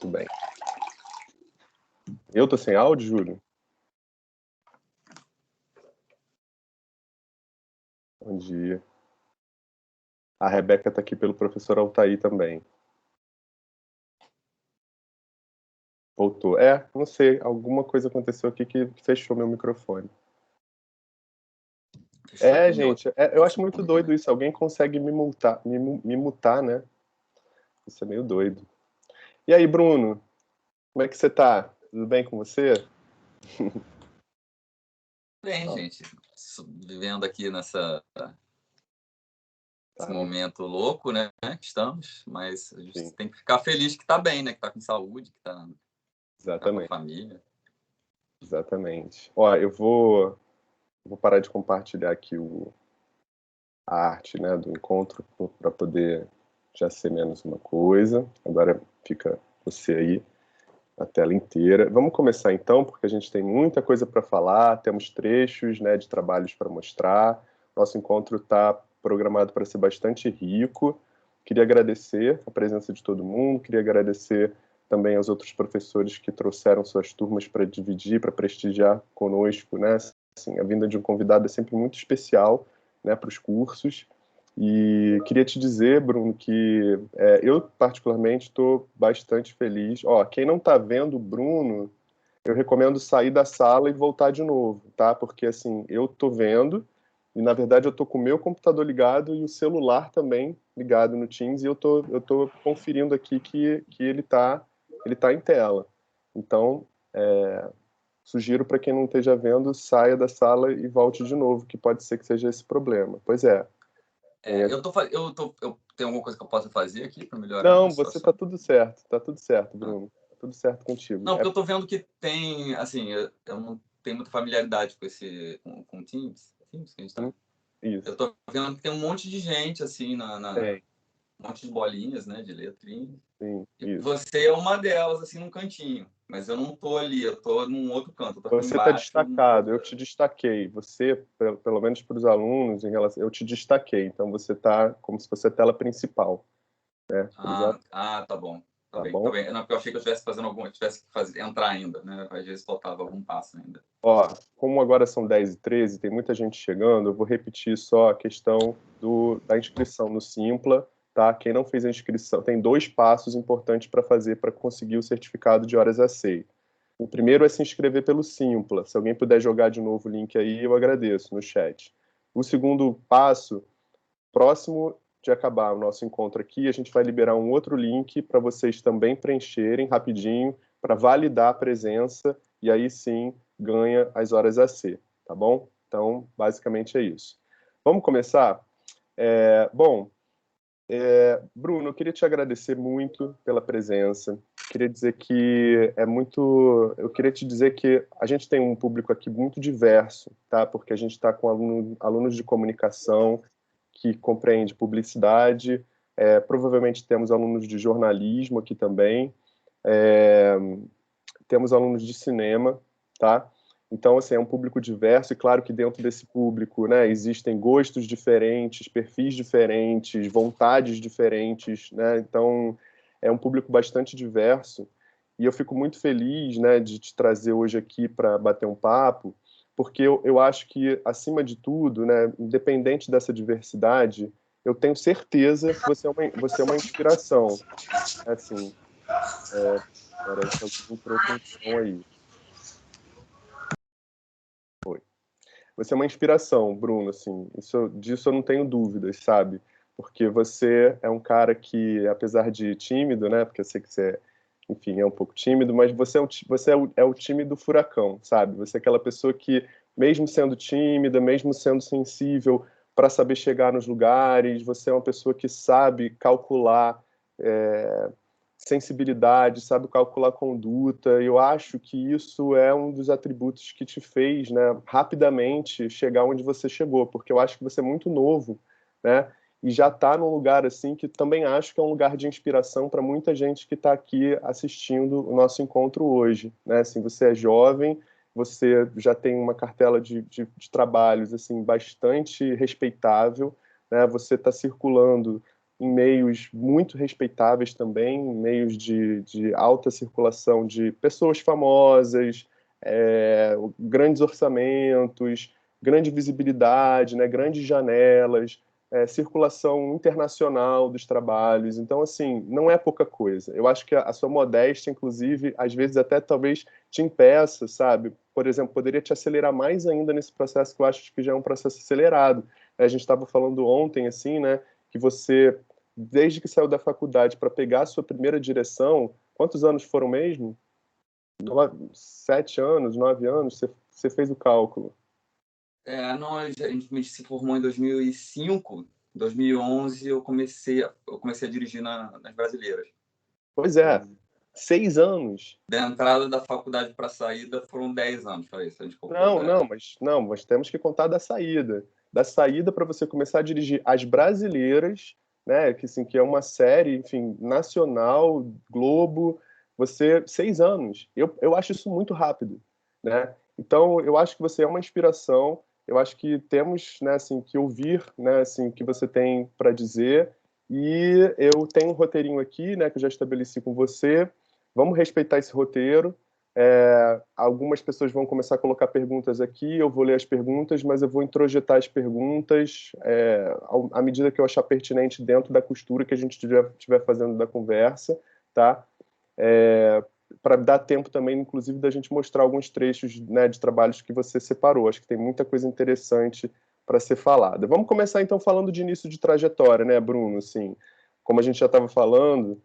Muito bem. Eu tô sem áudio, Júlio? Bom dia. A Rebeca tá aqui pelo professor Altair também. Voltou. Não sei, alguma coisa aconteceu aqui que fechou meu microfone. Gente, eu acho muito doido isso. Alguém consegue me multar, me mutar, né? Isso é meio doido. E aí, Bruno? Como é que você tá? Tudo bem com você? Bem, gente. Vivendo aqui nesse momento louco, né? Que estamos, mas a gente tem que ficar feliz que tá bem, né? Que tá com saúde, que tá com a família. Exatamente. Ó, eu vou parar de compartilhar aqui a arte, né, do encontro para poder já ser menos uma coisa. Agora fica você aí, a tela inteira. Vamos começar então, porque a gente tem muita coisa para falar, temos trechos, né, de trabalhos para mostrar. Nosso encontro está programado para ser bastante rico. Queria agradecer a presença de todo mundo, queria agradecer também aos outros professores que trouxeram suas turmas para dividir, para prestigiar conosco, né? Assim, a vinda de um convidado é sempre muito especial, né, para os cursos. E queria te dizer, Bruno, que eu particularmente estou bastante feliz. Ó, quem não está vendo o Bruno, eu recomendo sair da sala e voltar de novo, tá? Porque assim, eu estou vendo e na verdade eu estou com o meu computador ligado e o celular também ligado no Teams e eu tô conferindo aqui que ele tá em tela. Então, sugiro para quem não esteja vendo, saia da sala e volte de novo, que pode ser que seja esse problema. Pois é. Eu tenho alguma coisa que eu possa fazer aqui para melhorar Não, a você situação? tá tudo certo, Bruno. Tá tudo certo contigo. Não, porque eu tô vendo que tem, assim, eu não tenho muita familiaridade com Teams que a gente tá. Isso. Eu tô vendo que tem um monte de gente, assim, Tem, um monte de bolinhas, né, de letrinhas. sim, E isso. você é uma delas, assim, num cantinho. Mas eu não tô ali, eu tô num outro canto, eu tô aqui Você está embaixo. destacado, eu te destaquei. Você, pelo menos para os alunos, eu te destaquei. Então você está como se fosse a tela principal, né? Tá bom. Tá Tá bem, tá bom? bem. Não, porque eu achei que eu estivesse fazendo tivesse que entrar ainda, né? Às vezes faltava algum passo ainda. Ó, como agora são 10h13, tem muita gente chegando, eu vou repetir só a questão da inscrição no Simpla, tá? Quem não fez a inscrição, tem 2 passos importantes para fazer para conseguir o certificado de horas AC. O primeiro é se inscrever pelo Simpla. Se alguém puder jogar de novo o link aí, eu agradeço no chat. O segundo passo, próximo de acabar o nosso encontro aqui, a gente vai liberar um outro link para vocês também preencherem rapidinho, para validar a presença, e aí sim ganha as horas AC, tá bom? Então, basicamente é isso. Vamos começar? Bom, Bruno, eu queria te agradecer muito pela presença. Queria dizer que eu queria te dizer que a gente tem um público aqui muito diverso, tá? Porque a gente está com alunos de comunicação que compreende publicidade, provavelmente temos alunos de jornalismo aqui também, é, temos alunos de cinema, tá? Então, assim, é um público diverso e claro que dentro desse público, né, existem gostos diferentes, perfis diferentes, vontades diferentes, né? Então, é um público bastante diverso e eu fico muito feliz, né, de te trazer hoje aqui para bater um papo, porque eu acho que, acima de tudo, né, independente dessa diversidade, eu tenho certeza que você é uma inspiração. Assim, peraí que alguém entrou com um som aí. Foi. Você é uma inspiração, Bruno, assim, disso eu não tenho dúvidas, sabe? Porque você é um cara que, apesar de tímido, né? Porque eu sei que você, enfim, é um pouco tímido, mas você é o time do furacão, sabe? Você é aquela pessoa que, mesmo sendo tímida, mesmo sendo sensível para saber chegar nos lugares, você é uma pessoa que sabe calcular sensibilidade, sabe calcular conduta. Eu acho que isso é um dos atributos que te fez, né, rapidamente chegar onde você chegou, porque eu acho que você é muito novo, né, e já está num lugar assim que também acho que é um lugar de inspiração para muita gente que está aqui assistindo o nosso encontro hoje, né? Assim, você é jovem, você já tem uma cartela de trabalhos assim bastante respeitável, né? Você está circulando em meios muito respeitáveis também, em meios de alta circulação de pessoas famosas, grandes orçamentos, grande visibilidade, né, grandes janelas, circulação internacional dos trabalhos. Então, assim, não é pouca coisa. Eu acho que a sua modéstia, inclusive, às vezes até talvez te impeça, sabe? Por exemplo, poderia te acelerar mais ainda nesse processo que eu acho que já é um processo acelerado. A gente estava falando ontem, assim, né, que você, desde que saiu da faculdade para pegar a sua primeira direção, quantos anos foram mesmo? 7 anos, 9 anos? Você fez o cálculo. A gente se formou em 2005. Em 2011 eu comecei a dirigir nas brasileiras. Pois é, 6 anos. Da entrada da faculdade para a saída foram 10 anos, para isso. A gente Não, não, mas temos que contar da saída. Da saída para você começar a dirigir As Brasileiras, né, que, assim, que é uma série, enfim, nacional, Globo, 6 anos. Eu acho isso muito rápido, né? Então, eu acho que você é uma inspiração, eu acho que temos, né, assim, que ouvir, né, assim, o que você tem para dizer, e eu tenho um roteirinho aqui, né, que eu já estabeleci com você, vamos respeitar esse roteiro. Algumas pessoas vão começar a colocar perguntas aqui, eu vou ler as perguntas, mas eu vou introjetar as perguntas à medida que eu achar pertinente dentro da costura que a gente estiver fazendo da conversa, tá? Para dar tempo também, inclusive, da gente mostrar alguns trechos, né, de trabalhos que você separou. Acho que tem muita coisa interessante para ser falada. Vamos começar, então, falando de início de trajetória, né, Bruno? Assim, como a gente já estava falando,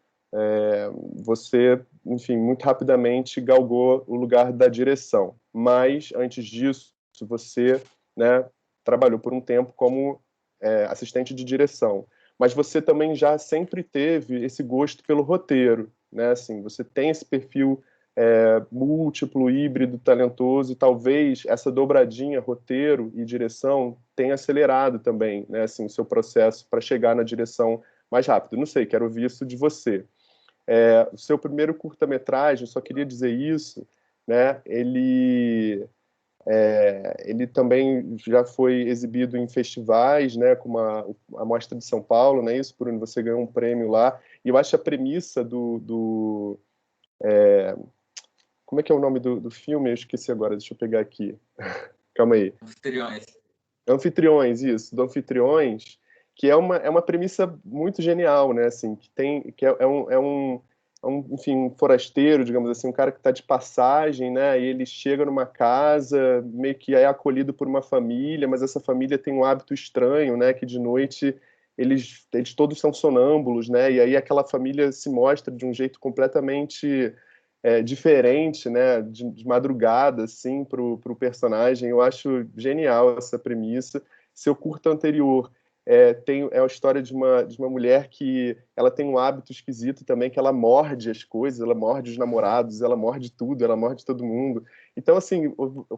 você, enfim, muito rapidamente galgou o lugar da direção. Mas, antes disso, você, né, trabalhou por um tempo como assistente de direção. Mas você também já sempre teve esse gosto pelo roteiro, né? Assim, você tem esse perfil múltiplo, híbrido, talentoso, e talvez essa dobradinha, roteiro e direção, tenha acelerado também, né, assim, o seu processo para chegar na direção mais rápido. Não sei, quero ouvir isso de você. O seu primeiro curta-metragem, só queria dizer isso, né? Ele também já foi exibido em festivais, né? Como a Mostra de São Paulo, não é isso, Bruno? Você ganhou um prêmio lá. E eu acho a premissa como é que é o nome do filme? Eu esqueci agora, deixa eu pegar aqui. Calma aí. Anfitriões. Anfitriões, isso, do Anfitriões, que é uma premissa muito genial, né? Assim, enfim, um forasteiro, digamos assim, um cara que está de passagem, né? E ele chega numa casa, meio que é acolhido por uma família, mas essa família tem um hábito estranho, né? Que de noite eles todos são sonâmbulos, né? E aí aquela família se mostra de um jeito completamente diferente, né? De madrugada, assim, pro personagem. Eu acho genial essa premissa. Seu curto anterior é a história de uma mulher que ela tem um hábito esquisito também, que ela morde as coisas, ela morde os namorados, ela morde tudo, ela morde todo mundo. Então, assim,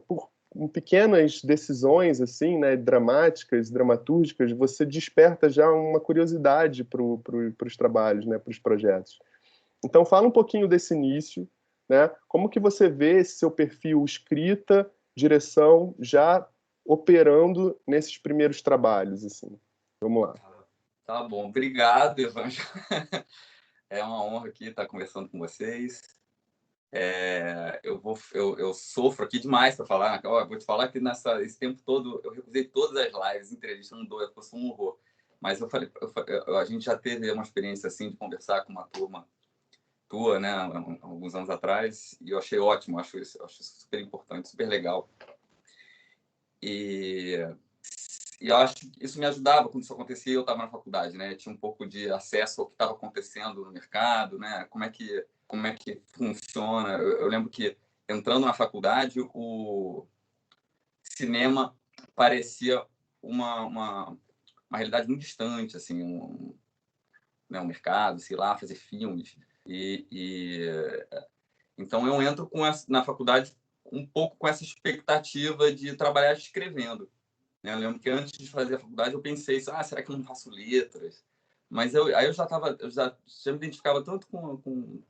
por pequenas decisões, assim, né, dramáticas, dramatúrgicas, você desperta já uma curiosidade os trabalhos, né, para os projetos. Então, fala um pouquinho desse início, né? Como que você vê esse seu perfil escrita, direção, já operando nesses primeiros trabalhos, assim? Vamos lá. Tá bom, obrigado, Evangelho. É uma honra aqui estar conversando com vocês. Eu sofro aqui demais para falar. Ó, vou te falar que esse tempo todo eu recusei todas as lives, entrevistas, não dou, eu sou um horror. Mas a gente já teve uma experiência assim de conversar com uma turma tua, né, há alguns anos atrás, e eu achei ótimo, acho isso super importante, super legal. E eu acho que isso me ajudava quando isso acontecia, eu estava na faculdade, né? Eu tinha um pouco de acesso ao que estava acontecendo no mercado, né? Como é que funciona. Eu lembro que entrando na faculdade, o cinema parecia uma realidade muito distante, assim, né, um mercado, sei lá, fazer filmes. Então eu entro na faculdade um pouco com essa expectativa de trabalhar escrevendo. Eu lembro que antes de fazer a faculdade eu pensei, será que eu não faço letras? Mas aí eu já me identificava tanto com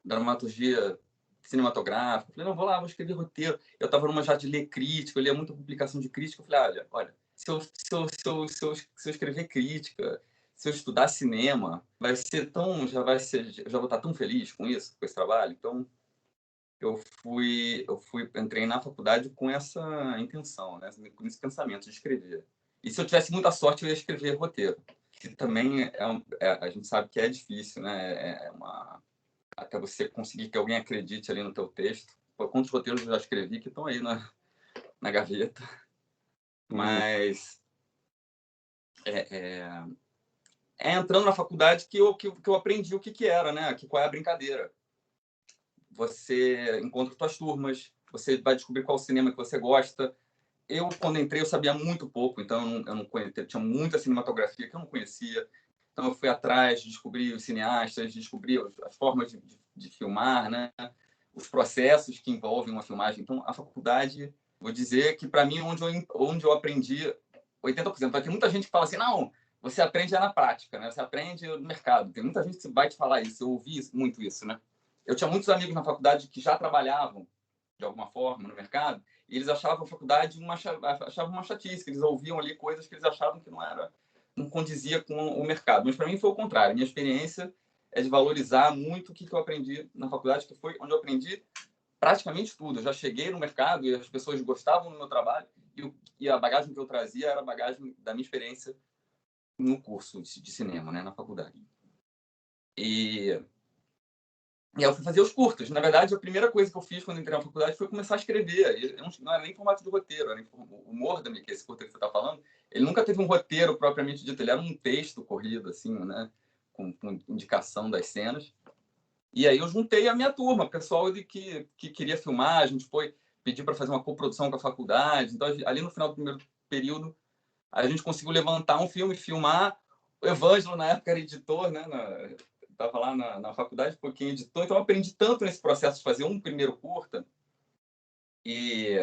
dramaturgia cinematográfica. Eu falei, não, vou escrever roteiro. Eu estava numa já de ler crítica, eu lia muita publicação de crítica. Eu falei, olha, se eu escrever crítica, se eu estudar cinema, vai ser tão, já vou estar tão feliz com isso, com esse trabalho. Então, entrei na faculdade com essa intenção, né? Com esse pensamento de escrever. E se eu tivesse muita sorte, eu ia escrever roteiro, que também a gente sabe que é difícil, né? Até você conseguir que alguém acredite ali no teu texto. Pô, quantos roteiros eu já escrevi que estão aí na gaveta. Mas entrando na faculdade que eu aprendi o que era, né? Qual é a brincadeira. Você encontra suas turmas, você vai descobrir qual cinema que você gosta. Eu, quando entrei, eu sabia muito pouco, então eu não conhecia, tinha muita cinematografia que eu não conhecia. Então eu fui atrás, descobri os cineastas, descobri as formas de filmar, né? Os processos que envolvem uma filmagem. Então a faculdade, vou dizer que para mim onde eu aprendi 80%. Vai ter muita gente que fala assim, não, você aprende na prática, né? Você aprende no mercado. Tem muita gente que vai te falar isso. Eu ouvi muito isso, né? Eu tinha muitos amigos na faculdade que já trabalhavam de alguma forma no mercado, e eles achavam a faculdade achavam uma chatice, que eles ouviam ali coisas que eles achavam que não condizia com o mercado. Mas para mim foi o contrário. Minha experiência é de valorizar muito o que eu aprendi na faculdade, que foi onde eu aprendi praticamente tudo. Eu já cheguei no mercado e as pessoas gostavam do meu trabalho, e a bagagem que eu trazia era a bagagem da minha experiência no curso de cinema, né, na faculdade. E aí eu fui fazer os curtas. Na verdade, a primeira coisa que eu fiz quando entrei na faculdade foi começar a escrever. Não era nem formato de roteiro, era o humor da minha, que é esse curta que você está falando. Ele nunca teve um roteiro propriamente dito, ele era um texto corrido, assim, né? Com indicação das cenas. E aí eu juntei a minha turma, o pessoal que queria filmar, a gente foi pedir para fazer uma coprodução com a faculdade. Então, ali no final do primeiro período, a gente conseguiu levantar um filme, filmar. O Evângelo, na época, era editor, né? Estava lá na faculdade, foi quem editou. Então, eu aprendi tanto nesse processo de fazer um primeiro curta. E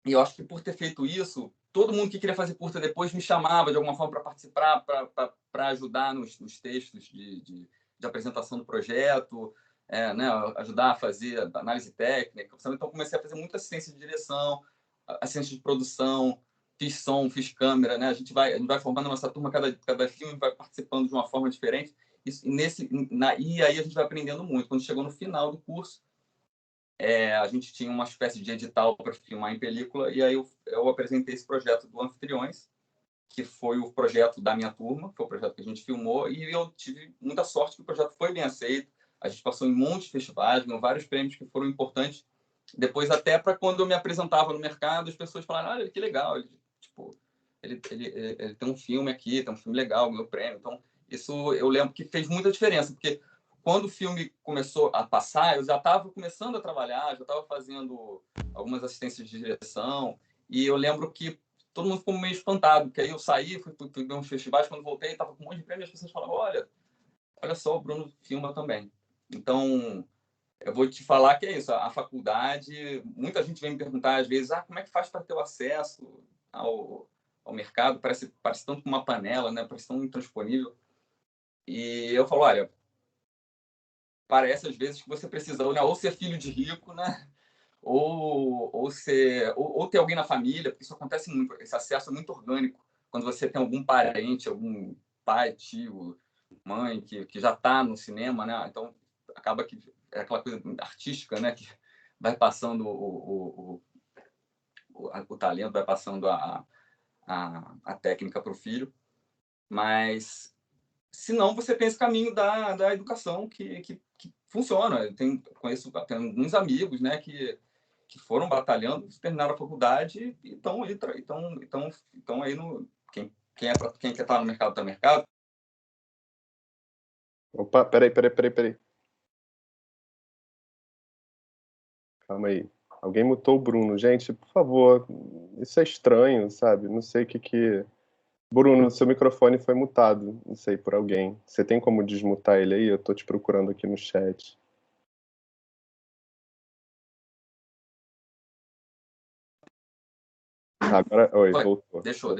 eu acho que por ter feito isso, todo mundo que queria fazer curta depois me chamava de alguma forma para participar, para ajudar nos textos de apresentação do projeto, né? Ajudar a fazer análise técnica. Então, comecei a fazer muita assistência de direção, assistência de produção, fiz som, fiz câmera, né? A gente vai formando a nossa turma, cada filme vai participando de uma forma diferente. E aí a gente vai aprendendo muito. Quando chegou no final do curso, a gente tinha uma espécie de edital para filmar em película, e aí eu apresentei esse projeto do Anfitriões, que foi o projeto da minha turma, foi o projeto que a gente filmou, e eu tive muita sorte que o projeto foi bem aceito. A gente passou em um monte de festivais, ganhou vários prêmios que foram importantes. Depois, até para quando eu me apresentava no mercado, as pessoas falaram, olha, que legal, ele tem um filme aqui, tem um filme legal, meu prêmio. Então, isso eu lembro que fez muita diferença, porque quando o filme começou a passar, eu já estava começando a trabalhar, já estava fazendo algumas assistências de direção, e eu lembro que todo mundo ficou meio espantado, porque aí eu saí, fui ver uns festivais, quando voltei, estava com um monte de prêmio, e as pessoas falavam, olha só, o Bruno filma também. Então, eu vou te falar que é isso, a faculdade, muita gente vem me perguntar às vezes, como é que faz para ter o acesso ao mercado? Parece tanto uma panela, né? Parece tão intransponível. E eu falo, olha, parece às vezes que você precisa ou ser filho de rico, né? Ou ter alguém na família, porque isso acontece muito, esse acesso é muito orgânico. Quando você tem algum parente, algum pai, tio, mãe, que já está no cinema, né? Então, acaba que é aquela coisa artística, né? Que vai passando o talento, vai passando a técnica para o filho. Mas, se não, você tem esse caminho da educação que funciona. Conheço até alguns amigos, né? Que foram batalhando, terminaram a faculdade e estão aí no... Quem quer estar no mercado, está no mercado. Opa, peraí. Calma aí. Alguém mutou o Bruno. Gente, por favor, isso é estranho, sabe? Não sei o que... Bruno, seu microfone foi mutado, não sei, por alguém. Você tem como desmutar ele aí? Eu tô te procurando aqui no chat. Agora, oi, voltou. Deixou.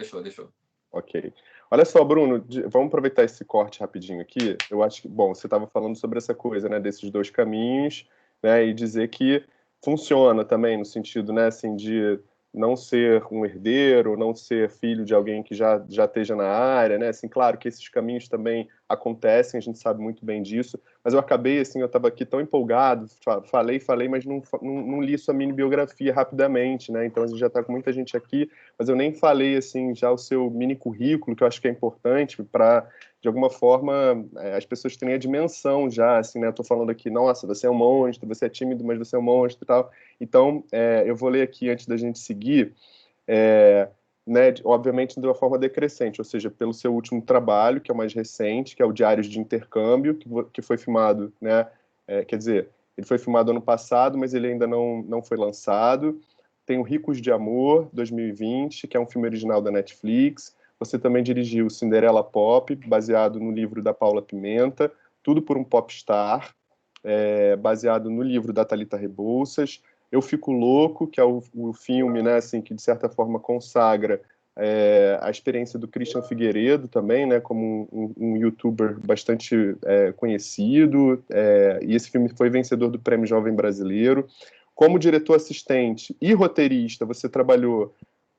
Ok. Olha só, Bruno, vamos aproveitar esse corte rapidinho aqui. Eu acho que, bom, você estava falando sobre essa coisa, né, desses dois caminhos, né, e dizer que funciona também no sentido, né, assim, de não ser um herdeiro, não ser filho de alguém que já esteja na área, né? Assim, claro que esses caminhos também acontecem, a gente sabe muito bem disso, mas eu acabei, assim, eu estava aqui tão empolgado, falei, mas não li sua mini biografia rapidamente, né? Então a gente já está com muita gente aqui, mas eu nem falei, assim, já o seu mini currículo, que eu acho que é importante para, de alguma forma, as pessoas terem a dimensão já, assim, né? Eu estou falando aqui, nossa, você é um monstro, você é tímido, mas você é um monstro e tal. Então, eu vou ler aqui antes da gente seguir, né, obviamente de uma forma decrescente, ou seja, pelo seu último trabalho, que é o mais recente, que é o Diários de Intercâmbio, que foi filmado, né, quer dizer, ele foi filmado ano passado, mas ele ainda não foi lançado. Tem o Ricos de Amor, 2020, que é um filme original da Netflix. Você também dirigiu Cinderela Pop, baseado no livro da Paula Pimenta, Tudo por um Popstar, baseado no livro da Thalita Rebouças. Eu Fico Louco, que é o filme, né, assim, que de certa forma consagra a experiência do Christian Figueiredo também, né, como um youtuber bastante conhecido, e esse filme foi vencedor do Prêmio Jovem Brasileiro. Como diretor assistente e roteirista, você trabalhou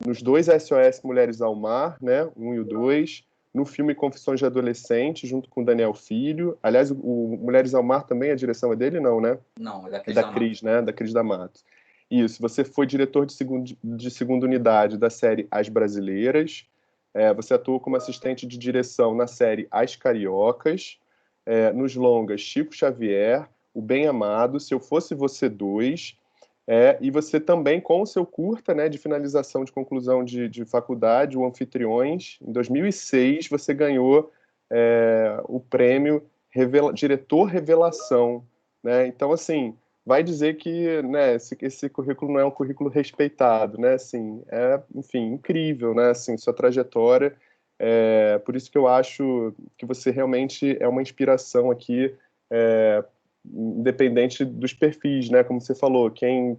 nos dois SOS Mulheres ao Mar, né, 1 e o 2, no filme Confissões de Adolescente, junto com Daniel Filho. Aliás, o Mulheres ao Mar também, a direção é dele, não, né? Não, é da Cris da Cris, né? Da Cris D'Amato. Isso, você foi diretor de segunda unidade da série As Brasileiras. Você atuou como assistente de direção na série As Cariocas, nos longas Chico Xavier, O Bem Amado, Se Eu Fosse Você 2, e você também, com o seu curta, né, de finalização de conclusão de faculdade, o Anfitriões, em 2006, você ganhou o prêmio Diretor Revelação, né? Então, assim, vai dizer que, né, esse currículo não é um currículo respeitado, né? Assim, enfim, incrível, né? Assim, sua trajetória. Por isso que eu acho que você realmente é uma inspiração aqui, independente dos perfis, né? Como você falou, quem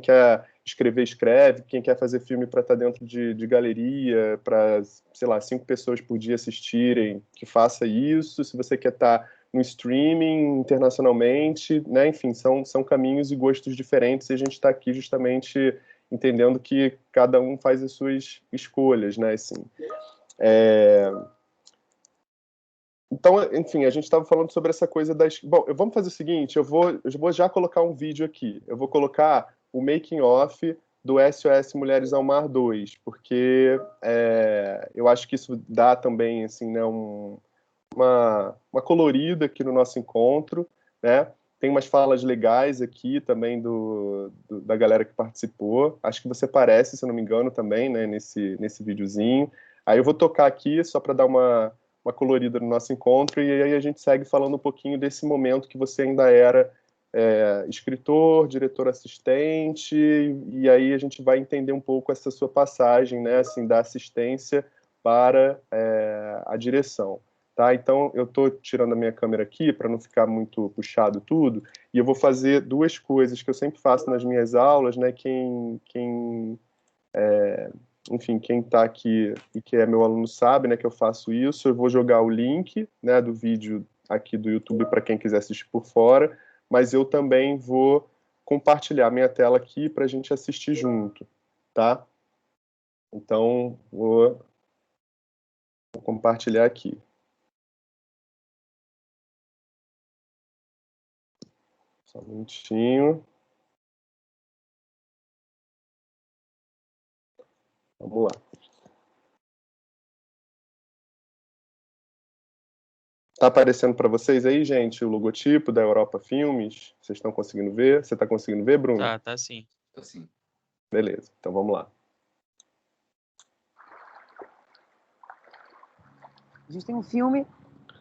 quer escrever, escreve, quem quer fazer filme para estar dentro de galeria, para, sei lá, 5 pessoas por dia assistirem, que faça isso. Se você quer estar no streaming internacionalmente, né? Enfim, são caminhos e gostos diferentes, e a gente está aqui justamente entendendo que cada um faz as suas escolhas, né? Assim, Então, enfim, a gente estava falando sobre essa coisa das... Bom, vamos fazer o seguinte, eu vou já colocar um vídeo aqui. Eu vou colocar o making of do SOS Mulheres ao Mar 2, porque eu acho que isso dá também, assim, né, uma colorida aqui no nosso encontro, né? Tem umas falas legais aqui também da galera que participou. Acho que você aparece, se eu não me engano, também, né, nesse videozinho. Aí eu vou tocar aqui só para dar uma colorida no nosso encontro, e aí a gente segue falando um pouquinho desse momento que você ainda era escritor, diretor assistente, e aí a gente vai entender um pouco essa sua passagem, né, assim, da assistência para a direção. Tá? Então, eu estou tirando a minha câmera aqui para não ficar muito puxado tudo, e eu vou fazer duas coisas que eu sempre faço nas minhas aulas, né? Enfim, quem está aqui e que é meu aluno sabe, né, que eu faço isso. Eu vou jogar o link, né, do vídeo aqui do YouTube para quem quiser assistir por fora, mas eu também vou compartilhar minha tela aqui para a gente assistir junto, tá? Então, vou compartilhar aqui. Só um minutinho. Vamos lá. Tá aparecendo para vocês aí, gente, o logotipo da Europa Filmes? Vocês estão conseguindo ver? Você está conseguindo ver, Bruno? Tá sim. Tô sim. Beleza, então vamos lá. A gente tem um filme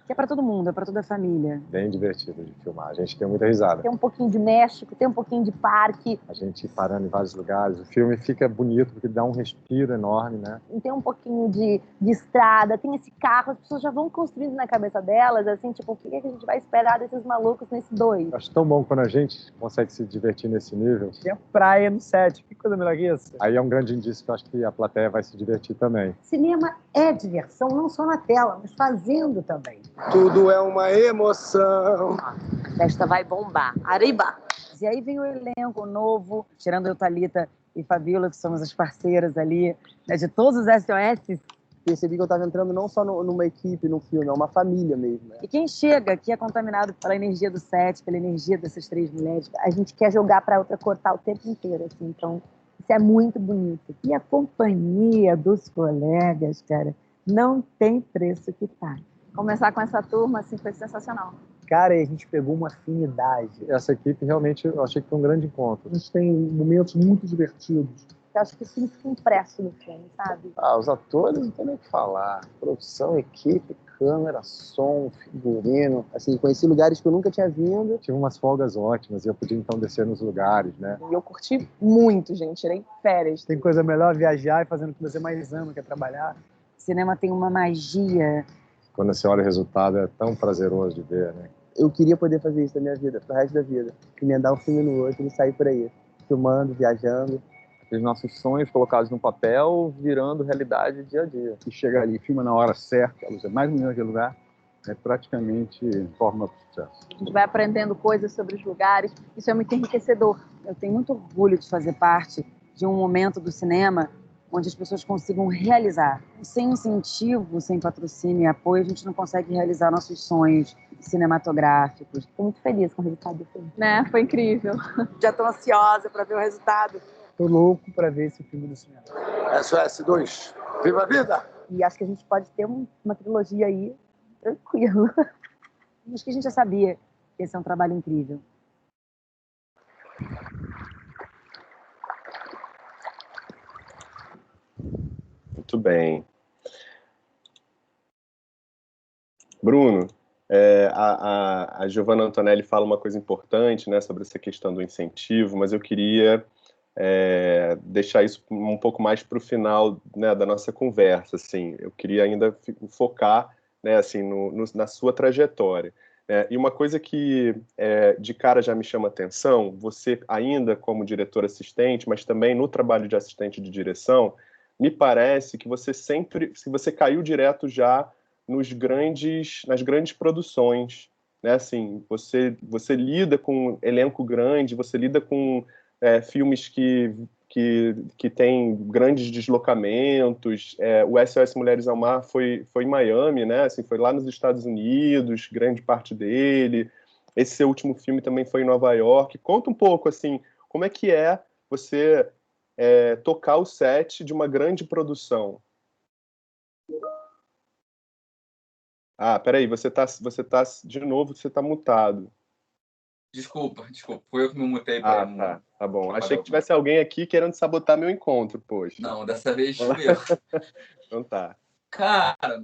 que é para todo mundo, é para toda a família. Bem divertido de filmar. A gente tem muita risada. Tem um pouquinho de México, tem um pouquinho de parque. A gente parando em vários lugares. O filme fica bonito porque dá um respiro enorme, né? E tem um pouquinho de estrada, tem esse carro, as pessoas já vão construindo na cabeça delas, assim, tipo, o que a gente vai esperar desses malucos nesse 2? Acho tão bom quando a gente consegue se divertir nesse nível. Tem a praia no set, que coisa melhor que isso? Aí é um grande indício que eu acho que a plateia vai se divertir também. Cinema é diversão, não só na tela, mas fazendo também. Tudo é uma emoção. A festa vai bombar. Arriba! E aí vem o elenco novo, tirando eu, Thalita e Fabíola, que somos as parceiras ali, né, de todos os SOS. Percebi que eu estava entrando não só numa equipe, num filme, é uma família mesmo. Né? E quem chega aqui é contaminado pela energia do set, pela energia dessas 3 mulheres. A gente quer jogar para outra cortar o tempo inteiro, assim, então isso é muito bonito. E a companhia dos colegas, cara, não tem preço que pague. Começar com essa turma, assim, foi sensacional. Cara, a gente pegou uma afinidade. Essa equipe realmente eu achei que foi um grande encontro. A gente tem momentos muito divertidos. Eu acho que isso fica impresso no filme, sabe? Os atores não tem nem o que falar. Produção, equipe, câmera, som, figurino. Assim, conheci lugares que eu nunca tinha vindo. Tive umas folgas ótimas e eu podia então descer nos lugares, né? E eu curti muito, gente. Tirei férias. Tem coisa melhor viajar e fazendo o que você mais ama, que é trabalhar. O cinema tem uma magia. Quando você olha o resultado é tão prazeroso de ver, né? Eu queria poder fazer isso na minha vida, pro resto da vida. Emendar um filme no outro e sair por aí. Filmando, viajando. Os nossos sonhos colocados no papel virando realidade dia a dia. E chega ali, filma na hora certa, usa mais ou menos aquele lugar, é praticamente forma para o sucesso. A gente vai aprendendo coisas sobre os lugares, isso é muito enriquecedor. Eu tenho muito orgulho de fazer parte de um momento do cinema onde as pessoas consigam realizar. Sem incentivo, sem patrocínio e apoio, a gente não consegue realizar nossos sonhos cinematográficos. Estou muito feliz com o resultado do filme. Né? Foi incrível. Já estou ansiosa para ver o resultado. Tô louco para ver esse filme do cinema. SOS 2, viva a vida! E acho que a gente pode ter uma trilogia aí tranquilo. Acho que a gente já sabia que esse é um trabalho incrível. Muito bem. Bruno, a Giovanna Antonelli fala uma coisa importante, né, sobre essa questão do incentivo, mas eu queria deixar isso um pouco mais para o final, né, da nossa conversa. Assim. Eu queria ainda focar, né, assim, na sua trajetória. E uma coisa que de cara já me chama atenção, você ainda como diretor assistente, mas também no trabalho de assistente de direção, me parece que você caiu direto já nas grandes produções, né? Assim, você lida com elenco grande, você lida com filmes que têm grandes deslocamentos. O SOS Mulheres ao Mar foi em Miami, né? Assim, foi lá nos Estados Unidos, grande parte dele. Esse seu último filme também foi em Nova York. Conta um pouco, assim, como é que você tocar o set de uma grande produção. Peraí, você tá de novo, você tá mutado. Desculpa, foi eu que me mutei. Tá bom. Achei que tivesse alguém aqui querendo sabotar meu encontro, poxa. Não, dessa vez fui eu. Então tá. Cara,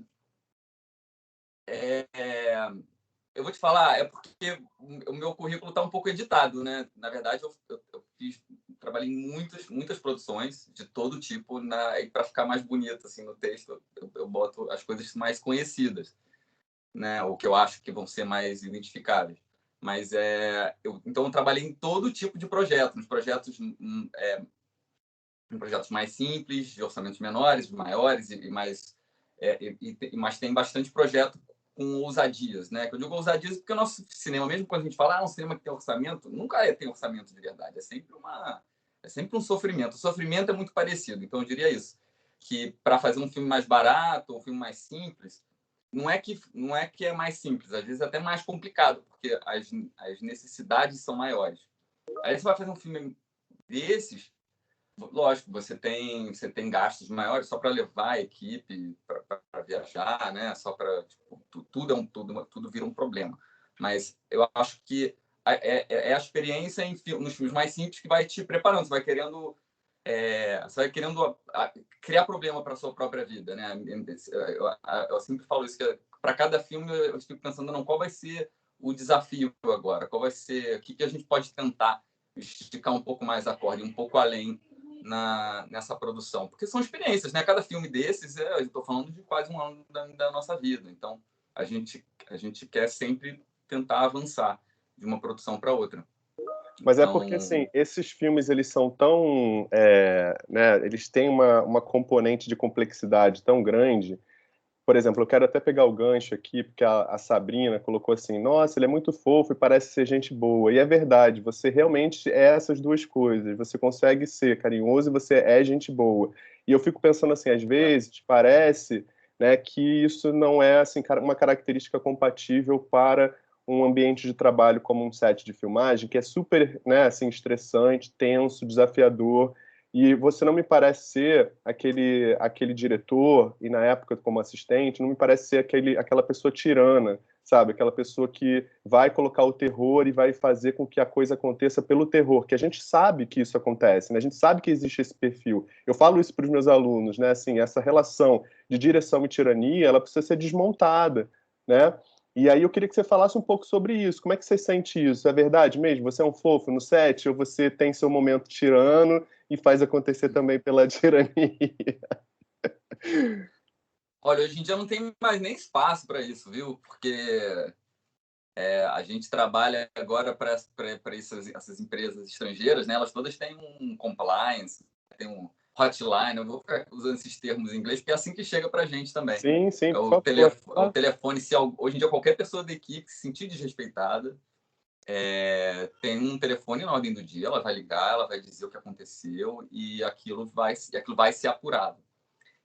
eu vou te falar, é porque o meu currículo está um pouco editado, né? Na verdade, eu trabalhei em muitas produções de todo tipo, e para ficar mais bonito assim no texto, eu boto as coisas mais conhecidas, né? O que eu acho que vão ser mais identificáveis. Mas então eu trabalhei em todo tipo de projeto, nos projetos mais simples, de orçamentos menores, maiores mas tem bastante projeto com ousadias, né? Eu digo ousadias porque o nosso cinema, mesmo quando a gente fala um cinema que tem orçamento, nunca tem orçamento de verdade, é sempre um sofrimento. O sofrimento é muito parecido, então eu diria isso, que para fazer um filme mais barato, um filme mais simples, não é que é mais simples, às vezes é até mais complicado, porque as necessidades são maiores. Aí você vai fazer um filme desses, lógico, você tem gastos maiores só para levar a equipe para viajar, né? Só para tudo vira um problema. Mas eu acho que é a experiência nos filmes mais simples que vai te preparando. Você vai querendo criar problema para sua própria vida, né? Eu sempre falo isso, que para cada filme eu fico pensando, não, qual vai ser o desafio agora? Qual vai ser, o que a gente pode tentar esticar um pouco mais a corda, um pouco além nessa produção? Porque são experiências, né? Cada filme desses, eu estou falando de quase um ano da nossa vida. Então, a gente quer sempre tentar avançar de uma produção para outra. Mas então, porque, assim, esses filmes, eles são tão... né, eles têm uma componente de complexidade tão grande por exemplo, eu quero até pegar o gancho aqui, porque a Sabrina colocou assim, nossa, ele é muito fofo e parece ser gente boa. E é verdade, você realmente é essas duas coisas. Você consegue ser carinhoso e você é gente boa. E eu fico pensando assim, às vezes, parece, né, que isso não é assim, uma característica compatível para um ambiente de trabalho como um set de filmagem, que é super, né, assim, estressante, tenso, desafiador. E você não me parece ser aquele diretor, e na época como assistente, não me parece ser aquela pessoa tirana, sabe? Aquela pessoa que vai colocar o terror e vai fazer com que a coisa aconteça pelo terror, que a gente sabe que isso acontece, né? A gente sabe que existe esse perfil. Eu falo isso para os meus alunos, né? Assim, essa relação de direção e tirania, ela precisa ser desmontada, né? E aí eu queria que você falasse um pouco sobre isso. Como é que você sente isso? É verdade mesmo? Você é um fofo no set ou você tem seu momento tirano e faz acontecer também pela tirania? Olha, hoje em dia não tem mais nem espaço para isso, viu? Porque a gente trabalha agora para essas empresas estrangeiras, né? Elas todas têm um compliance, tem um hotline. Eu vou ficar usando esses termos em inglês, porque é assim que chega para a gente também. Sim, sim, É por o, favor. é o telefone. Hoje em dia, qualquer pessoa da equipe se sentir desrespeitada, tem um telefone na ordem do dia, ela vai ligar, ela vai dizer o que aconteceu e aquilo vai ser apurado.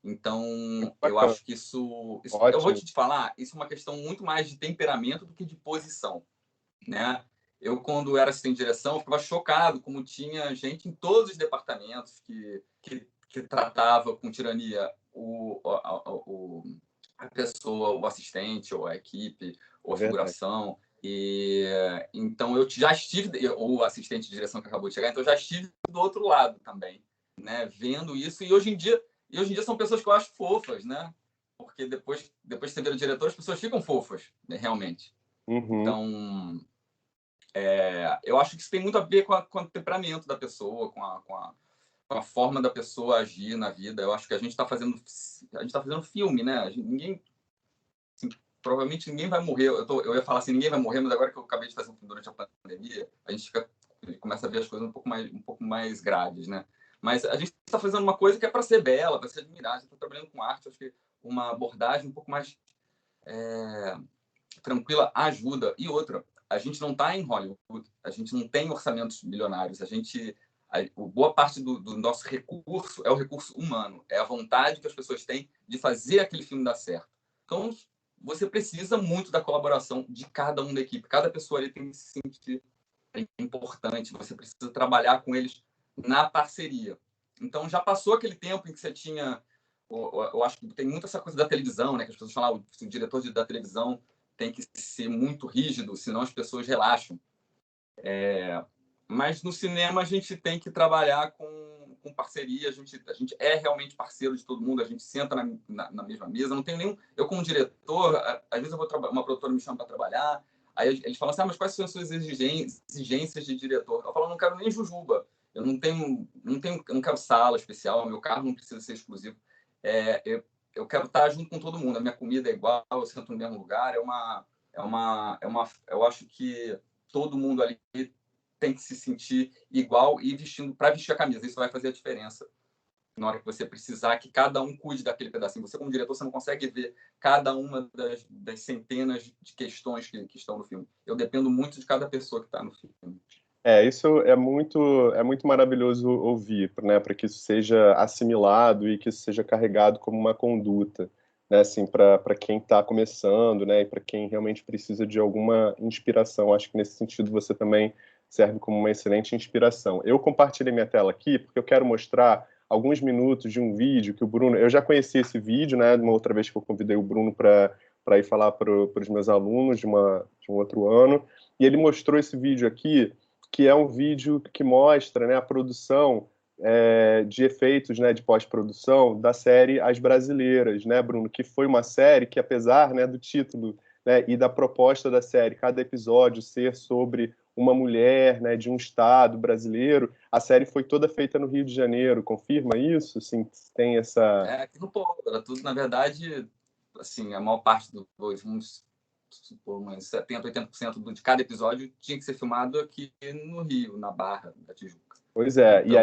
Então, eu Bacana. acho que isso eu vou Ótimo. te falar, isso é uma questão muito mais de temperamento do que de posição, né? Eu, quando era assistente de direção, ficava chocado como tinha gente em todos os departamentos que tratava com tirania a pessoa, o assistente, ou a equipe, ou É a verdade. figuração. E então eu já estive, ou o assistente de direção que acabou de chegar, então eu já estive do outro lado também, né? Vendo isso. E hoje em dia são pessoas que eu acho fofas, né? Porque depois que você vira diretor, as pessoas ficam fofas, né? Realmente. Uhum. Então, eu acho que isso tem muito a ver com o temperamento da pessoa, com a forma da pessoa agir na vida. Eu acho que a gente está fazendo filme, né? Assim, provavelmente ninguém vai morrer. Eu ia falar assim, ninguém vai morrer, mas agora que eu acabei de fazer um filme durante a pandemia, a gente começa a ver as coisas um pouco mais graves, né? Mas a gente está fazendo uma coisa que é para ser bela, para ser admirada. A gente está trabalhando com arte, acho que uma abordagem um pouco mais tranquila ajuda. E outra, a gente não está em Hollywood, a gente não tem orçamentos milionários, boa parte do nosso recurso é o recurso humano, é a vontade que as pessoas têm de fazer aquele filme dar certo. Então, você precisa muito da colaboração de cada um da equipe. Cada pessoa ali tem que se sentir importante, você precisa trabalhar com eles na parceria. Então, já passou aquele tempo em que você tinha... Eu acho que tem muito essa coisa da televisão, né? Que as pessoas falam, o diretor da televisão tem que ser muito rígido, senão as pessoas relaxam. Mas no cinema a gente tem que trabalhar com parceria, a gente é realmente parceiro de todo mundo, a gente senta na mesma mesa, não tem nenhum... Eu, como diretor, às vezes uma produtora me chama para trabalhar, aí eles falam assim, mas quais são as suas exigências de diretor? Eu falo, não quero nem jujuba, eu não quero sala especial, meu carro não precisa ser exclusivo. Eu quero estar junto com todo mundo, a minha comida é igual, eu sento no mesmo lugar, eu acho que todo mundo ali tem que se sentir igual e para vestir a camisa. Isso vai fazer a diferença na hora que você precisar que cada um cuide daquele pedacinho. Você, como diretor, você não consegue ver cada uma das centenas de questões que estão no filme. Eu dependo muito de cada pessoa que está no filme. Isso é muito maravilhoso ouvir, né, para que isso seja assimilado e que isso seja carregado como uma conduta, né, assim, para quem está começando, né, e para quem realmente precisa de alguma inspiração. Acho que nesse sentido você também serve como uma excelente inspiração. Eu compartilhei minha tela aqui porque eu quero mostrar alguns minutos de um vídeo que o Bruno... Eu já conheci esse vídeo, né, uma outra vez que eu convidei o Bruno para ir falar para os meus alunos de um outro ano, e ele mostrou esse vídeo aqui, que é um vídeo que mostra, né, a produção de efeitos, né, de pós-produção da série As Brasileiras, né, Bruno? Que foi uma série que, apesar, né, do título, né, e da proposta da série, cada episódio ser sobre uma mulher, né, de um estado brasileiro, a série foi toda feita no Rio de Janeiro. Confirma isso? Assim, tem essa... Aqui no Polo, era tudo, na verdade, assim, a maior parte uns 70%, 80% de cada episódio tinha que ser filmado aqui no Rio, na Barra da Tijuca. Pois é, então,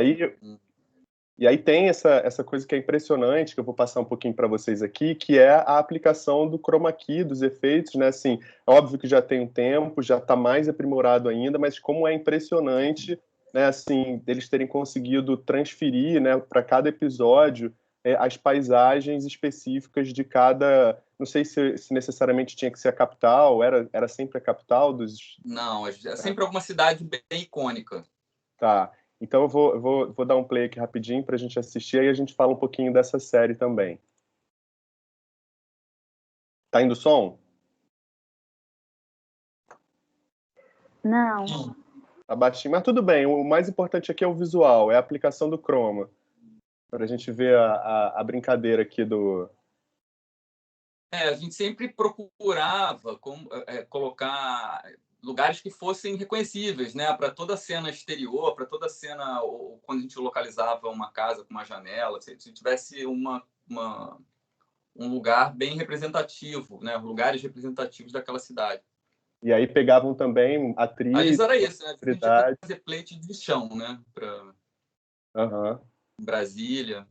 E aí tem essa coisa que é impressionante, que eu vou passar um pouquinho para vocês aqui, que é a aplicação do chroma key, dos efeitos, né? Assim, é óbvio que já tem um tempo, já está mais aprimorado ainda, mas como é impressionante, né? Assim, eles terem conseguido transferir, né, para cada episódio as paisagens específicas de cada. Não sei se necessariamente tinha que ser a capital, era sempre a capital dos. Não, é sempre alguma cidade bem icônica. Tá. Então eu vou dar um play aqui rapidinho para a gente assistir, aí a gente fala um pouquinho dessa série também. Tá indo som? Não. Tá baixinho, mas tudo bem. O mais importante aqui é o visual, é a aplicação do chroma. Para a gente ver a brincadeira aqui do... A gente sempre procurava colocar lugares que fossem reconhecíveis, né? Para toda cena exterior, para toda cena, ou quando a gente localizava uma casa com uma janela, se tivesse um lugar bem representativo, né? Lugares representativos daquela cidade. E aí pegavam também atrizes... Às vezes era isso, né? A gente ia fazer plate de chão, né? Para Brasília.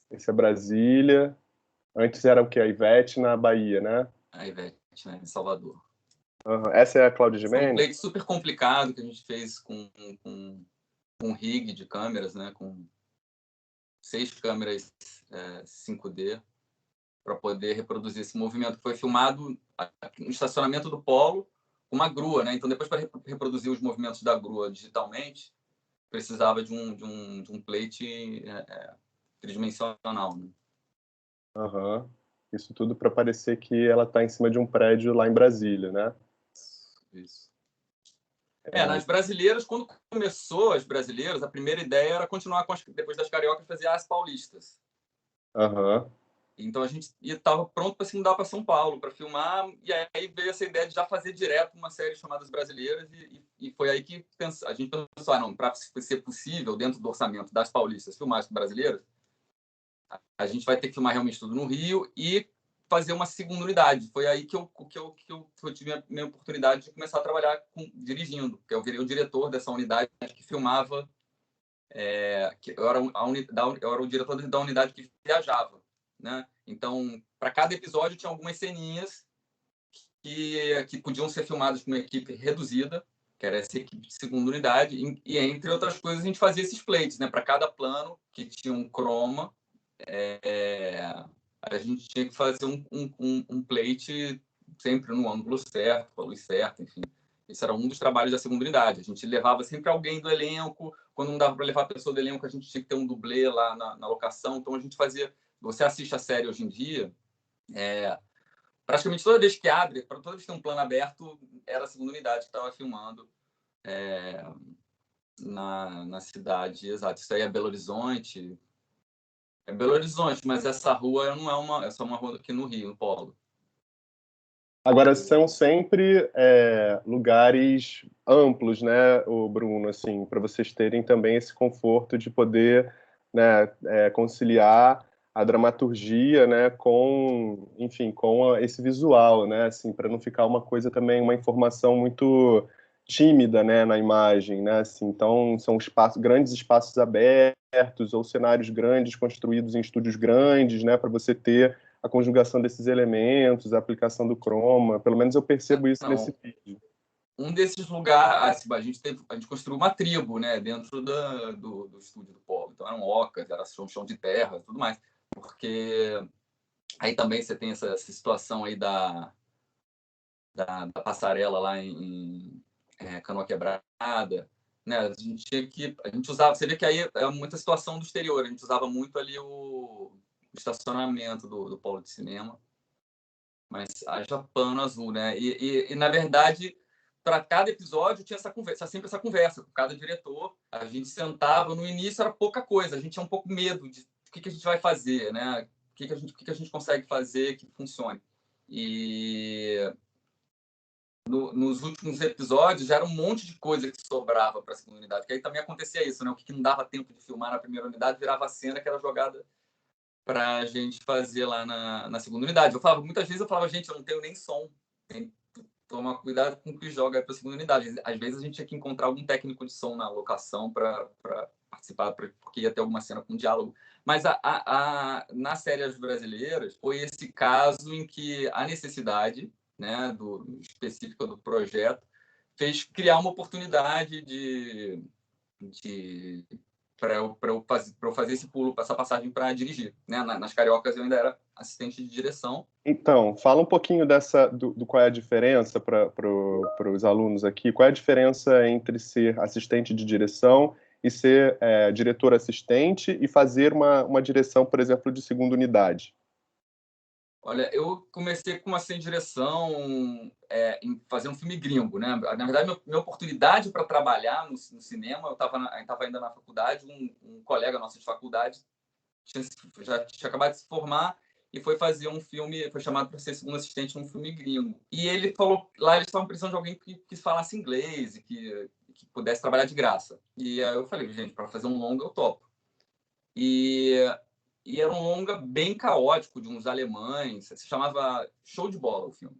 Esse é Brasília. Antes era o quê? A Ivete na Bahia, né? A Ivete, né? Em Salvador. Essa é a Cláudia Foi Gimenez? um plate super complicado que a gente fez com um rig de câmeras, né? Com 6 câmeras 5D para poder reproduzir esse movimento. Foi filmado no estacionamento do Polo com uma grua, né? Então, depois, para reproduzir os movimentos da grua digitalmente, precisava de um plate tridimensional, né? Isso tudo para parecer que ela está em cima de um prédio lá em Brasília, né? Isso. Nas brasileiras, quando começou as brasileiras, a primeira ideia era continuar depois das cariocas, fazer as paulistas. Então a gente estava pronto para se mudar para São Paulo para filmar, e aí veio essa ideia de já fazer direto uma série chamada As Brasileiras, e foi aí que a gente pensou, não, para ser possível, dentro do orçamento das paulistas, filmar as brasileiras, a gente vai ter que filmar realmente tudo no Rio e fazer uma segunda unidade. Foi aí que eu tive a minha oportunidade de começar a trabalhar dirigindo, porque eu virei o diretor dessa unidade que filmava, eu era o diretor da unidade que viajava, né? Então, para cada episódio tinha algumas ceninhas que podiam ser filmadas com uma equipe reduzida, que era essa equipe de segunda unidade, e entre outras coisas a gente fazia esses plates, né? Para cada plano que tinha um chroma, a gente tinha que fazer um plate sempre no ângulo certo, com a luz certa, enfim. Esse era um dos trabalhos da segunda unidade. A gente levava sempre alguém do elenco. Quando não dava para levar a pessoa do elenco, a gente tinha que ter um dublê lá na locação. Então, a gente fazia... Você assiste a série hoje em dia, praticamente toda vez que abre, toda vez que tem um plano aberto, era a segunda unidade que estava filmando na cidade. Exato. Isso aí é Belo Horizonte. É Belo Horizonte, mas essa rua não é só uma rua aqui no Rio, no Polo. Agora, são sempre lugares amplos, né, o Bruno, assim, para vocês terem também esse conforto de poder, né, conciliar a dramaturgia, né, enfim, com esse visual, né, assim, para não ficar uma coisa também, uma informação muito tímida, né, na imagem, né, assim, então são grandes espaços abertos ou cenários grandes construídos em estúdios grandes, né, para você ter a conjugação desses elementos, a aplicação do chroma, pelo menos eu percebo isso nesse vídeo. Um desses lugares, a gente construiu uma tribo, né, dentro do estúdio do Polo. Então eram ocas, era chão de terra, tudo mais, porque aí também você tem essa situação aí da passarela lá em Canoa Quebrada, né? A gente usava, você vê que aí é muita situação do exterior. A gente usava muito ali o estacionamento do Polo de Cinema, mas haja pano azul, né? E na verdade, para cada episódio tinha sempre essa conversa com cada diretor. A gente sentava, no início era pouca coisa, a gente tinha um pouco medo de o que a gente vai fazer, né? O que a gente consegue fazer que funcione. E nos últimos episódios já era um monte de coisa que sobrava para a segunda unidade, que aí também acontecia isso, né? O que não dava tempo de filmar na primeira unidade virava a cena que era jogada para a gente fazer lá na segunda unidade. Muitas vezes eu falava, gente, eu não tenho nem som, tem que tomar cuidado com o que joga para a segunda unidade. Às vezes a gente tinha que encontrar algum técnico de som na locação para participar, porque ia ter alguma cena com diálogo. Mas nas séries brasileiras, foi esse caso em que a necessidade, né, específica do projeto fez criar uma oportunidade para eu fazer esse pulo, essa passagem para dirigir. Né? Nas Cariocas eu ainda era assistente de direção. Então, fala um pouquinho do qual é a diferença para os alunos aqui. Qual é a diferença entre ser assistente de direção e ser diretor assistente e fazer uma direção, por exemplo, de segunda unidade? Olha, eu comecei com uma direção em fazer um filme gringo, né? Na verdade, minha oportunidade para trabalhar no cinema, eu estava ainda na faculdade, um colega nosso de faculdade já tinha acabado de se formar e foi fazer um filme, foi chamado para ser segundo assistente num filme gringo. E ele falou, lá eles estavam precisando de alguém que falasse inglês e que pudesse trabalhar de graça. E aí eu falei, gente, para fazer um longa eu topo. E era um longa bem caótico, de uns alemães. Se chamava Show de Bola, o filme.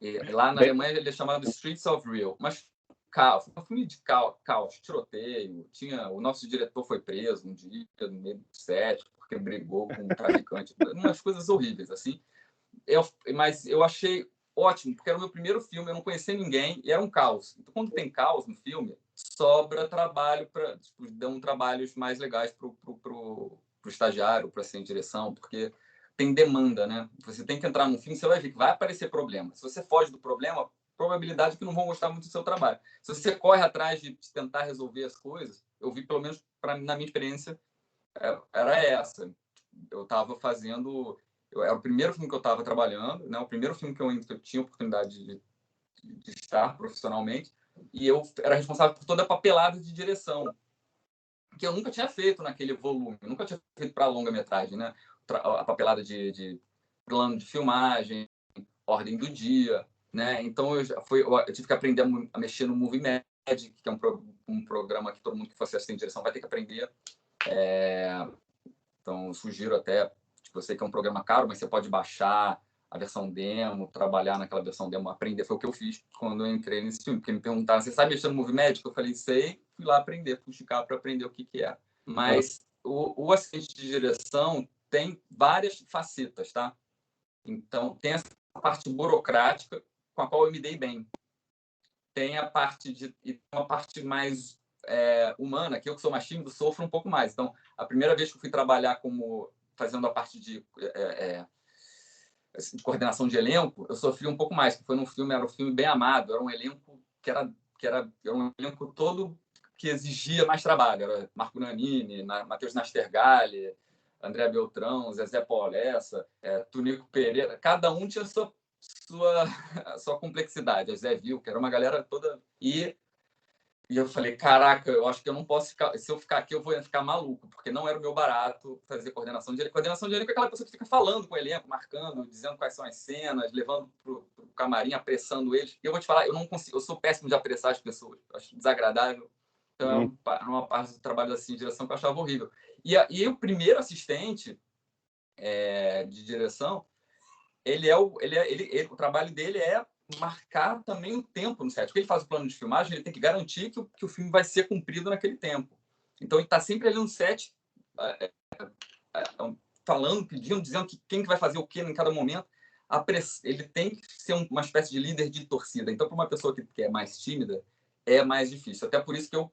E lá na Alemanha ele é chamado Streets of Real. Mas caos, um filme de caos, tiroteio. O nosso diretor foi preso um dia, no meio do set, porque brigou com um traficante. Umas coisas horríveis, assim. Mas eu achei ótimo, porque era o meu primeiro filme, eu não conhecia ninguém, e era um caos. Então, quando tem caos no filme, sobra trabalho dão trabalhos mais legais pro estagiário, para ser em direção, porque tem demanda, né? Você tem que entrar num filme, você vai ver que vai aparecer problema. Se você foge do problema, probabilidade é que não vão gostar muito do seu trabalho. Se você corre atrás de tentar resolver as coisas, eu vi, pelo menos na minha experiência, era essa. Eu estava fazendo... Era o primeiro filme que eu estava trabalhando, né? O primeiro filme que eu tinha oportunidade de estar profissionalmente, e eu era responsável por toda a papelada de direção, que eu nunca tinha feito naquele volume, eu nunca tinha feito para longa-metragem, né? A papelada de plano de filmagem, ordem do dia, né? Então eu tive que aprender a mexer no Movie Magic, que é um programa que todo mundo que for assistir em direção vai ter que aprender. Então eu sugiro até, eu sei que é um programa caro, mas você pode baixar a versão demo, trabalhar naquela versão demo, aprender. Foi o que eu fiz quando eu entrei nesse filme, porque me perguntaram, você sabe mexer no Movie Magic? Eu falei, sei, fui lá aprender, fui esticar para aprender o que é. Mas o assistente de direção tem várias facetas, tá? Então, tem essa parte burocrática com a qual eu me dei bem. Tem a parte uma parte mais humana, que eu que sou mais tímido, sofro um pouco mais. Então, a primeira vez que eu fui trabalhar fazendo a parte de coordenação de elenco, eu sofri um pouco mais, porque era um filme bem amado, era um elenco era um elenco todo que exigia mais trabalho. Era Marco Nanini, Matheus Nastergalli, André Beltrão, Zezé Paulessa, Tunico Pereira. Cada um tinha sua complexidade. A Zé Vil, que era uma galera toda... E eu falei, caraca, eu acho que eu não posso ficar... Se eu ficar aqui, eu vou ficar maluco, porque não era o meu barato fazer coordenação de elenco. Coordenação de elenco é aquela pessoa que fica falando com o elenco, marcando, dizendo quais são as cenas, levando pro camarim, apressando eles. E eu vou te falar, eu não consigo, eu sou péssimo de apressar as pessoas. Eu acho desagradável. Então, é uma parte do trabalho assim, de direção que eu achava horrível. E o primeiro assistente de direção, o trabalho dele é marcar também o tempo no set. Porque ele faz o plano de filmagem, ele tem que garantir que o filme vai ser cumprido naquele tempo. Então, ele está sempre ali no set, falando, pedindo, dizendo quem que vai fazer o quê em cada momento. Ele tem que ser uma espécie de líder de torcida. Então, para uma pessoa que é mais tímida, é mais difícil. Até por isso que eu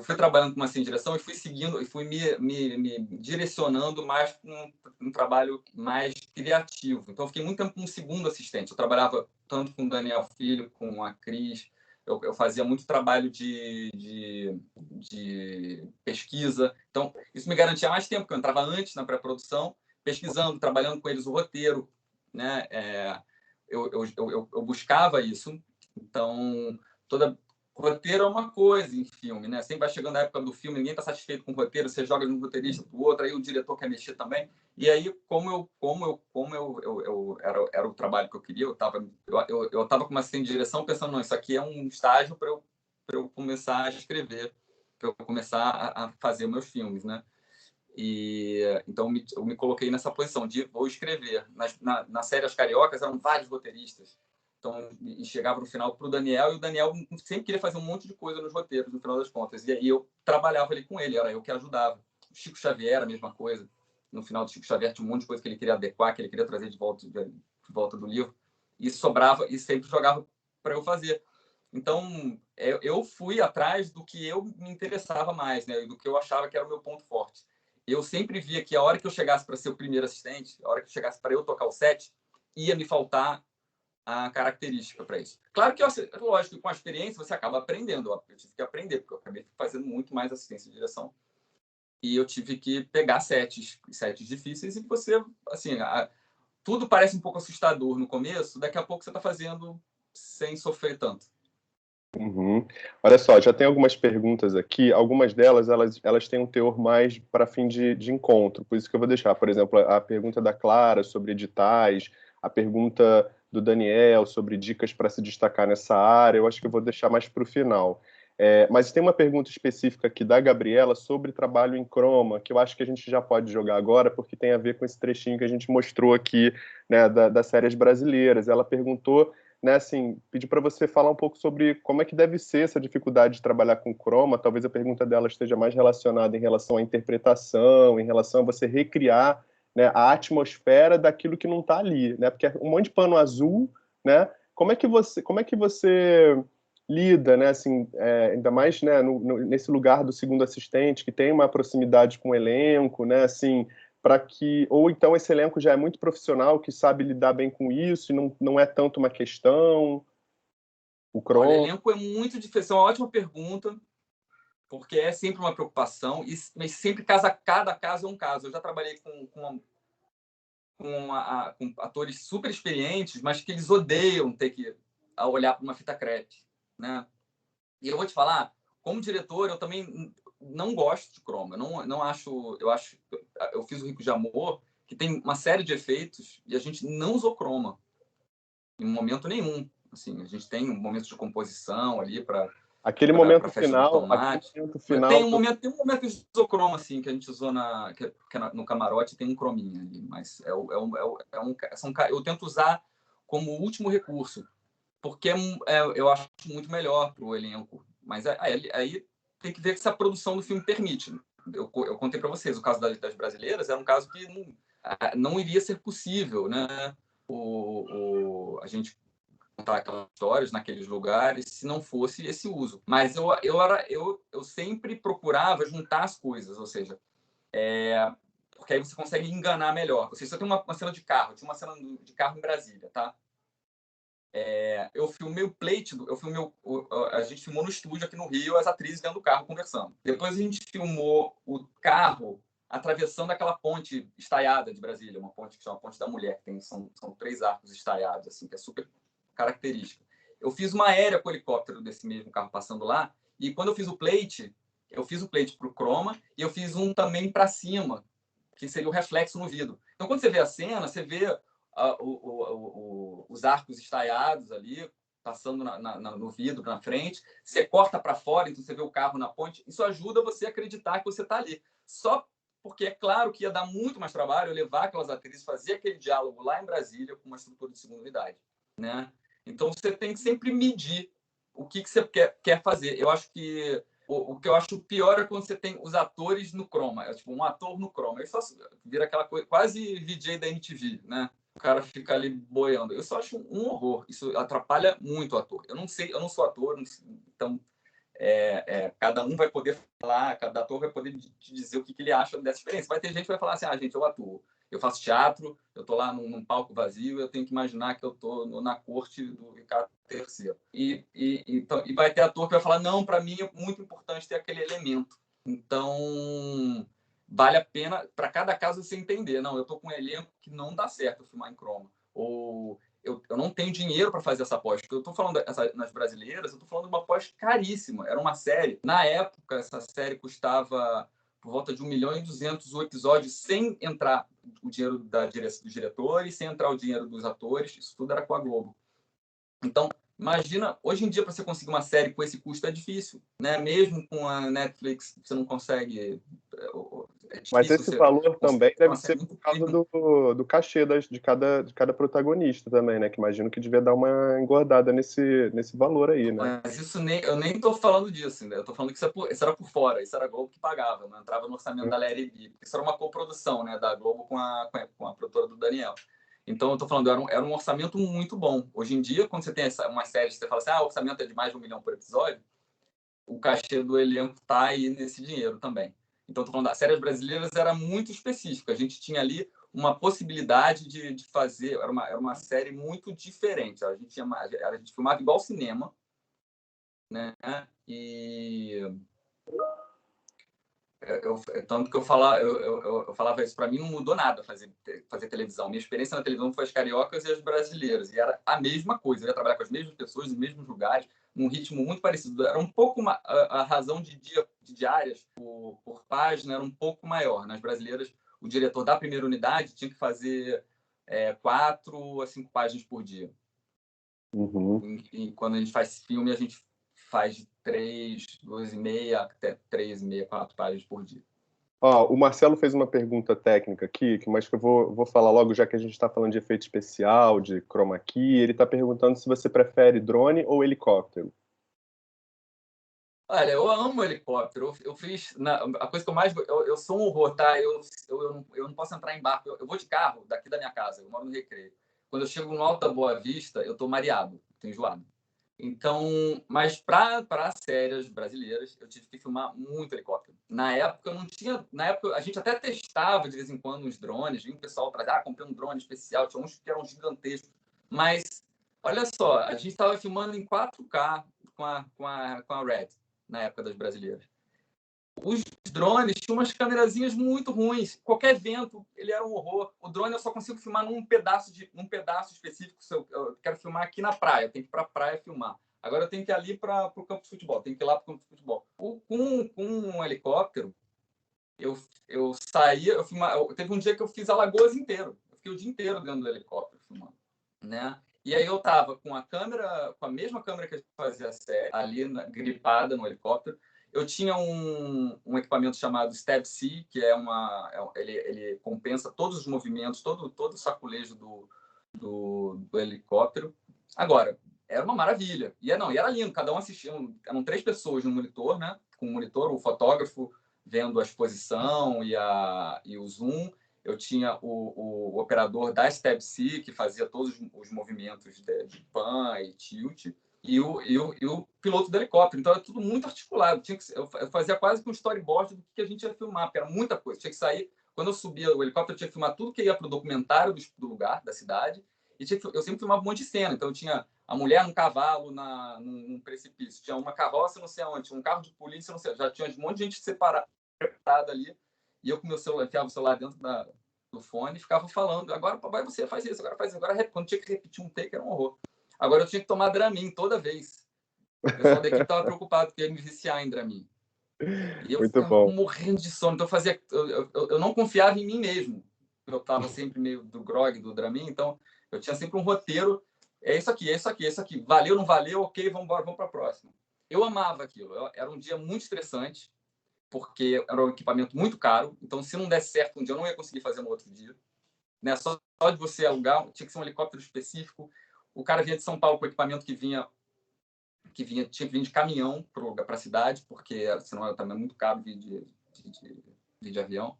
fui trabalhando com uma direção e fui seguindo e fui me direcionando mais para um trabalho mais criativo. Então, eu fiquei muito tempo como segundo assistente. Eu trabalhava tanto com o Daniel Filho, com a Cris. Eu fazia muito trabalho de pesquisa. Então, isso me garantia mais tempo, porque eu entrava antes na pré-produção, pesquisando, trabalhando com eles o roteiro. Né? Eu buscava isso. Então, roteiro é uma coisa em filme, né? Sempre vai chegando a época do filme, ninguém está satisfeito com o roteiro, você joga de um roteirista para o outro, aí o diretor quer mexer também. E aí, como era o trabalho que eu queria, eu estava com uma assistente de direção pensando, não, isso aqui é um estágio para eu começar a escrever, para eu começar a fazer meus filmes, né? E então eu me coloquei nessa posição de vou escrever. Na série As Cariocas eram vários roteiristas. Então, e chegava no final para o Daniel, e o Daniel sempre queria fazer um monte de coisa nos roteiros, no final das contas. E aí eu trabalhava ali com ele, era eu que ajudava. O Chico Xavier, a mesma coisa. No final do Chico Xavier tinha um monte de coisa que ele queria adequar, que ele queria trazer de volta do livro. E sobrava, e sempre jogava para eu fazer. Então, eu fui atrás do que eu me interessava mais, né? Do que eu achava que era o meu ponto forte. Eu sempre via que a hora que eu chegasse para ser o primeiro assistente, a hora que eu chegasse para eu tocar o set, ia me faltar a característica para isso. Claro que, lógico, que com a experiência você acaba aprendendo. Eu tive que aprender, porque eu acabei fazendo muito mais assistência de direção. E eu tive que pegar sets difíceis, e você, assim, tudo parece um pouco assustador no começo, daqui a pouco você está fazendo sem sofrer tanto. Uhum. Olha só, já tem algumas perguntas aqui, algumas delas, elas têm um teor mais para fim de encontro, por isso que eu vou deixar, por exemplo, a pergunta da Clara sobre editais, a pergunta do Daniel sobre dicas para se destacar nessa área, eu acho que eu vou deixar mais para o final. Mas tem uma pergunta específica aqui da Gabriela sobre trabalho em croma, que eu acho que a gente já pode jogar agora, porque tem a ver com esse trechinho que a gente mostrou aqui, né, das séries brasileiras. Ela perguntou, né, assim, pediu para você falar um pouco sobre como é que deve ser essa dificuldade de trabalhar com croma. Talvez a pergunta dela esteja mais relacionada em relação à interpretação, em relação a você recriar, né, a atmosfera daquilo que não está ali, né? Porque é um monte de pano azul, né? Como é que você lida, né, assim, ainda mais, né, nesse lugar do segundo assistente, que tem uma proximidade com o elenco, né, assim, para que, ou então esse elenco já é muito profissional, que sabe lidar bem com isso, e não é tanto uma questão, o croma... Olha, elenco é muito difícil, é uma ótima pergunta, porque é sempre uma preocupação, mas sempre cada caso é um caso. Eu já trabalhei com atores super experientes, mas que eles odeiam ter que olhar para uma fita crepe, né? E eu vou te falar, como diretor, eu também não gosto de croma. Não acho, eu fiz o Rico de Amor, que tem uma série de efeitos, e a gente não usou croma em momento nenhum. Assim, a gente tem um momento de composição ali para aquele momento final, Tem um momento que usou croma, assim, que a gente usou no camarote, tem um crominha ali, mas eu tento usar como último recurso, porque eu acho muito melhor para o elenco. Mas aí tem que ver se a produção do filme permite. Eu contei para vocês, o caso das brasileiras era um caso que não iria ser possível, né? A gente contar aquelas histórias naqueles lugares se não fosse esse uso. Mas eu sempre procurava juntar as coisas, ou seja, porque aí você consegue enganar melhor. Ou seja, você tem uma cena de carro, tinha uma cena de carro em Brasília, tá? Eu filmei o plate, a gente filmou no estúdio aqui no Rio, as atrizes dentro do carro conversando. Depois a gente filmou o carro atravessando aquela ponte estaiada de Brasília, uma ponte que chama Ponte da Mulher, que são 3 arcos estaiados, assim, que é super característica. Eu fiz uma aérea com o helicóptero desse mesmo carro passando lá, e quando eu fiz o plate para o croma, e eu fiz um também para cima, que seria o reflexo no vidro. Então, quando você vê a cena, você vê os arcos estaiados ali, passando no vidro na frente, você corta para fora, então você vê o carro na ponte, isso ajuda você a acreditar que você está ali. Só porque é claro que ia dar muito mais trabalho eu levar aquelas atrizes, fazer aquele diálogo lá em Brasília com uma estrutura de segunda unidade, né? Então você tem que sempre medir o que você quer fazer. Eu acho que o que eu acho pior é quando você tem os atores no croma, tipo um ator no croma. Isso vira aquela coisa quase VJ da MTV, né? O cara fica ali boiando. Eu só acho um horror. Isso atrapalha muito o ator. Eu não sou ator, então cada um vai poder falar, cada ator vai poder te dizer o que ele acha dessa experiência. Vai ter gente que vai falar assim, gente, eu atuo. Eu faço teatro, eu estou lá num palco vazio, eu tenho que imaginar que eu estou na corte do Ricardo III. E vai ter ator que vai falar, não, para mim é muito importante ter aquele elemento. Então, vale a pena, para cada caso, você entender. Não, eu estou com um elenco que não dá certo filmar em croma. Ou eu não tenho dinheiro para fazer essa pós. Eu estou falando nas brasileiras, eu estou falando de uma pós caríssima. Era uma série. Na época, essa série custava por volta de 1.200.000 o episódio, sem entrar o dinheiro dos diretores, sem entrar o dinheiro dos atores. Isso tudo era com a Globo. Então, Imagina, hoje em dia, para você conseguir uma série com esse custo é difícil, né? Mesmo com a Netflix, você não consegue. Mas esse você valor também deve uma série ser muito por causa do cachê de cada protagonista também, né? Que imagino que devia dar uma engordada nesse valor aí, né? Mas isso eu nem tô falando disso, né? Eu tô falando que isso era por fora, isso era a Globo que pagava, não entrava no orçamento da Larry B. Isso era uma coprodução, né? Da Globo com a produtora do Daniel. Então, eu tô falando, era um orçamento muito bom. Hoje em dia, quando você tem uma série, você fala assim, o orçamento é de mais de 1 milhão por episódio, o cachê do elenco tá aí nesse dinheiro também. Então, tô falando, as séries brasileiras era muito específica. A gente tinha ali uma possibilidade de fazer, era uma série muito diferente. A gente filmava igual cinema, né? E tanto que eu falava isso, para mim não mudou nada fazer televisão. Minha experiência na televisão foi as cariocas e as brasileiras, e era a mesma coisa. Eu ia trabalhar com as mesmas pessoas, nos mesmos lugares, num ritmo muito parecido. Era um pouco a razão de diárias por página era um pouco maior. Nas brasileiras, o diretor da primeira unidade tinha que fazer 4 a 5 páginas por dia. Uhum. E quando a gente faz filme, a gente faz 3, 2,5 até 3,5, 4 páginas por dia. O Marcelo fez uma pergunta técnica aqui, mas que eu vou falar logo, já que a gente está falando de efeito especial, de chroma key. Ele está perguntando se você prefere drone ou helicóptero. Olha, eu amo helicóptero. Eu fiz a coisa que eu mais eu sou um horror, tá? Eu não posso entrar em barco. Eu vou de carro daqui da minha casa. Eu moro no Recreio. Quando eu chego no Alta Boa Vista, eu tô mareado, tô enjoado. Então, mas para séries brasileiras, eu tive que filmar muito helicóptero. Na época eu não tinha, na época a gente até testava de vez em quando uns drones, vinha o pessoal trazer, comprei um drone especial, tinha uns que eram gigantescos. Mas olha só, a gente estava filmando em 4K com a Red na época das brasileiras. Os drones tinham umas câmerazinhas muito ruins. Qualquer vento, ele era um horror. O drone eu só consigo filmar num pedaço específico. Se eu quero filmar aqui na praia, eu tenho que ir para a praia filmar. Agora eu tenho que ir ali para o campo de futebol, tenho que ir lá para o campo de futebol. Com um helicóptero, eu saía, teve um dia que eu fiz Alagoas inteiro. Eu fiquei o dia inteiro dentro do helicóptero filmando, né? E aí eu tava com a mesma câmera que a gente fazia a série, ali gripada no helicóptero. Eu tinha um equipamento chamado Stab-C, que ele compensa todos os movimentos, todo o saculejo do helicóptero. Agora, era uma maravilha. E era lindo, cada um assistia. Eram 3 pessoas no monitor, né? Com o monitor, o fotógrafo vendo a exposição e o zoom. Eu tinha o operador da Stab-C, que fazia todos os movimentos de pan e tilt, e o piloto do helicóptero. Então, era tudo muito articulado. Eu fazia quase que um storyboard do que a gente ia filmar, porque era muita coisa. Tinha que sair. Quando eu subia o helicóptero, eu tinha que filmar tudo que ia para o documentário do lugar, da cidade, e eu sempre filmava um monte de cena. Então, eu tinha a mulher num cavalo num precipício, tinha uma carroça não sei onde, tinha um carro de polícia não sei onde, já tinha um monte de gente separada ali, e eu com meu celular, enfiava o celular dentro do fone e ficava falando, agora papai, você faz isso, agora faz isso, agora quando tinha que repetir um take era um horror. Agora eu tinha que tomar Dramin toda vez. O pessoal da equipe estava preocupado porque ia me viciar em Dramin. E eu Muito ficava bom. morrendo de sono, então eu não confiava em mim mesmo. Eu estava sempre meio do grog, do Dramin, então eu tinha sempre um roteiro, é isso aqui, é isso aqui, é isso aqui, valeu, não valeu, ok, vamos embora, vamos para a próxima. Eu amava aquilo, era um dia muito estressante, porque era um equipamento muito caro, então se não desse certo um dia eu não ia conseguir fazer no outro dia, né? Só de você alugar, tinha que ser um helicóptero específico. O cara vinha de São Paulo com equipamento tinha que vir de caminhão para a cidade, porque senão era também muito caro vir de avião.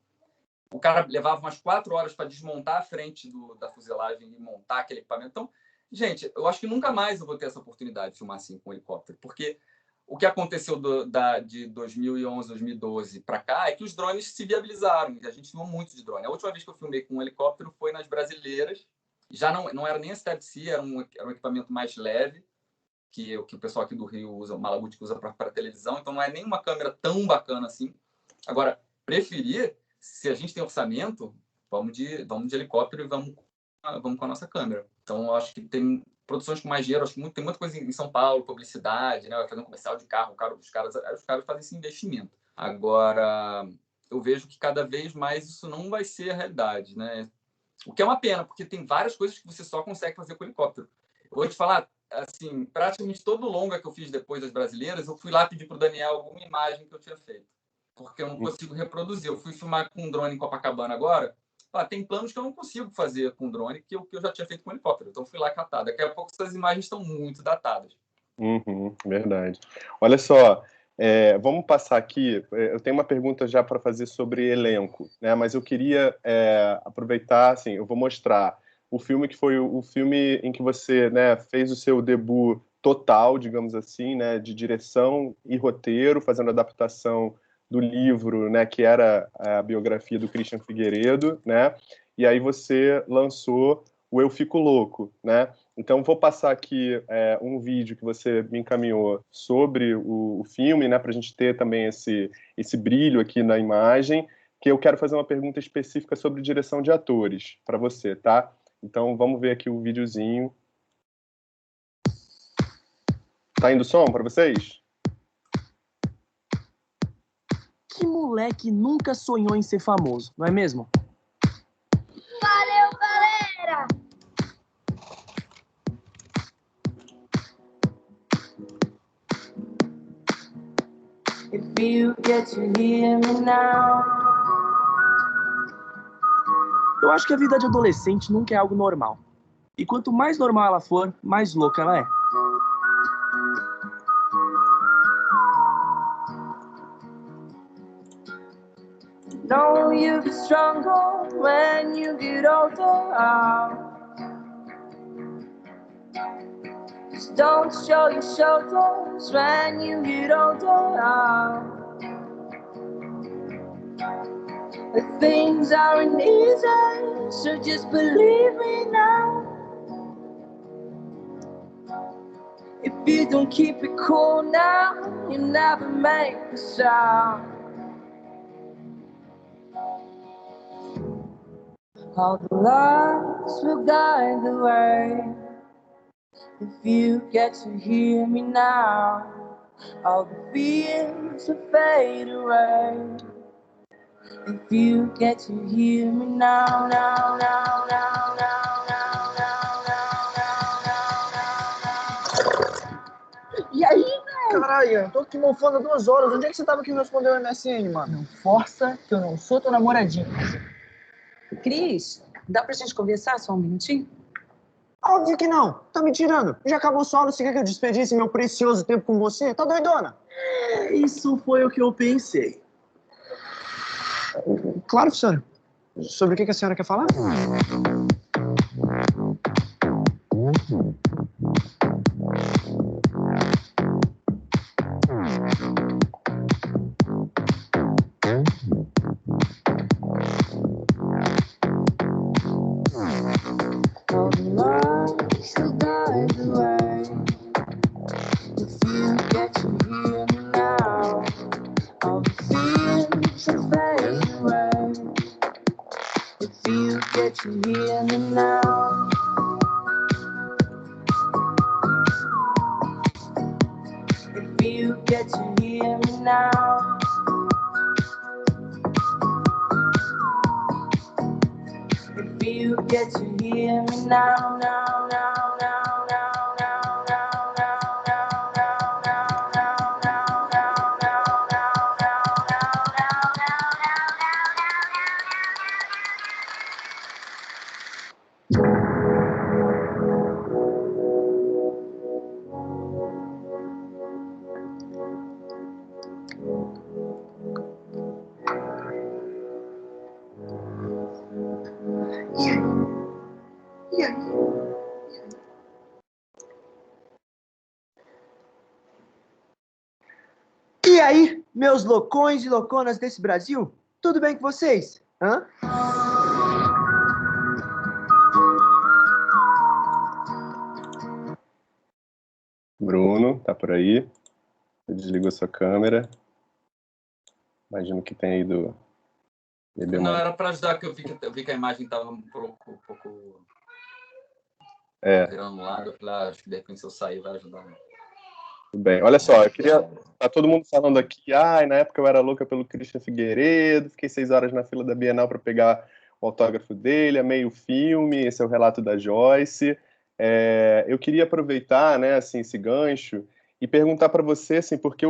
O cara levava umas 4 horas para desmontar a frente da fuselagem e montar aquele equipamento. Então, gente, eu acho que nunca mais eu vou ter essa oportunidade de filmar assim com helicóptero, porque o que aconteceu de 2011, 2012 para cá é que os drones se viabilizaram, e a gente filmou muito de drone. A última vez que eu filmei com um helicóptero foi nas brasileiras, já não era nem a Stab-C, era um equipamento mais leve, que o pessoal aqui do Rio usa, o Malaguti usa para televisão, então não é nem uma câmera tão bacana assim. Agora, preferir, se a gente tem orçamento, vamos de helicóptero e vamos com a nossa câmera. Então, eu acho que tem produções com mais dinheiro, acho que tem muita coisa em São Paulo, publicidade, né? Vai fazer um comercial de carro, os caras fazem esse investimento. Agora, eu vejo que cada vez mais isso não vai ser a realidade, né? O que é uma pena, porque tem várias coisas que você só consegue fazer com helicóptero. Eu vou te falar, assim, praticamente todo longa que eu fiz depois das brasileiras, eu fui lá pedir para o Daniel alguma imagem que eu tinha feito, porque eu não consigo reproduzir. Eu fui filmar com um drone em Copacabana agora. Tem planos que eu não consigo fazer com drone, que eu já tinha feito com helicóptero. Então, fui lá catar. Daqui a pouco, essas imagens estão muito datadas. Verdade. Olha só, vamos passar aqui. Eu tenho uma pergunta já para fazer sobre elenco, né? Mas eu queria aproveitar, assim, eu vou mostrar o filme que foi o filme em que você, né, fez o seu debut total, digamos assim, né, de direção e roteiro, fazendo adaptação do livro, né, que era a biografia do Christian Figueiredo, né? E aí você lançou o Eu Fico Louco, né? Então, vou passar aqui um vídeo que você me encaminhou sobre o filme, né, para a gente ter também esse brilho aqui na imagem, que eu quero fazer uma pergunta específica sobre direção de atores para você, tá? Então, vamos ver aqui o videozinho. Tá indo som para vocês? Que moleque nunca sonhou em ser famoso, não é mesmo? Valeu, galera! If you get to hear me now. Eu acho que a vida de adolescente nunca é algo normal. E quanto mais normal ela for, mais louca ela é. No, you get stronger when you get older. Just don't show your shoulders when you get older. The things aren't easy, so just believe me now. If you don't keep it cool now, you never make a sound. All the lights will guide the way. If you get to hear me now, all the fears will fade away. If you get to hear me now, now, now, now, now, now, now, now. E aí, velho? Caralho, eu tô aqui mofando há 2 horas. Onde é que você tava que me respondeu o MSN, mano? Não força que eu não sou teu namoradinho. Cris, dá pra gente conversar só um minutinho? Óbvio que não. Tá me tirando. Já acabou sua aula, você quer que eu desperdice meu precioso tempo com você? Tá doidona? Isso foi o que eu pensei. Claro, professora. Sobre o que a senhora quer falar? E aí, meus loucões e louconas desse Brasil? Tudo bem com vocês? Hã? Bruno, tá por aí? Você desligou sua câmera. Imagino que tem aí do... Não, era para ajudar, que eu vi que a imagem estava um pouco virando um lado. Eu falei, acho que de repente se eu sair vai ajudar. Tudo bem. Olha só, eu queria... Tá todo mundo falando aqui, na época eu era louca pelo Christian Figueiredo, fiquei 6 horas na fila da Bienal para pegar o autógrafo dele, amei o filme, esse é o relato da Joyce. Eu queria aproveitar, né, assim, esse gancho e perguntar para você, assim, porque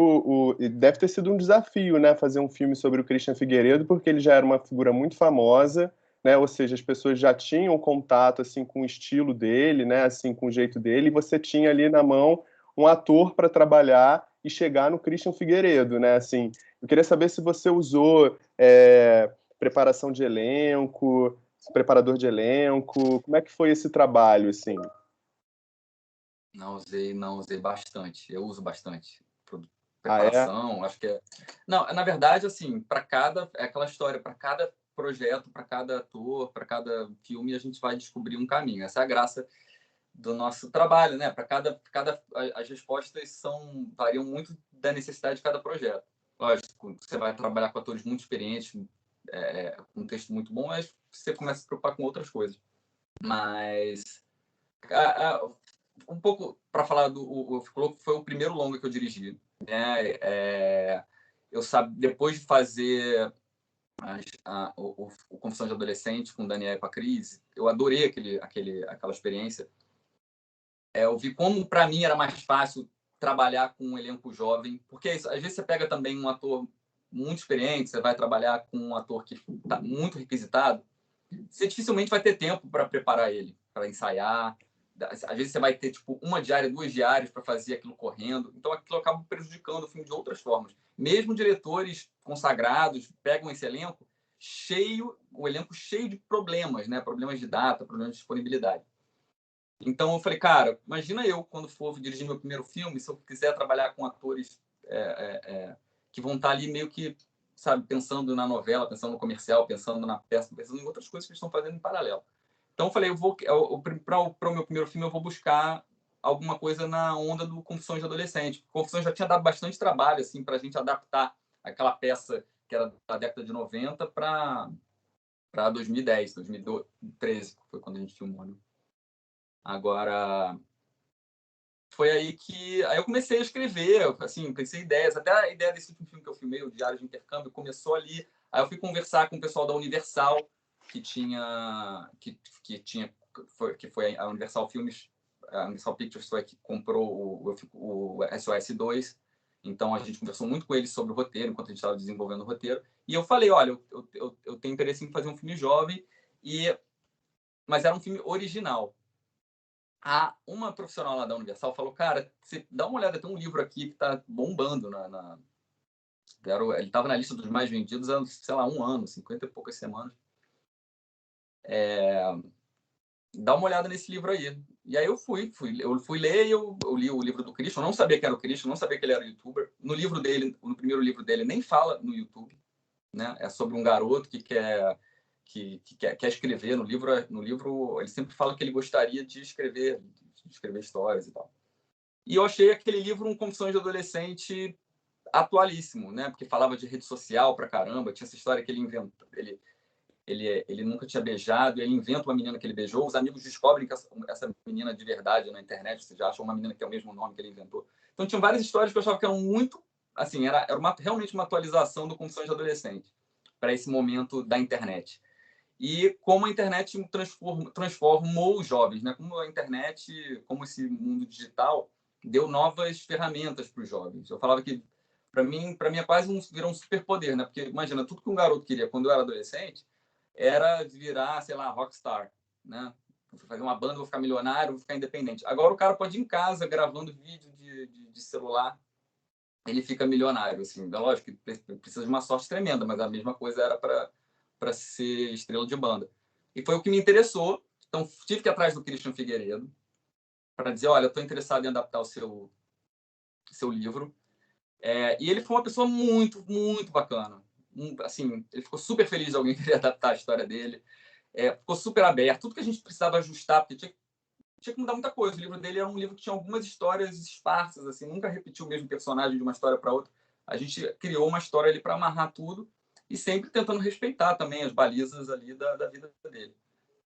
deve ter sido um desafio, né, fazer um filme sobre o Christian Figueiredo, porque ele já era uma figura muito famosa, né, ou seja, as pessoas já tinham contato, assim, com o estilo dele, né, assim, com o jeito dele, e você tinha ali na mão um ator para trabalhar e chegar no Christian Figueiredo, né, assim, eu queria saber se você usou preparação de elenco, preparador de elenco, como é que foi esse trabalho, assim? Não usei bastante. Eu uso bastante Ah, é? preparação. Acho que não, na verdade, assim, é aquela história, para cada projeto, para cada ator, para cada filme, a gente vai descobrir um caminho. Essa é a graça do nosso trabalho, né? As respostas variam muito da necessidade de cada projeto. Lógico, você vai trabalhar com atores muito experientes, com um texto muito bom, mas você começa a se preocupar com outras coisas. Mas um pouco para falar o foi o primeiro longa que eu dirigi, né? Depois de fazer o Confissão de Adolescente com o Daniel e com a Cris, eu adorei aquela experiência. Eu vi como para mim era mais fácil trabalhar com um elenco jovem, porque às vezes você pega também um ator muito experiente, você vai trabalhar com um ator que está muito requisitado, você dificilmente vai ter tempo para preparar ele, para ensaiar. Às vezes você vai ter tipo 1 diária, 2 diárias para fazer aquilo correndo. Então aquilo acaba prejudicando o filme de outras formas. Mesmo diretores consagrados pegam esse elenco o elenco cheio de problemas, né? Problemas de data, problemas de disponibilidade. Então eu falei, cara, imagina eu quando for dirigir meu primeiro filme, se eu quiser trabalhar com atores que vão estar ali meio que, sabe, pensando na novela, pensando no comercial, pensando na peça, pensando em outras coisas que eles estão fazendo em paralelo. Então eu falei, para o meu primeiro filme eu vou buscar alguma coisa na onda do Confissões de Adolescente. Confissões já tinha dado bastante trabalho assim para a gente adaptar aquela peça que era da década de 90 para 2010, 2013, foi quando a gente filmou. Né? Agora, foi aí eu comecei a escrever, assim, pensei em ideias. Até a ideia desse último filme que eu filmei, o Diário de Intercâmbio, começou ali. Aí eu fui conversar com o pessoal da Universal, que foi a Universal Filmes, a Universal Pictures foi a que comprou o SOS 2. Então a gente conversou muito com eles sobre o roteiro, enquanto a gente estava desenvolvendo o roteiro. E eu falei, olha, eu tenho interesse em fazer um filme jovem, mas era um filme original. Uma profissional lá da Universal falou, cara, você dá uma olhada, tem um livro aqui que está bombando. Ele estava na lista dos mais vendidos há, sei lá, 1 ano, 50 e poucas semanas. Dá uma olhada nesse livro aí. E aí eu fui ler e eu li o livro do Christian. Eu não sabia que era o Christian, não sabia que ele era youtuber. No primeiro livro dele, nem fala no YouTube. Né? É sobre um garoto que quer escrever. No livro, ele sempre fala que ele gostaria de escrever histórias e tal. E eu achei aquele livro um Confissões de Adolescente atualíssimo, né? Porque falava de rede social pra caramba. Tinha essa história que ele inventou. Ele nunca tinha beijado, e ele inventa uma menina que ele beijou. Os amigos descobrem que essa menina de verdade na internet, você já acham uma menina que é o mesmo nome que ele inventou. Então, tinham várias histórias que eu achava que eram muito... Assim, era realmente uma atualização do Confissões de Adolescente para esse momento da internet. E como a internet transformou os jovens, né? Como a internet, como esse mundo digital deu novas ferramentas para os jovens. Eu falava que, para mim é quase virou um superpoder, né? Porque, imagina, tudo que um garoto queria quando eu era adolescente era virar, sei lá, rockstar, né? Vou fazer uma banda, vou ficar milionário, vou ficar independente. Agora o cara pode ir em casa, gravando vídeo de celular, ele fica milionário, assim. Então, lógico que precisa de uma sorte tremenda, mas a mesma coisa era para ser estrela de banda. E foi o que me interessou. Então, tive que ir atrás do Christian Figueiredo para dizer, olha, eu estou interessado em adaptar o seu livro. E ele foi uma pessoa muito, muito bacana. Assim, ele ficou super feliz de alguém querer adaptar a história dele. Ficou super aberto. Tudo que a gente precisava ajustar, porque tinha que mudar muita coisa. O livro dele era um livro que tinha algumas histórias esparsas, assim, nunca repetiu o mesmo personagem de uma história para outra. A gente criou uma história ali para amarrar tudo e sempre tentando respeitar também as balizas ali da vida dele.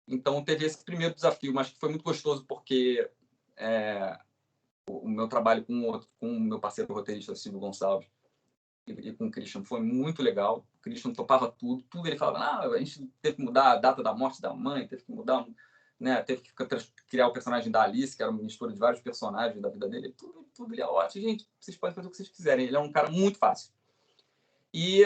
Então, teve esse primeiro desafio, mas que foi muito gostoso porque o meu trabalho com o meu parceiro roteirista, Silvio Gonçalves, e com o Christian foi muito legal. O Christian topava tudo ele falava, a gente teve que mudar a data da morte da mãe, teve que mudar né? Teve que criar o personagem da Alice, que era uma mistura de vários personagens da vida dele. Tudo ele é ótimo. Gente, vocês podem fazer o que vocês quiserem. Ele é um cara muito fácil. E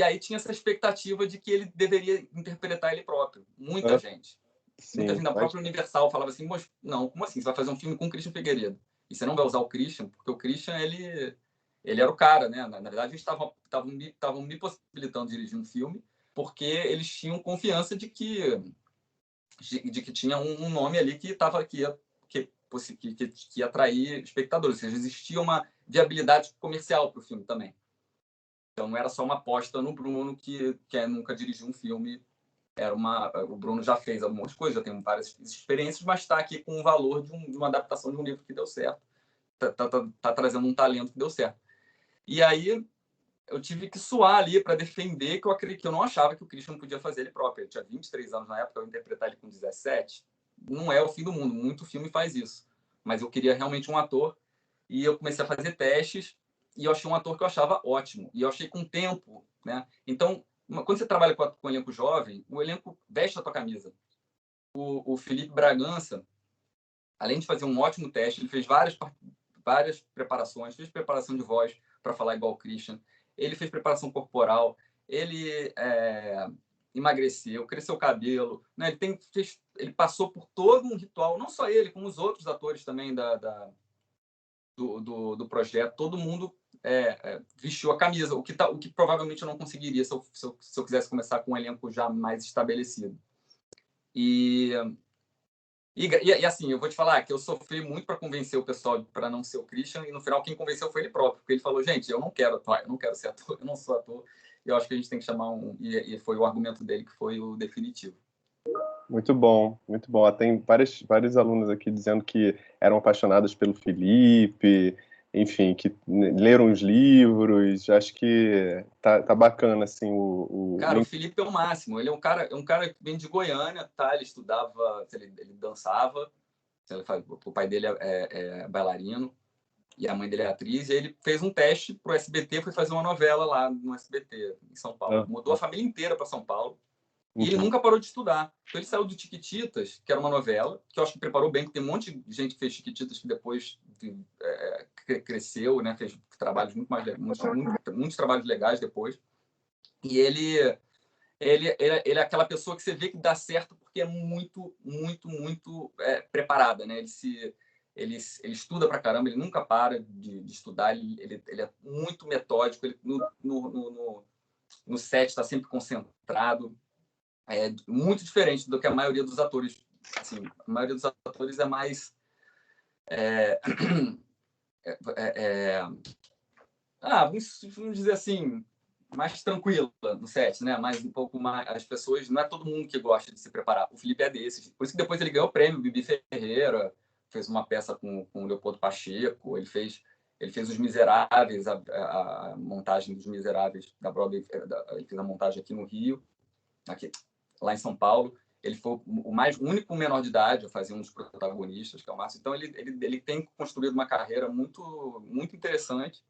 aí tinha essa expectativa de que ele deveria interpretar ele próprio. Muita gente. Sim, Muita gente da própria Universal falava assim, mas não, como assim? Você vai fazer um filme com o Christian Figueiredo e você não vai usar o Christian, porque o Christian, ele era o cara, né? Na verdade, eles estavam me possibilitando dirigir um filme porque eles tinham confiança de que tinha um nome ali que ia atrair espectadores. Ou seja, existia uma viabilidade comercial para o filme também. Então, não era só uma aposta no Bruno, que nunca dirigiu um filme. O Bruno já fez algumas coisas, já tem várias experiências, mas está aqui com o valor de uma adaptação de um livro que deu certo. Tá trazendo um talento que deu certo. E aí, eu tive que suar ali para defender que eu não achava que o Christian podia fazer ele próprio. Ele tinha 23 anos na época, eu interpretar ele com 17. Não é o fim do mundo, muito filme faz isso. Mas eu queria realmente um ator, e eu comecei a fazer testes, e eu achei um ator que eu achava ótimo. E eu achei com tempo, né? Então, quando você trabalha com um elenco jovem, o elenco veste a tua camisa. O Felipe Bragança, além de fazer um ótimo teste, ele fez várias preparações, fez preparação de voz para falar igual o Christian, ele fez preparação corporal, ele emagreceu, cresceu o cabelo, né? Ele passou por todo um ritual, não só ele, como os outros atores também do projeto, todo mundo vestiu a camisa, o que provavelmente eu não conseguiria se eu quisesse começar com um elenco já mais estabelecido. E assim, eu vou te falar que eu sofri muito para convencer o pessoal para não ser o Christian, e no final quem convenceu foi ele próprio, porque ele falou, gente, eu não quero atuar, eu não quero ser ator, eu não sou ator, eu acho que a gente tem que chamar e foi o argumento dele que foi o definitivo. Muito bom, muito bom. Tem vários alunos aqui dizendo que eram apaixonados pelo Felipe, enfim, que leram os livros. Acho que tá bacana, assim, Cara, o Felipe é o máximo. Ele é um cara que vem de Goiânia, tá? Ele estudava, ele dançava. O pai dele é bailarino e a mãe dele é atriz. E ele fez um teste pro SBT, foi fazer uma novela lá no SBT, em São Paulo. Mudou a família inteira para São Paulo. E ele nunca parou de estudar. Então, ele saiu do Chiquititas, que era uma novela, que eu acho que preparou bem, porque tem um monte de gente que fez Chiquititas que depois cresceu, né? Fez trabalhos muitos trabalhos legais depois. E ele é aquela pessoa que você vê que dá certo porque é muito, muito, muito preparada, né? Ele estuda pra caramba, ele nunca para de estudar, ele é muito metódico, ele no set está sempre concentrado. É muito diferente do que a maioria dos atores. Assim, a maioria dos atores é mais vamos dizer assim, mais tranquila no set, né? Mais um pouco mais, as pessoas, não é todo mundo que gosta de se preparar. O Felipe é desses. Por isso que depois ele ganhou o prêmio Bibi Ferreira, fez uma peça com o Leopoldo Pacheco, ele fez Os Miseráveis, a montagem dos Miseráveis da Broadway, ele fez a montagem aqui no Rio, lá em São Paulo. Ele foi o único menor de idade a fazer um dos protagonistas, que é o Márcio. Então, ele tem construído uma carreira muito, muito interessante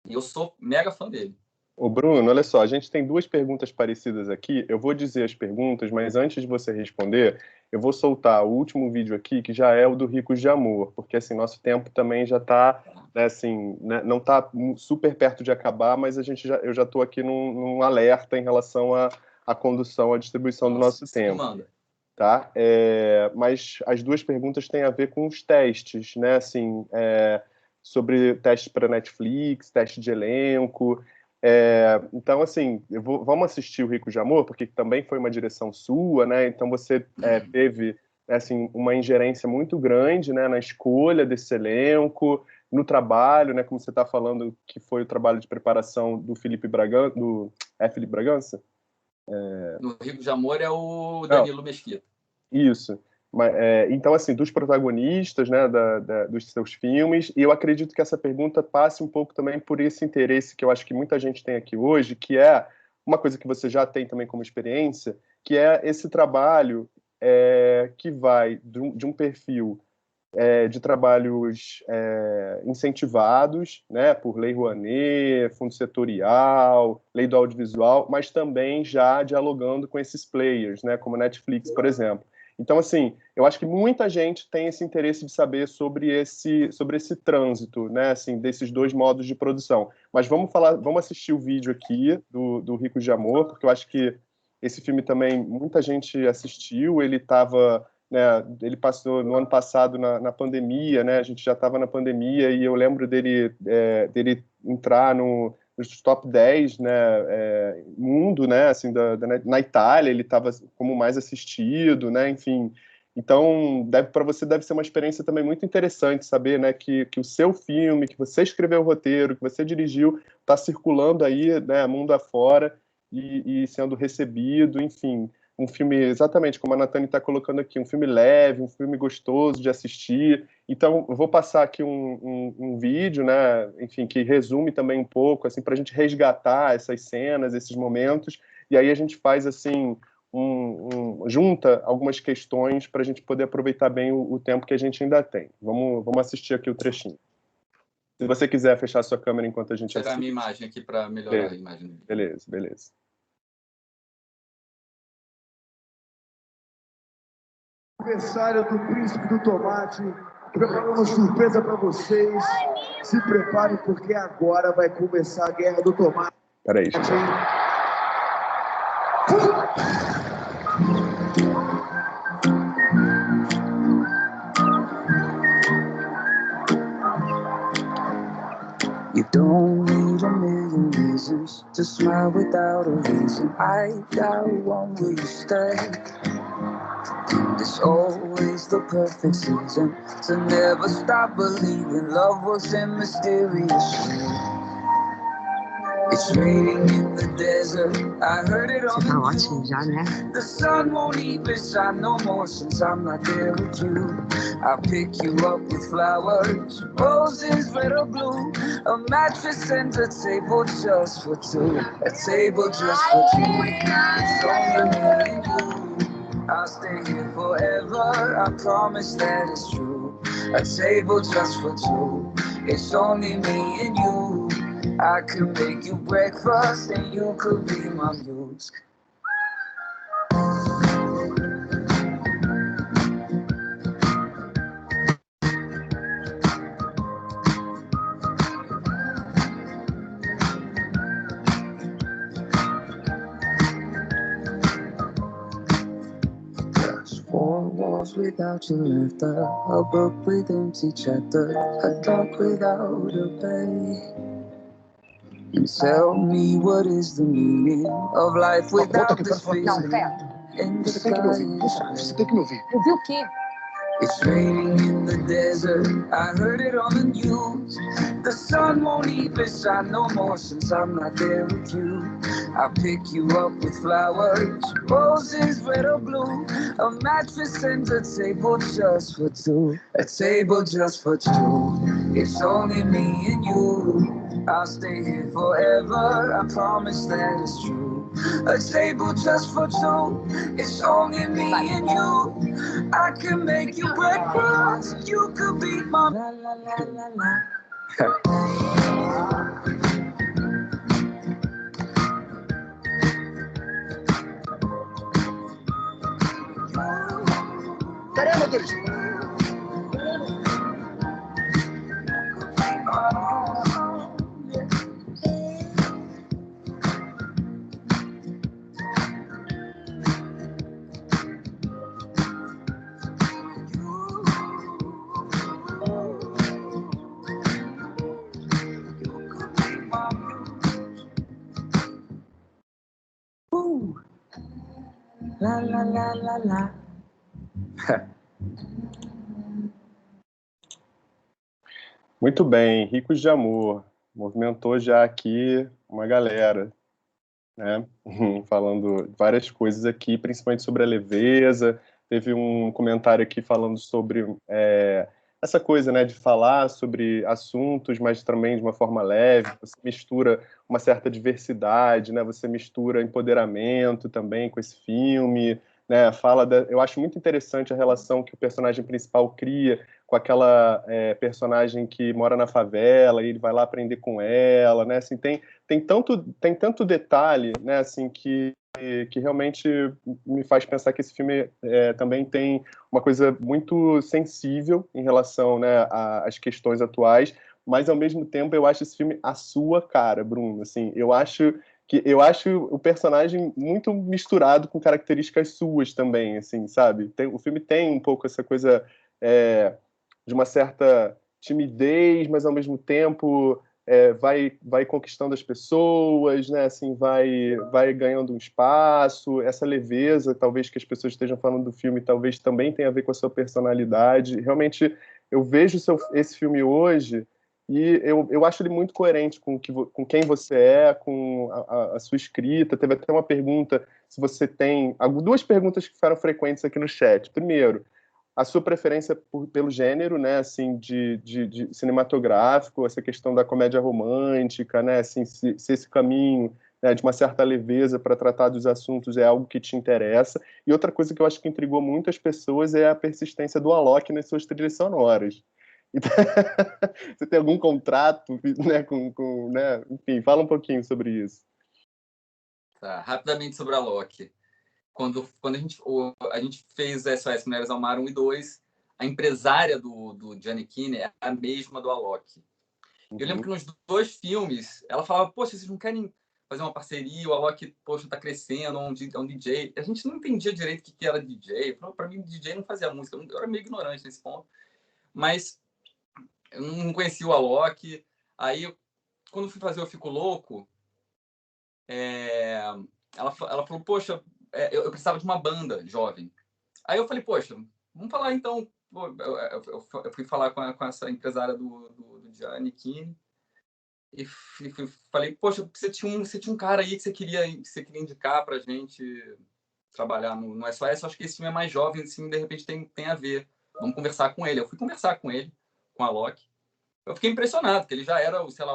e eu sou mega fã dele. Ô Bruno, olha só, a gente tem duas perguntas parecidas aqui. Eu vou dizer as perguntas, mas antes de você responder, eu vou soltar o último vídeo aqui, que já é o do Ricos de Amor, porque assim, nosso tempo também já está, né, assim, né, não está super perto de acabar, mas eu já estou aqui num alerta em relação à condução, à distribuição do nosso tempo. Manda. Tá? Mas as duas perguntas têm a ver com os testes, né? Assim, sobre testes para Netflix, teste de elenco. Então, assim, vamos assistir o Ricos de Amor, porque também foi uma direção sua, né? Então você teve assim, uma ingerência muito grande, né, na escolha desse elenco, no trabalho, né? Como você está falando, que foi o trabalho de preparação do Felipe Bragança, Felipe Bragança? No Ricos de Amor é o Danilo Mesquita. Isso. Então, assim, dos protagonistas, né, dos seus filmes, e eu acredito que essa pergunta passe um pouco também por esse interesse que eu acho que muita gente tem aqui hoje, que é uma coisa que você já tem também como experiência, que é esse trabalho que vai de um perfil de trabalhos incentivados, né, por Lei Rouanet, Fundo Setorial, Lei do Audiovisual, mas também já dialogando com esses players, né, como a Netflix, por exemplo. Então, assim, eu acho que muita gente tem esse interesse de saber sobre esse trânsito, né, assim, desses dois modos de produção. Mas vamos assistir o vídeo aqui do Ricos de Amor, porque eu acho que esse filme também muita gente assistiu. Ele passou no ano passado na pandemia, né? A gente já estava na pandemia e eu lembro dele entrar nos top 10, né, mundo, né, assim, na Itália. Ele estava como mais assistido, né, enfim. Então, para você deve ser uma experiência também muito interessante saber, né, que o seu filme, que você escreveu o roteiro, que você dirigiu, está circulando aí, né, mundo afora e sendo recebido, enfim. Um filme, exatamente como a Nathani está colocando aqui, um filme leve, um filme gostoso de assistir. Então, eu vou passar aqui um vídeo, né, enfim, que resume também um pouco, assim, para a gente resgatar essas cenas, esses momentos, e aí a gente faz, assim, junta algumas questões para a gente poder aproveitar bem o tempo que a gente ainda tem. Vamos assistir aqui o trechinho. Se você quiser fechar sua câmera enquanto a gente assiste. Vou pegar a minha imagem aqui para melhorar a imagem. Beleza. Aniversário do Príncipe do Tomate. Preparamos uma surpresa para vocês. Se preparem, porque agora vai começar a Guerra do Tomate. Peraí, gente. You don't need a million reasons to smile without a reason. I got one, will you stay? There's always the perfect season to never stop believing love was in mysterious way. It's raining in the desert, I heard it on the news. The sun won't even shine no more since I'm not there with you. I'll pick you up with flowers, roses, red or blue, a mattress and a table just for two. A table just for two. It's only me and you. I'll stay here forever, I promise that it's true. A table just for two. It's only me and you. I could make you breakfast and you could be my muse. Four walls without your laughter, a book with empty chapters, a dog without a bay. And tell me what is the meaning of life without this feeling. Não, Feto. Você tem que me ouvir. Ouvir o quê? It's raining in the desert, I heard it on the news. The sun won't even shine no more since I'm not there with you. I'll pick you up with flowers, roses, red or blue, a mattress and a table just for two. A table just for two. It's only me and you. I'll stay here forever, I promise that it's true. A table just for two. It's only me and you. I can make you breakfast. You could be my la la la la la. Cadê, motorista? La la la la la. Muito bem, Ricos de Amor. Movimentou já aqui uma galera, né? Falando várias coisas aqui, principalmente sobre a leveza. Teve um comentário aqui falando sobre essa coisa, né, de falar sobre assuntos, mas também de uma forma leve. Você mistura uma certa diversidade, né? Você mistura empoderamento também com esse filme, né? Eu acho muito interessante a relação que o personagem principal cria com aquela personagem que mora na favela e ele vai lá aprender com ela, né? Assim, tem tanto detalhe, né? Assim, que realmente me faz pensar que esse filme também tem uma coisa muito sensível em relação, né, às questões atuais, mas ao mesmo tempo eu acho esse filme a sua cara, Bruno. Assim, eu acho o personagem muito misturado com características suas também, assim, sabe? O filme tem um pouco essa coisa de uma certa timidez, mas ao mesmo tempo vai conquistando as pessoas, né? Assim, vai ganhando um espaço. Essa leveza, talvez, que as pessoas estejam falando do filme, talvez também tenha a ver com a sua personalidade. Realmente, eu vejo esse filme hoje e eu acho ele muito coerente com quem você é, com a sua escrita. Teve até uma pergunta, se você tem... Duas perguntas que ficaram frequentes aqui no chat. Primeiro, a sua preferência pelo gênero, né, assim, de cinematográfico, essa questão da comédia romântica, né, assim, se esse caminho, né, de uma certa leveza para tratar dos assuntos é algo que te interessa. E outra coisa que eu acho que intrigou muitas pessoas é a persistência do Alok nas suas trilhas sonoras. Então, você tem algum contrato, né, né? Enfim, fala um pouquinho sobre isso. Tá, rapidamente sobre a Alok. Quando a gente fez o SOS Mulheres ao Mar 1 e 2, a empresária do Giannichini é a mesma do Alok. Eu lembro que nos dois filmes, ela falava, poxa, vocês não querem fazer uma parceria? O Alok, poxa, tá crescendo, é um DJ. A gente não entendia direito o que era DJ. Para mim, DJ não fazia música. Eu era meio ignorante nesse ponto. Mas eu não conhecia o Alok. Aí, quando fui fazer Eu Fico Louco, ela falou, poxa, eu precisava de uma banda jovem. Aí eu falei, poxa, vamos falar então. Eu fui falar com essa empresária do Giannichini e falei, poxa, você tinha um cara aí que você queria indicar pra gente trabalhar no SOS. Eu acho que esse filme é mais jovem, esse filme de repente tem a ver. Vamos conversar com ele. Eu fui conversar com ele, com a Alok. Eu fiquei impressionado, porque ele já era, sei lá,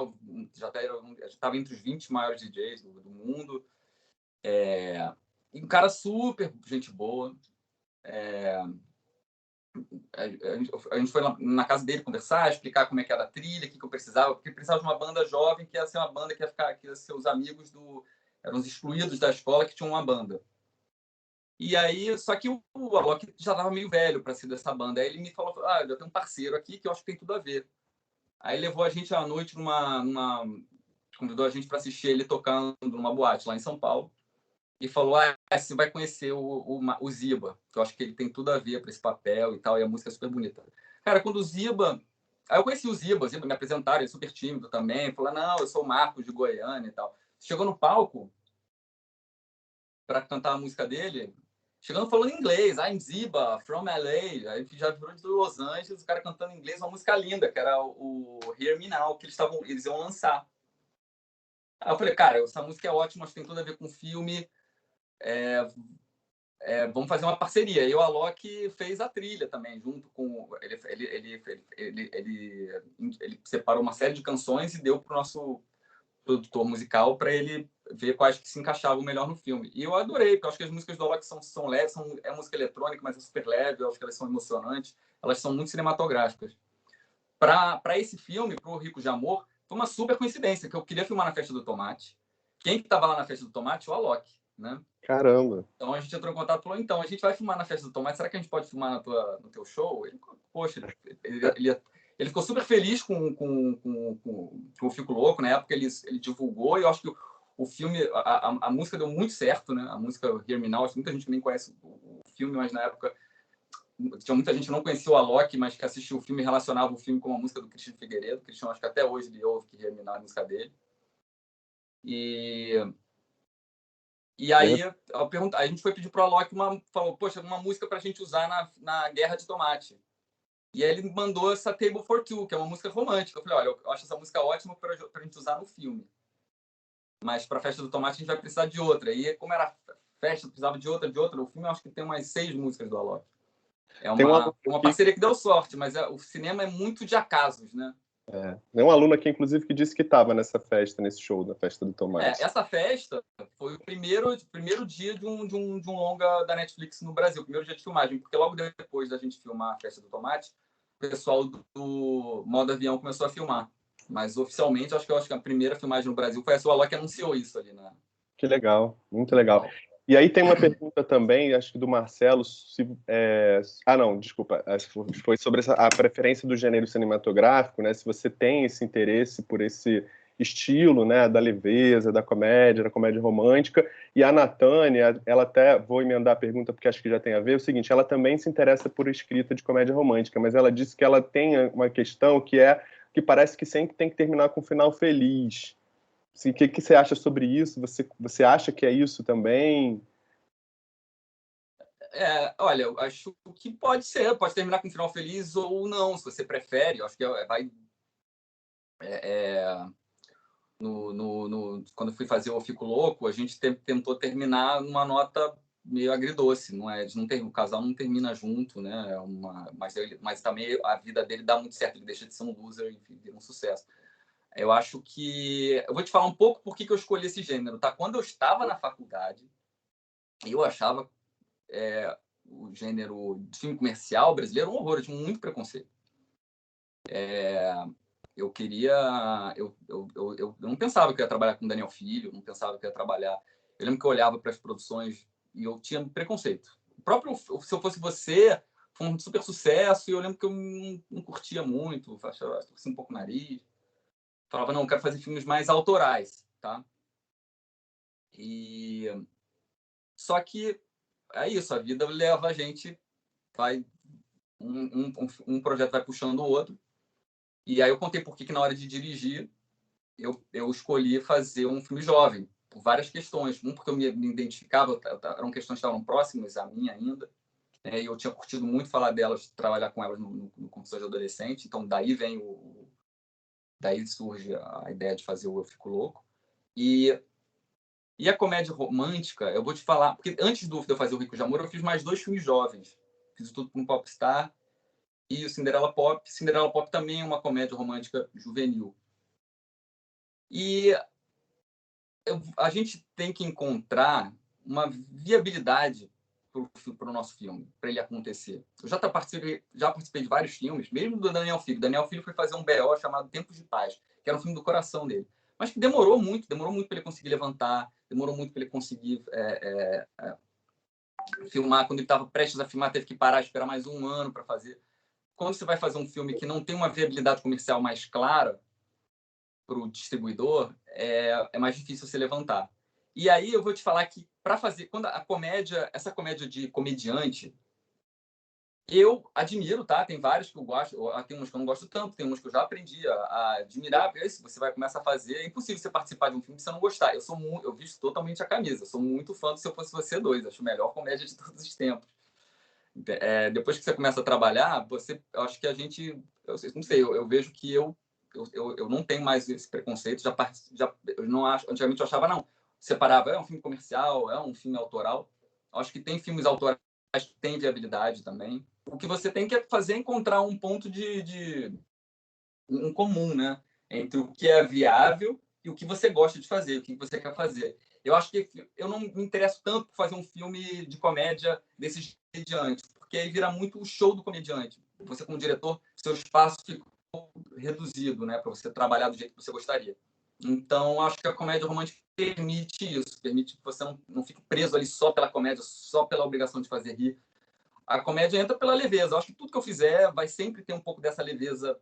já estava entre os 20 maiores DJs do mundo. E um cara super gente boa. A gente foi na casa dele conversar, explicar como é que era a trilha, o que eu precisava, porque precisava de uma banda jovem, que ia ser uma banda que ia ser os amigos eram os excluídos da escola que tinham uma banda. E aí, só que o Alok já estava meio velho para ser dessa banda. Aí ele me falou, eu tenho um parceiro aqui que eu acho que tem tudo a ver. Aí levou a gente à noite convidou a gente para assistir ele tocando numa boate lá em São Paulo e falou, você vai conhecer o Ziba, que eu acho que ele tem tudo a ver para esse papel e tal, e a música é super bonita. Cara, quando o Ziba... Aí eu conheci o Ziba me apresentaram, ele é super tímido também, falou, não, eu sou o Marcos de Goiânia e tal. Chegou no palco para cantar a música dele, chegando falando em inglês, I'm Ziba, from LA, aí já virou de Los Angeles, o cara cantando em inglês, uma música linda, que era o Hear Me Now, que eles iam lançar. Aí eu falei, cara, essa música é ótima, acho que tem tudo a ver com o filme, vamos fazer uma parceria. E o Alok fez a trilha também, junto com... Ele separou uma série de canções e deu para o nosso produtor musical para ele ver quais que se encaixavam melhor no filme. E eu adorei, porque eu acho que as músicas do Alok são leves, é música eletrônica, mas é super leve, eu acho que elas são emocionantes, elas são muito cinematográficas. Para esse filme, para o Rico de Amor, foi uma super coincidência, que eu queria filmar na Festa do Tomate. Quem que estava lá na Festa do Tomate? O Alok, né? Caramba! Então a gente entrou em contato e falou, então, a gente vai filmar na Festa do Tomate, será que a gente pode filmar no teu show? Ele, poxa, ele ficou super feliz com o Fico Louco, na época ele divulgou, e eu acho que o filme, a música deu muito certo, né? A música Hear Me Now, muita gente nem conhece o filme, mas na época tinha muita gente que não conhecia o Alok, mas que assistiu o filme e relacionava o filme com a música do Cristiano Figueiredo. O Cristiano, acho que até hoje ele ouve que Hear Me Now é a música dele. E aí a gente foi pedir pro Alok falou, poxa, uma música pra gente usar na Guerra de Tomate. E aí ele mandou essa Table for Two, que é uma música romântica. Eu falei, olha, eu acho essa música ótima pra gente usar no filme. Mas pra Festa do Tomate a gente vai precisar de outra. E como era festa, precisava de outra. O filme eu acho que tem umas 6 músicas do Alok. É uma parceria que deu sorte, mas o cinema é muito de acasos, né? Tem um aluno aqui, inclusive, que disse que estava nessa festa, nesse show, na festa do Tomate. Essa festa foi o primeiro dia de um longa da Netflix no Brasil, o primeiro dia de filmagem, porque logo depois da gente filmar a festa do Tomate, o pessoal do Modo Avião começou a filmar. Mas oficialmente, eu acho que a primeira filmagem no Brasil foi a Alok que anunciou isso ali, né? Que legal, muito legal. E aí tem uma pergunta também, acho que do Marcelo, não, desculpa, foi sobre a preferência do gênero cinematográfico, né? Se você tem esse interesse por esse estilo, né, da leveza, da comédia romântica. E a Natânia, ela até, vou emendar a pergunta porque acho que já tem a ver, é o seguinte, ela também se interessa por escrita de comédia romântica, mas ela disse que ela tem uma questão que parece que sempre tem que terminar com um final feliz. O que você acha sobre isso? Você acha que é isso também? Olha, eu acho que pode ser, pode terminar com um final feliz ou não, se você prefere. Eu acho que vai... quando eu fui fazer o Fico Louco, a gente tentou terminar numa nota meio agridoce, não é? O casal não termina junto, né? Mas também a vida dele dá muito certo, ele deixa de ser um loser e vira um sucesso. Eu acho que... Eu vou te falar um pouco por que eu escolhi esse gênero, tá? Quando eu estava na faculdade, eu achava o gênero de filme comercial brasileiro um horror, eu tinha muito preconceito. Eu não pensava que eu ia trabalhar com Daniel Filho, não pensava que eu ia trabalhar... Eu lembro que eu olhava para as produções e eu tinha preconceito. O próprio Se Eu Fosse Você foi um super sucesso e eu lembro que eu não curtia muito, achava um pouco o nariz. Falava, não, eu quero fazer filmes mais autorais, tá? Só que é isso, a vida leva a gente, um projeto vai puxando o outro. E aí eu contei por que na hora de dirigir eu escolhi fazer um filme jovem, por várias questões. Porque eu me identificava, eram questões que estavam próximas a mim ainda, e eu tinha curtido muito falar delas, trabalhar com elas no Confissões de Adolescente, então daí surge a ideia de fazer o Eu Fico Louco. E a comédia romântica, eu vou te falar, porque antes de eu fazer o Rico de Amor, eu fiz mais 2 filmes jovens. Fiz Tudo para um Popstar e o Cinderela Pop. Cinderela Pop também é uma comédia romântica juvenil. E a gente tem que encontrar uma viabilidade para o nosso filme, para ele acontecer. Eu já participei de vários filmes, mesmo do Daniel Filho. Daniel Filho foi fazer um BO chamado Tempos de Paz, que era um filme do coração dele. Mas que demorou muito para ele conseguir levantar, demorou muito para ele conseguir filmar. Quando ele estava prestes a filmar, teve que parar, esperar mais um ano para fazer. Quando você vai fazer um filme que não tem uma viabilidade comercial mais clara para o distribuidor, é mais difícil você levantar. E aí eu vou te falar que para fazer, quando essa comédia de comediante, eu admiro, tá? Tem vários que eu gosto, tem uns que eu não gosto tanto, tem uns que eu já aprendi a admirar, porque se você vai começar a fazer, é impossível você participar de um filme que você não gostar. Eu visto totalmente a camisa, sou muito fã do Se Eu Fosse Você 2, acho a melhor comédia de todos os tempos. Depois que você começa a trabalhar, eu acho que a gente, não sei, eu vejo que eu não tenho mais esse preconceito, eu não acho, antigamente eu achava, não, separava, é um filme comercial, é um filme autoral. Eu acho que tem filmes autorais que têm viabilidade também. O que você tem que fazer é encontrar um ponto um comum, né? Entre o que é viável e o que você gosta de fazer, o que você quer fazer. Eu acho que eu não me interesso tanto por fazer um filme de comédia desses comediantes, porque aí vira muito o show do comediante. Você, como diretor, seu espaço ficou reduzido, né, para você trabalhar do jeito que você gostaria. Então, acho que a comédia romântica permite isso, permite que você não fique preso ali só pela comédia, só pela obrigação de fazer rir. A comédia entra pela leveza. Eu acho que tudo que eu fizer vai sempre ter um pouco dessa leveza,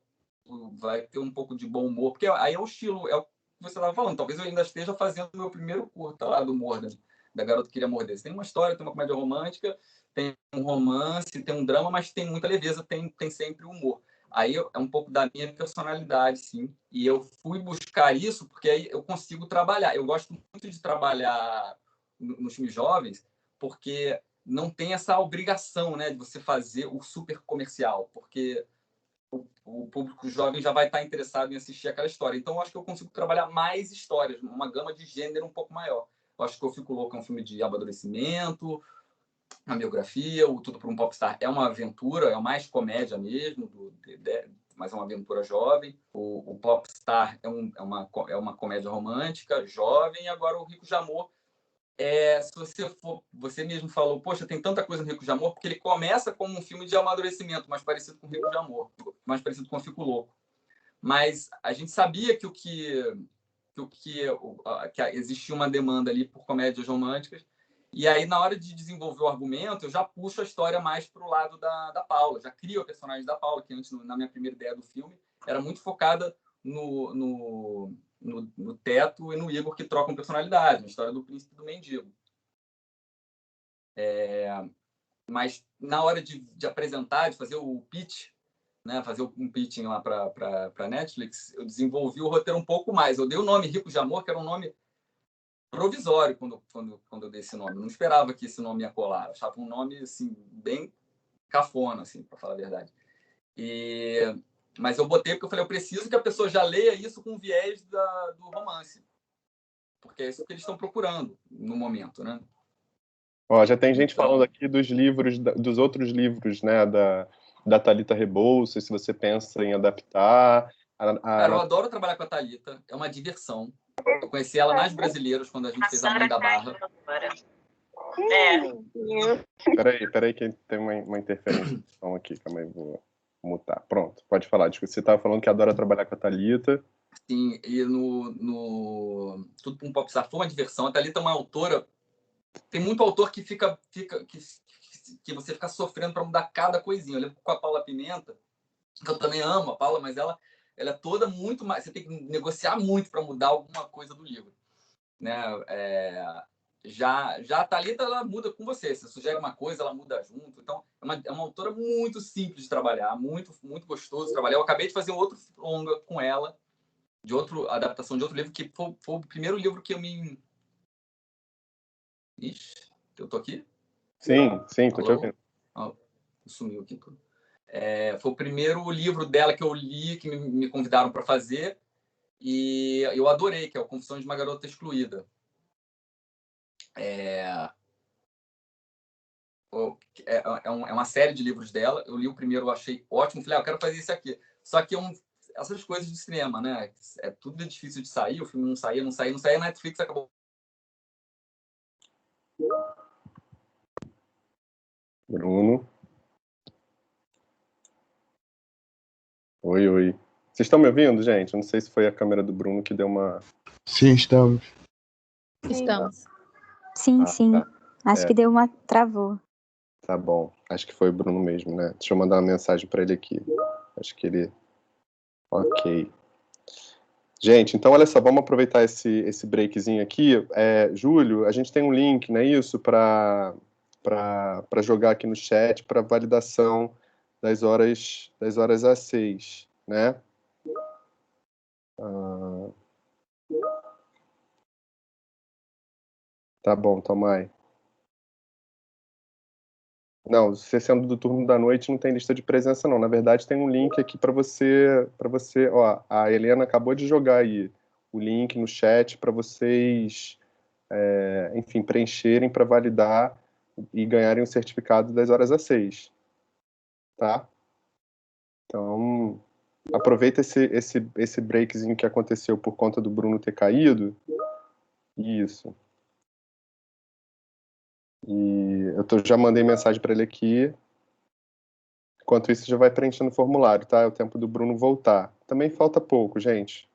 vai ter um pouco de bom humor, porque aí é o estilo, é o que você estava falando. Talvez eu ainda esteja fazendo o meu primeiro curta lá do Mordan, da Garota que Queria Morder. Tem uma história, tem uma comédia romântica, tem um romance, tem um drama, mas tem muita leveza, tem sempre humor. Aí é um pouco da minha personalidade, sim. E eu fui buscar isso porque aí eu consigo trabalhar. Eu gosto muito de trabalhar nos filmes jovens porque não tem essa obrigação, né, de você fazer o super comercial, porque o público jovem já vai estar interessado em assistir aquela história. Então, eu acho que eu consigo trabalhar mais histórias, uma gama de gênero um pouco maior. Eu acho que Eu Fico Louco é um filme de amadurecimento, a biografia, o Tudo para um Popstar é uma aventura, é mais comédia mesmo, mas é uma aventura jovem. O Popstar é uma comédia romântica, jovem, e agora o Rico de Amor, se você mesmo falou, poxa, tem tanta coisa no Rico de Amor, porque ele começa como um filme de amadurecimento, mais parecido com o Rico de Amor, mais parecido com o Fico Louco. Mas a gente sabia que existia uma demanda ali por comédias românticas, e aí, na hora de desenvolver o argumento, eu já puxo a história mais para o lado da Paula, já crio a personagem da Paula, que antes, na minha primeira ideia do filme, era muito focada no Teto e no Igor, que trocam personalidade, na história do príncipe e do mendigo. Mas, na hora de apresentar, de fazer o pitch, né, fazer um pitching lá para a Netflix, eu desenvolvi o roteiro um pouco mais. Eu dei o nome Rico de Amor, que era um nome provisório quando eu dei esse nome. Eu não esperava que esse nome ia colar. Eu achava um nome assim, bem cafona, assim, para falar a verdade. Mas eu botei porque eu falei, eu preciso que a pessoa já leia isso com viés do romance. Porque é isso que eles estão procurando no momento, né? Ó, já tem gente falando aqui dos livros, dos outros livros, né, da Thalita Rebouças, se você pensa em adaptar. Cara, eu adoro trabalhar com a Thalita, é uma diversão. Eu conheci ela nas Brasileiras, quando a gente fez a Mãe da Barra. Peraí, que tem uma interferência aqui, calma aí, vou mutar. Pronto, pode falar. Você estava falando que adora trabalhar com a Thalita. Sim, e no Tudo para um Popstar foi uma diversão. A Thalita é uma autora... Tem muito autor que que você fica sofrendo para mudar cada coisinha. Eu lembro com a Paula Pimenta, que eu também amo a Paula, mas ela é toda muito mais... Você tem que negociar muito para mudar alguma coisa do livro. Né? Já a Thalita, ela muda com você. Você sugere uma coisa, ela muda junto. Então, é uma autora muito simples de trabalhar, muito, muito gostoso de trabalhar. Eu acabei de fazer um outro longa com ela, adaptação de outro livro, que foi o primeiro livro que eu me... Ixi, eu tô aqui? Sim, tô te ouvindo. Sumiu aqui tudo. Foi o primeiro livro dela que eu li, que me convidaram para fazer, e eu adorei, que é o Confissões de uma Garota Excluída. É uma série de livros dela. Eu li o primeiro, eu achei ótimo. Falei, eu quero fazer isso aqui. Só que essas coisas de cinema, né? É tudo difícil de sair. O filme não saía. A Netflix acabou. Bruno. Oi. Vocês estão me ouvindo, gente? Eu não sei se foi a câmera do Bruno que deu uma... Sim, estamos. Estamos. Sim. Tá. Acho que deu uma... Travou. Tá bom. Acho que foi o Bruno mesmo, né? Deixa eu mandar uma mensagem para ele aqui. Acho que ele... Ok. Gente, então olha só, vamos aproveitar esse breakzinho aqui. Júlio, a gente tem um link, não é isso? Para jogar aqui no chat para validação das horas às 6, né? Tá bom, Tomai. Não, você sendo do turno da noite não tem lista de presença, não. Na verdade, tem um link aqui para você. Ó, a Helena acabou de jogar aí o link no chat para vocês, enfim, preencherem para validar e ganharem o certificado das horas às 6. Tá? Então, aproveita esse breakzinho que aconteceu por conta do Bruno ter caído. Isso. E já mandei mensagem para ele aqui. Enquanto isso, já vai preenchendo o formulário, tá? É o tempo do Bruno voltar. Também falta pouco, gente.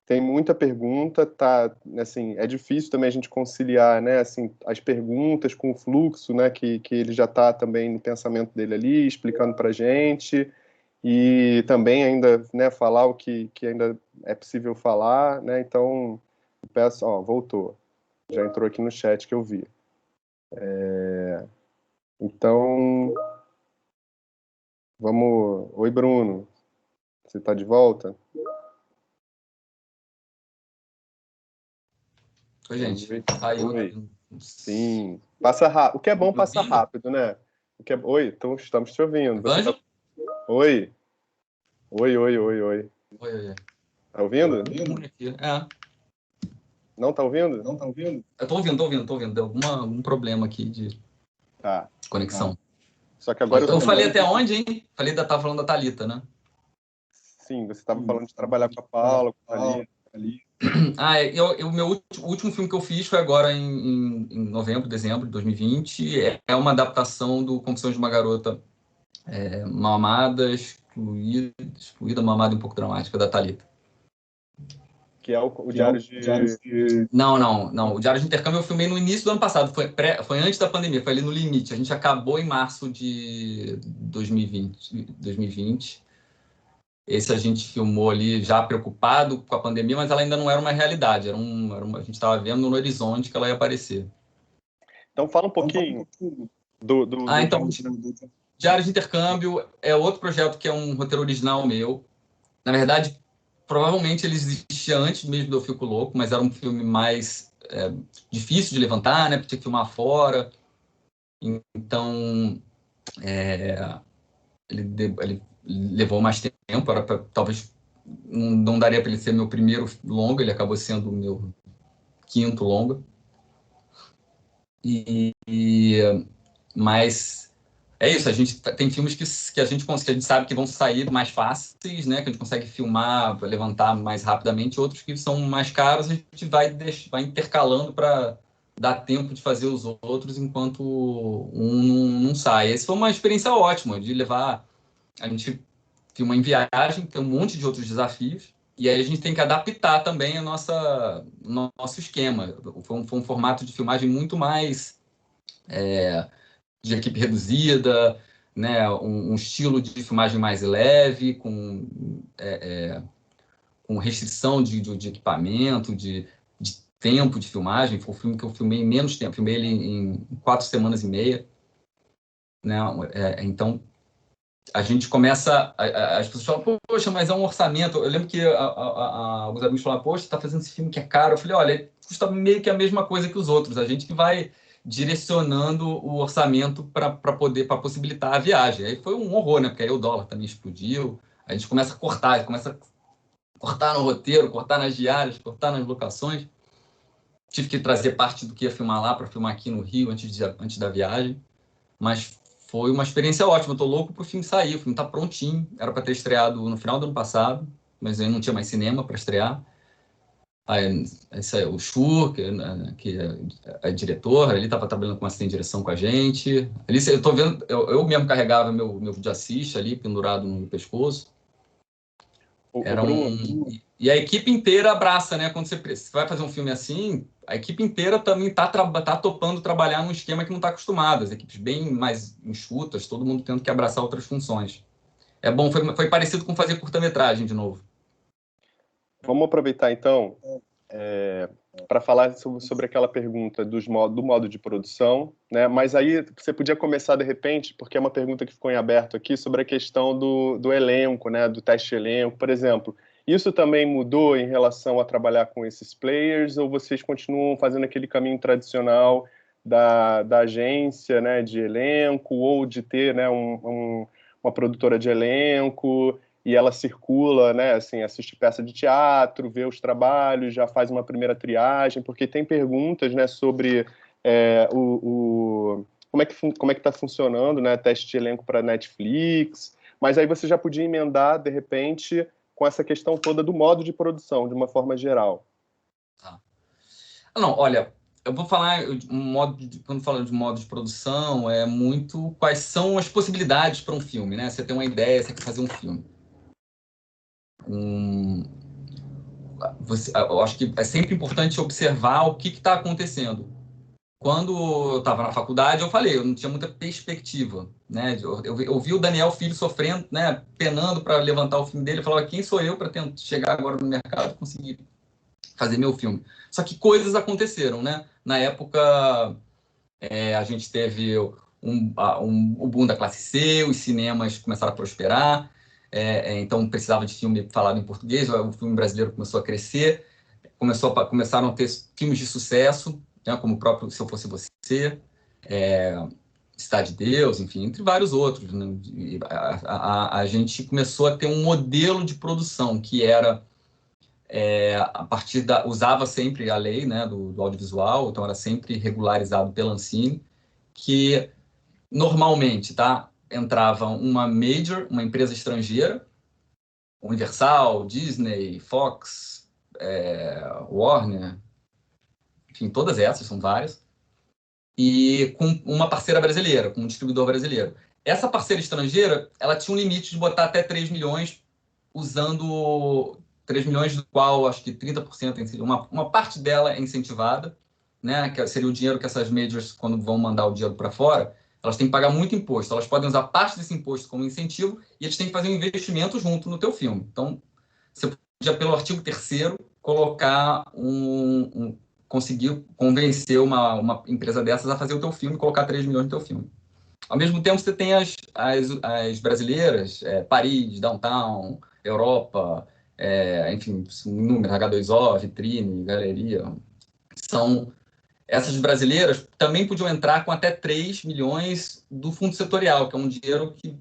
Tem muita pergunta, tá? Assim, é difícil também a gente conciliar, né? Assim, as perguntas com o fluxo, né? Que ele já está também no pensamento dele ali, explicando para a gente. E também ainda, né? Falar o que ainda é possível falar, né? Então, peço... Ó, voltou. Já entrou aqui no chat que eu vi. Então, vamos... Oi, Bruno. Você está de volta? Oi, gente. Saiu. Sim. Passa rápido. O que é bom passa rápido, né? Oi, então estamos te ouvindo. Oi. Oi. Tá ouvindo? Não tá ouvindo? Eu tô ouvindo. Deu algum problema aqui de conexão. Só que agora eu falei até onde, hein? Tava falando da Thalita, né? Sim, você estava falando de trabalhar com a Paula, com a ali. O meu último filme que eu fiz foi agora em novembro, dezembro de 2020. É uma adaptação do Confissões de uma Garota Mal Amada, excluída, mal amada e um pouco dramática, da Thalita. Que é o Diário de... Não. O Diário de Intercâmbio eu filmei no início do ano passado. Foi antes da pandemia, foi ali no limite. A gente acabou em março de 2020. Esse a gente filmou ali já preocupado com a pandemia, mas ela ainda não era uma realidade. A gente estava vendo no horizonte que ela ia aparecer. Então fala um pouquinho então, Diário de Intercâmbio é outro projeto que é um roteiro original meu. Na verdade, provavelmente ele existia antes mesmo do Eu Fico Louco, mas era um filme mais difícil de levantar, né? Porque tinha que filmar fora. Então, ele levou mais tempo. Talvez não daria para ele ser meu primeiro longa, ele acabou sendo o meu 5º longa. Mas é isso, a gente tem filmes que a gente sabe que vão sair mais fáceis, né? Que a gente consegue filmar, levantar mais rapidamente, outros que são mais caros, a gente vai intercalando para dar tempo de fazer os outros enquanto um não sai. Essa foi uma experiência ótima de levar. A gente filma em viagem, tem um monte de outros desafios, e aí a gente tem que adaptar também o nosso esquema. Foi um formato de filmagem muito mais de equipe reduzida, né? Um estilo de filmagem mais leve, com restrição de equipamento, de tempo de filmagem. Foi um filme que eu filmei em menos tempo, filmei ele em 4 semanas e meia. Né? Então, a gente começa... As pessoas falam, poxa, mas é um orçamento. Eu lembro que alguns amigos falaram, poxa, você está fazendo esse filme que é caro. Eu falei, olha, custa meio que a mesma coisa que os outros. A gente que vai direcionando o orçamento para possibilitar a viagem. Aí foi um horror, né? Porque aí o dólar também explodiu. A gente começa a cortar, no roteiro, cortar nas diárias, cortar nas locações. Tive que trazer parte do que ia filmar lá para filmar aqui no Rio antes da viagem. Mas foi uma experiência ótima. Eu tô louco pro filme sair. O filme tá prontinho. Era para ter estreado no final do ano passado, mas aí não tinha mais cinema para estrear. Aí, o Shur, que é a diretora, ele estava trabalhando com assistente de direção com a gente. Ali, eu tô vendo, eu mesmo carregava meu videoassiste ali, pendurado no pescoço. E a equipe inteira abraça, né? Quando você vai fazer um filme assim, a equipe inteira também tá topando trabalhar num esquema que não está acostumado. As equipes bem mais enxutas, todo mundo tendo que abraçar outras funções. É bom, foi parecido com fazer curta-metragem de novo. Vamos aproveitar, então, para falar sobre aquela pergunta do modo de produção, né? Mas aí você podia começar, de repente, porque é uma pergunta que ficou em aberto aqui, sobre a questão do elenco, né? Do teste de elenco, por exemplo. Isso também mudou em relação a trabalhar com esses players, ou vocês continuam fazendo aquele caminho tradicional da agência, né, de elenco, ou de ter, né, uma produtora de elenco, e ela circula, né, assim, assiste peça de teatro, vê os trabalhos, já faz uma primeira triagem, porque tem perguntas, né, sobre como é que está funcionando, né, teste de elenco para Netflix, mas aí você já podia emendar, de repente, com essa questão toda do modo de produção, de uma forma geral. Não, olha, eu vou falar, quando falo de modo de produção, é muito quais são as possibilidades para um filme, né? Você tem uma ideia, você quer fazer um filme. Eu acho que é sempre importante observar o que está acontecendo. Quando eu estava na faculdade, eu falei, eu não tinha muita perspectiva, né? Eu vi o Daniel Filho sofrendo, né? Penando para levantar o filme dele. Eu falava, quem sou eu para tentar chegar agora no mercado e conseguir fazer meu filme? Só que coisas aconteceram, né? Na época, a gente teve o boom da classe C, os cinemas começaram a prosperar, então precisava de filme falado em português, o filme brasileiro começou a crescer, começaram a ter filmes de sucesso, né, como o próprio Se Eu Fosse Você, Cidade de Deus, enfim, entre vários outros. Né? A gente começou a ter um modelo de produção que era a partir usava sempre a lei, né, do audiovisual, então era sempre regularizado pela Ancine, que normalmente entrava uma major, uma empresa estrangeira, Universal, Disney, Fox, Warner, enfim, todas essas, são várias, e com uma parceira brasileira, com um distribuidor brasileiro. Essa parceira estrangeira, ela tinha um limite de botar até 3 milhões, usando 3 milhões, do qual acho que 30%, uma parte dela é incentivada, né, que seria o dinheiro que essas majors, quando vão mandar o dinheiro para fora, elas têm que pagar muito imposto. Elas podem usar parte desse imposto como incentivo e eles têm que fazer um investimento junto no teu filme. Então, você podia, pelo artigo 3º, colocar conseguir convencer uma empresa dessas a fazer o teu filme e colocar 3 milhões no teu filme. Ao mesmo tempo, você tem as brasileiras, Paris, Downtown, Europa, enfim, números, H2O, Vitrine, Galeria. Essas brasileiras também podiam entrar com até 3 milhões do fundo setorial, que é um dinheiro que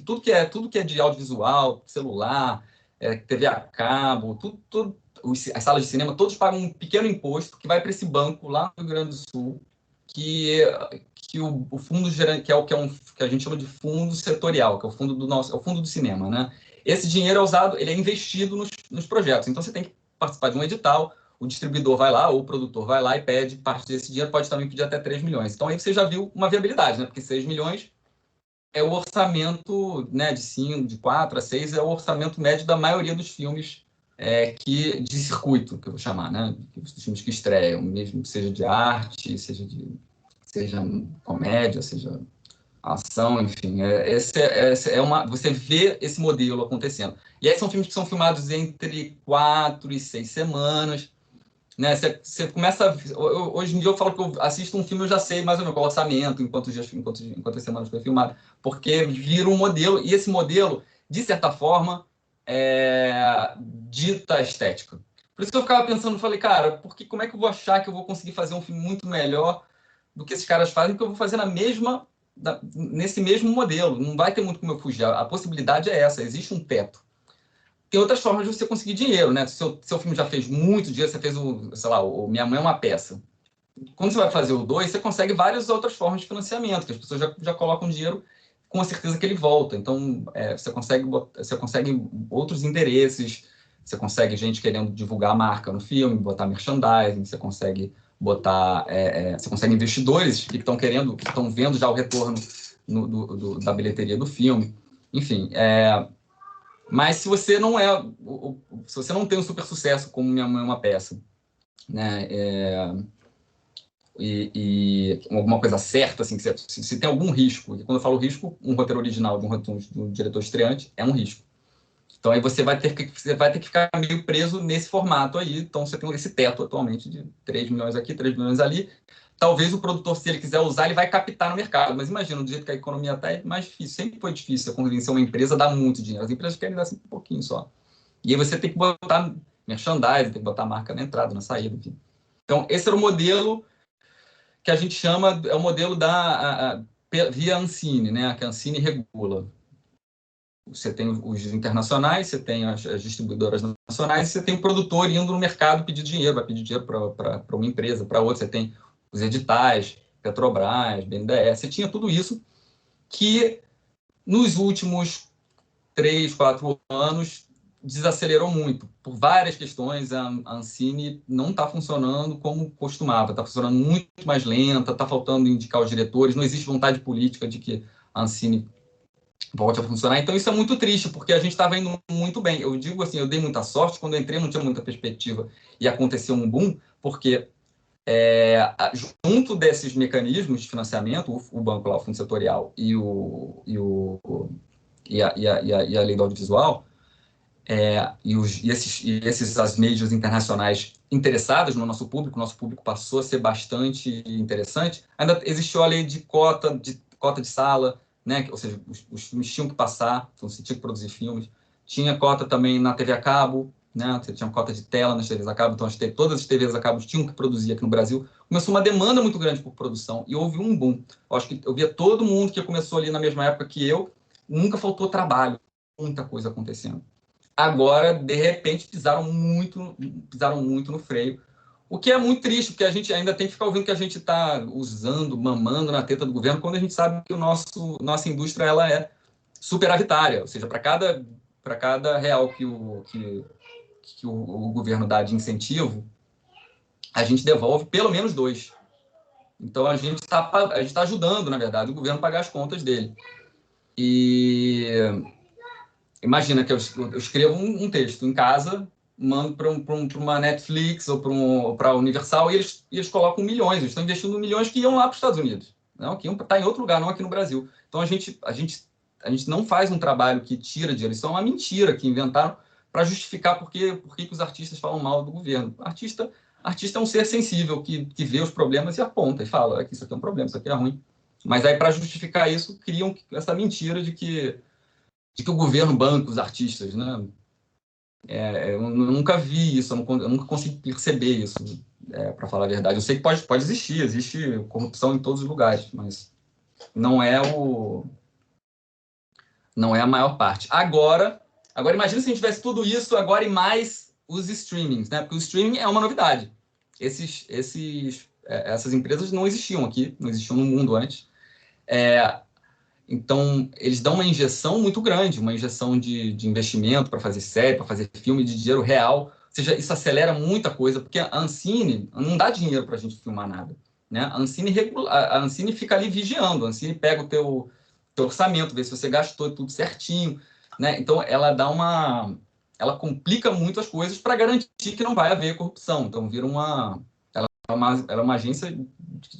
tudo que é de audiovisual, celular, TV a cabo, as salas de cinema, todos pagam um pequeno imposto que vai para esse banco lá no Rio Grande do Sul, que o fundo que a gente chama de fundo setorial, que é o fundo é o fundo do cinema, né? Esse dinheiro é usado, ele é investido nos projetos. Então você tem que participar de um edital, o distribuidor vai lá, ou o produtor vai lá e pede parte desse dinheiro, pode também pedir até 3 milhões. Então aí você já viu uma viabilidade, né? Porque 6 milhões é o orçamento, né, de 4 a 6, é o orçamento médio da maioria dos filmes de circuito, que eu vou chamar, né? Dos filmes que estreiam, mesmo seja de arte, seja comédia, seja ação, enfim. Você vê esse modelo acontecendo. E aí são filmes que são filmados entre 4 e 6 semanas, né? Você começa hoje em dia eu falo que eu assisto um filme, eu já sei mais ou menos qual orçamento, enquanto as semanas foi filmado, porque vira um modelo, e esse modelo, de certa forma, dita estética. Por isso que eu ficava pensando, falei, cara, como é que eu vou achar que eu vou conseguir fazer um filme muito melhor do que esses caras fazem, porque eu vou fazer nesse mesmo modelo, não vai ter muito como eu fugir. A possibilidade é essa, existe um teto. Tem outras formas de você conseguir dinheiro, né? Se seu filme já fez muito dinheiro, você fez o Minha Mãe é uma Peça. Quando você vai fazer o 2, você consegue várias outras formas de financiamento, que as pessoas já colocam dinheiro com a certeza que ele volta. Então, você consegue outros endereços, você consegue gente querendo divulgar a marca no filme, botar merchandising, você consegue botar, você consegue investidores que estão vendo já o retorno da bilheteria do filme. Enfim, mas se você não tem um super sucesso como Minha Mãe é uma Peça, né, e alguma coisa certa, assim, se tem algum risco, e quando eu falo risco, um roteiro original de um diretor estreante é um risco. Então aí você vai ter que ficar meio preso nesse formato aí. Então você tem esse teto atualmente de 3 milhões aqui, 3 milhões ali. Talvez o produtor, se ele quiser usar, ele vai captar no mercado. Mas imagina, do jeito que a economia está, é mais difícil. Sempre foi difícil convencer uma empresa a dar muito dinheiro. As empresas querem dar sempre um pouquinho só. E aí você tem que botar merchandising, tem que botar marca na entrada, na saída, enfim. Então esse era o modelo que a gente chama, é o modelo via Ancine, né? Que a Ancine regula. Você tem os internacionais, você tem as distribuidoras nacionais, você tem o produtor indo no mercado pedir dinheiro, vai pedir dinheiro para uma empresa, para outra. Você tem os editais, Petrobras, BNDES, você tinha tudo isso que nos últimos 3, 4 anos desacelerou muito. Por várias questões, a Ancine não está funcionando como costumava, está funcionando muito mais lenta, está faltando indicar os diretores, não existe vontade política de que a Ancine volte a funcionar. Então isso é muito triste, porque a gente estava indo muito bem. Eu digo assim, eu dei muita sorte, quando eu entrei não tinha muita perspectiva e aconteceu um boom, porque junto desses mecanismos de financiamento, o banco lá, o fundo setorial e a lei do audiovisual, as majors internacionais interessadas no nosso público passou a ser bastante interessante. Ainda existiu a lei de cota de sala, né? Ou seja, os filmes tinham que passar, então você tinha que produzir filmes. Tinha cota também na TV a cabo, né? Você tinha cota de tela nas TVs a cabo, então todas as TVs a cabo tinham que produzir aqui no Brasil. Começou uma demanda muito grande por produção e houve um boom. Eu acho que eu via todo mundo que começou ali na mesma época que eu, nunca faltou trabalho, muita coisa acontecendo. Agora, de repente, pisaram muito no freio. O que é muito triste, porque a gente ainda tem que ficar ouvindo que a gente está mamando na teta do governo, quando a gente sabe que nossa indústria ela é superavitária. Ou seja, para cada para cada real que o governo dá de incentivo, a gente devolve pelo menos 2. Então, a gente tá ajudando, na verdade, o governo a pagar as contas dele. E imagina que eu escrevo um texto em casa, mando para uma Netflix ou para a Universal, e eles colocam milhões, eles estão investindo milhões que iam lá para os Estados Unidos, não, que iam estar em outro lugar, não aqui no Brasil. Então, a gente não faz um trabalho que tira dinheiro, isso é uma mentira que inventaram para justificar por que os artistas falam mal do governo. Artista é um ser sensível que vê os problemas e aponta e fala que isso aqui é um problema, isso aqui é ruim. Mas aí, para justificar isso, criam essa mentira de que o governo banca os artistas, né? Eu nunca vi isso, eu nunca consegui perceber isso, para falar a verdade. Eu sei que pode existir, existe corrupção em todos os lugares, mas não é a maior parte. Agora imagina se a gente tivesse tudo isso agora e mais os streamings, né? Porque o streaming é uma novidade. Essas empresas não existiam aqui, não existiam no mundo antes. Então, eles dão uma injeção muito grande, uma injeção de investimento para fazer série, para fazer filme, de dinheiro real. Ou seja, isso acelera muita coisa, porque a Ancine não dá dinheiro para a gente filmar nada, né? A Ancine fica ali vigiando, a Ancine pega o teu orçamento, vê se você gastou tudo certinho, né? Então, ela complica muito as coisas para garantir que não vai haver corrupção. Então, ela é uma agência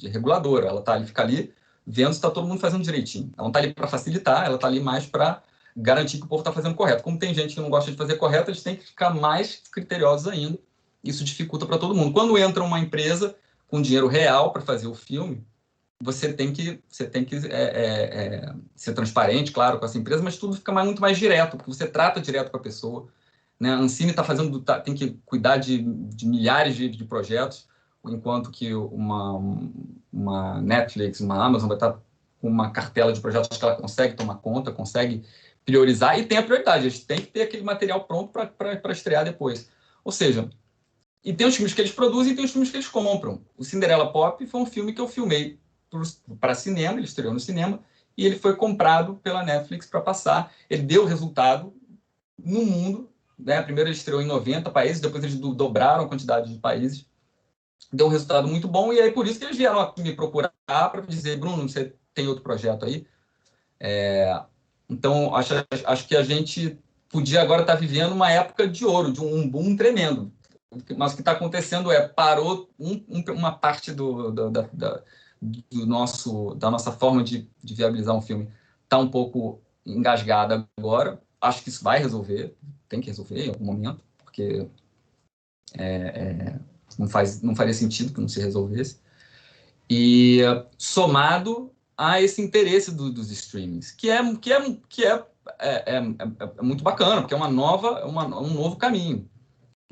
reguladora, ela fica ali vendo se está todo mundo fazendo direitinho. Ela não está ali para facilitar, ela está ali mais para garantir que o povo está fazendo correto. Como tem gente que não gosta de fazer correto, eles têm que ficar mais criteriosos ainda. Isso dificulta para todo mundo. Quando entra uma empresa com dinheiro real para fazer o filme, você tem que ser transparente, claro, com essa empresa, mas tudo fica muito mais direto, porque você trata direto com a pessoa, né? A Ancine tem que cuidar de milhares de projetos, enquanto que uma Netflix, uma Amazon vai estar com uma cartela de projetos que ela consegue tomar conta, consegue priorizar, e tem a prioridade, eles têm que ter aquele material pronto para estrear depois. Ou seja, e tem os filmes que eles produzem e tem os filmes que eles compram. O Cinderella Pop foi um filme que eu filmei para cinema, ele estreou no cinema, e ele foi comprado pela Netflix para passar. Ele deu resultado no mundo, né? Primeiro ele estreou em 90 países, depois eles dobraram a quantidade de países. Deu um resultado muito bom, e aí por isso que eles vieram me procurar para dizer: Bruno, você tem outro projeto aí? Então, acho que a gente podia agora estar vivendo uma época de ouro, de um boom tremendo. Mas o que está acontecendo parou uma parte da nossa forma de viabilizar um filme. Está um pouco engasgada agora. Acho que isso vai resolver, tem que resolver em algum momento, porque não faria sentido que não se resolvesse. E somado a esse interesse dos streamings, que é muito bacana, porque é um novo caminho.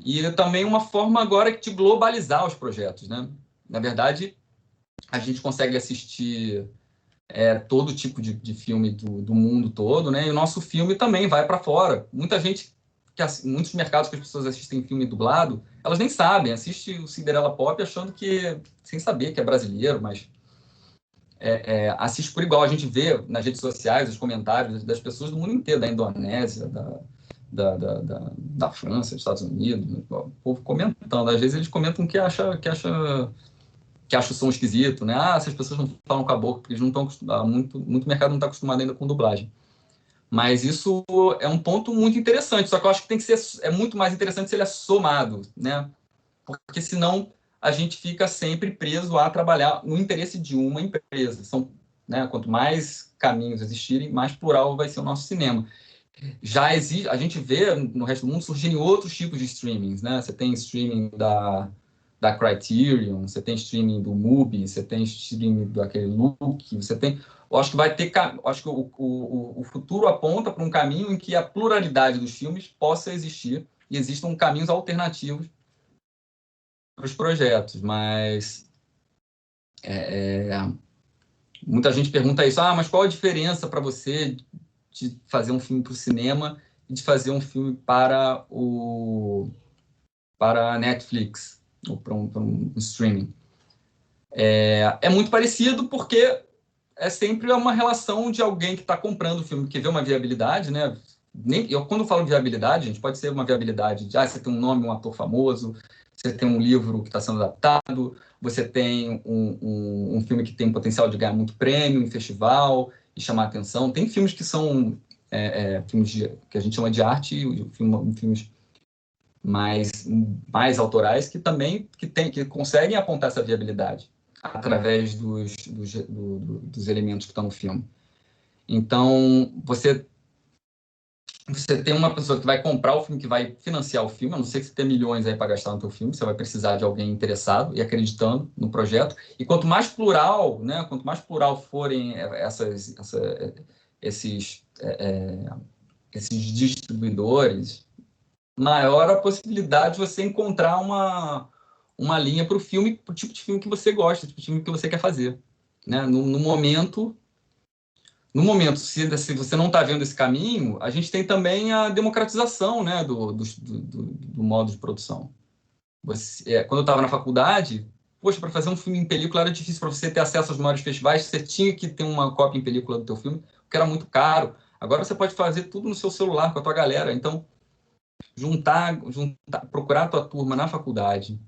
E também uma forma agora de globalizar os projetos, né? Na verdade, a gente consegue assistir todo tipo de filme do mundo todo, né? E o nosso filme também vai para fora. Muitos mercados que as pessoas assistem filme dublado, elas nem sabem, assiste o Cinderella Pop sem saber que é brasileiro, mas assiste por igual. A gente vê nas redes sociais os comentários das pessoas do mundo inteiro, da Indonésia, da França, dos Estados Unidos, o povo comentando. Às vezes eles comentam que acha o som esquisito, né? Essas pessoas não falam com a boca, porque eles não estão acostumados, muito mercado não está acostumado ainda com dublagem. Mas isso é um ponto muito interessante, só que eu acho que é muito mais interessante se ele é somado, né? Porque senão a gente fica sempre preso a trabalhar no interesse de uma empresa. Né? Quanto mais caminhos existirem, mais plural vai ser o nosso cinema. A gente vê no resto do mundo surgirem outros tipos de streamings, né? Você tem streaming da Criterion, você tem streaming do Mubi, você tem streaming daquele Look, você tem... Eu acho que o futuro aponta para um caminho em que a pluralidade dos filmes possa existir e existam caminhos alternativos para os projetos, mas muita gente pergunta isso: mas qual a diferença para você de fazer um filme para o cinema e de fazer um filme para a Netflix ou para um streaming? É muito parecido, porque é sempre uma relação de alguém que está comprando o filme, que vê uma viabilidade, né? Quando eu falo de viabilidade, gente, pode ser uma viabilidade de você tem um nome, um ator famoso, você tem um livro que está sendo adaptado, você tem um filme que tem potencial de ganhar muito prêmio em festival e chamar atenção. Tem filmes que são filmes que a gente chama de arte, e filmes mais autorais que também que conseguem apontar essa viabilidade através dos elementos que estão no filme. Então, você tem uma pessoa que vai comprar o filme, que vai financiar o filme, a não ser que você tenha milhões aí para gastar no teu filme, você vai precisar de alguém interessado e acreditando no projeto. E quanto mais plural, né, quanto mais plural forem esses distribuidores, maior a possibilidade de você encontrar uma linha para o filme, para o tipo de filme que você gosta, tipo de filme que você quer fazer. Né? No momento, se você não está vendo esse caminho, a gente tem também a democratização, né, do modo de produção. Quando eu estava na faculdade, poxa, para fazer um filme em película era difícil, para você ter acesso aos maiores festivais, você tinha que ter uma cópia em película do teu filme, porque era muito caro. Agora você pode fazer tudo no seu celular, com a tua galera. Então, procurar a tua turma na faculdade,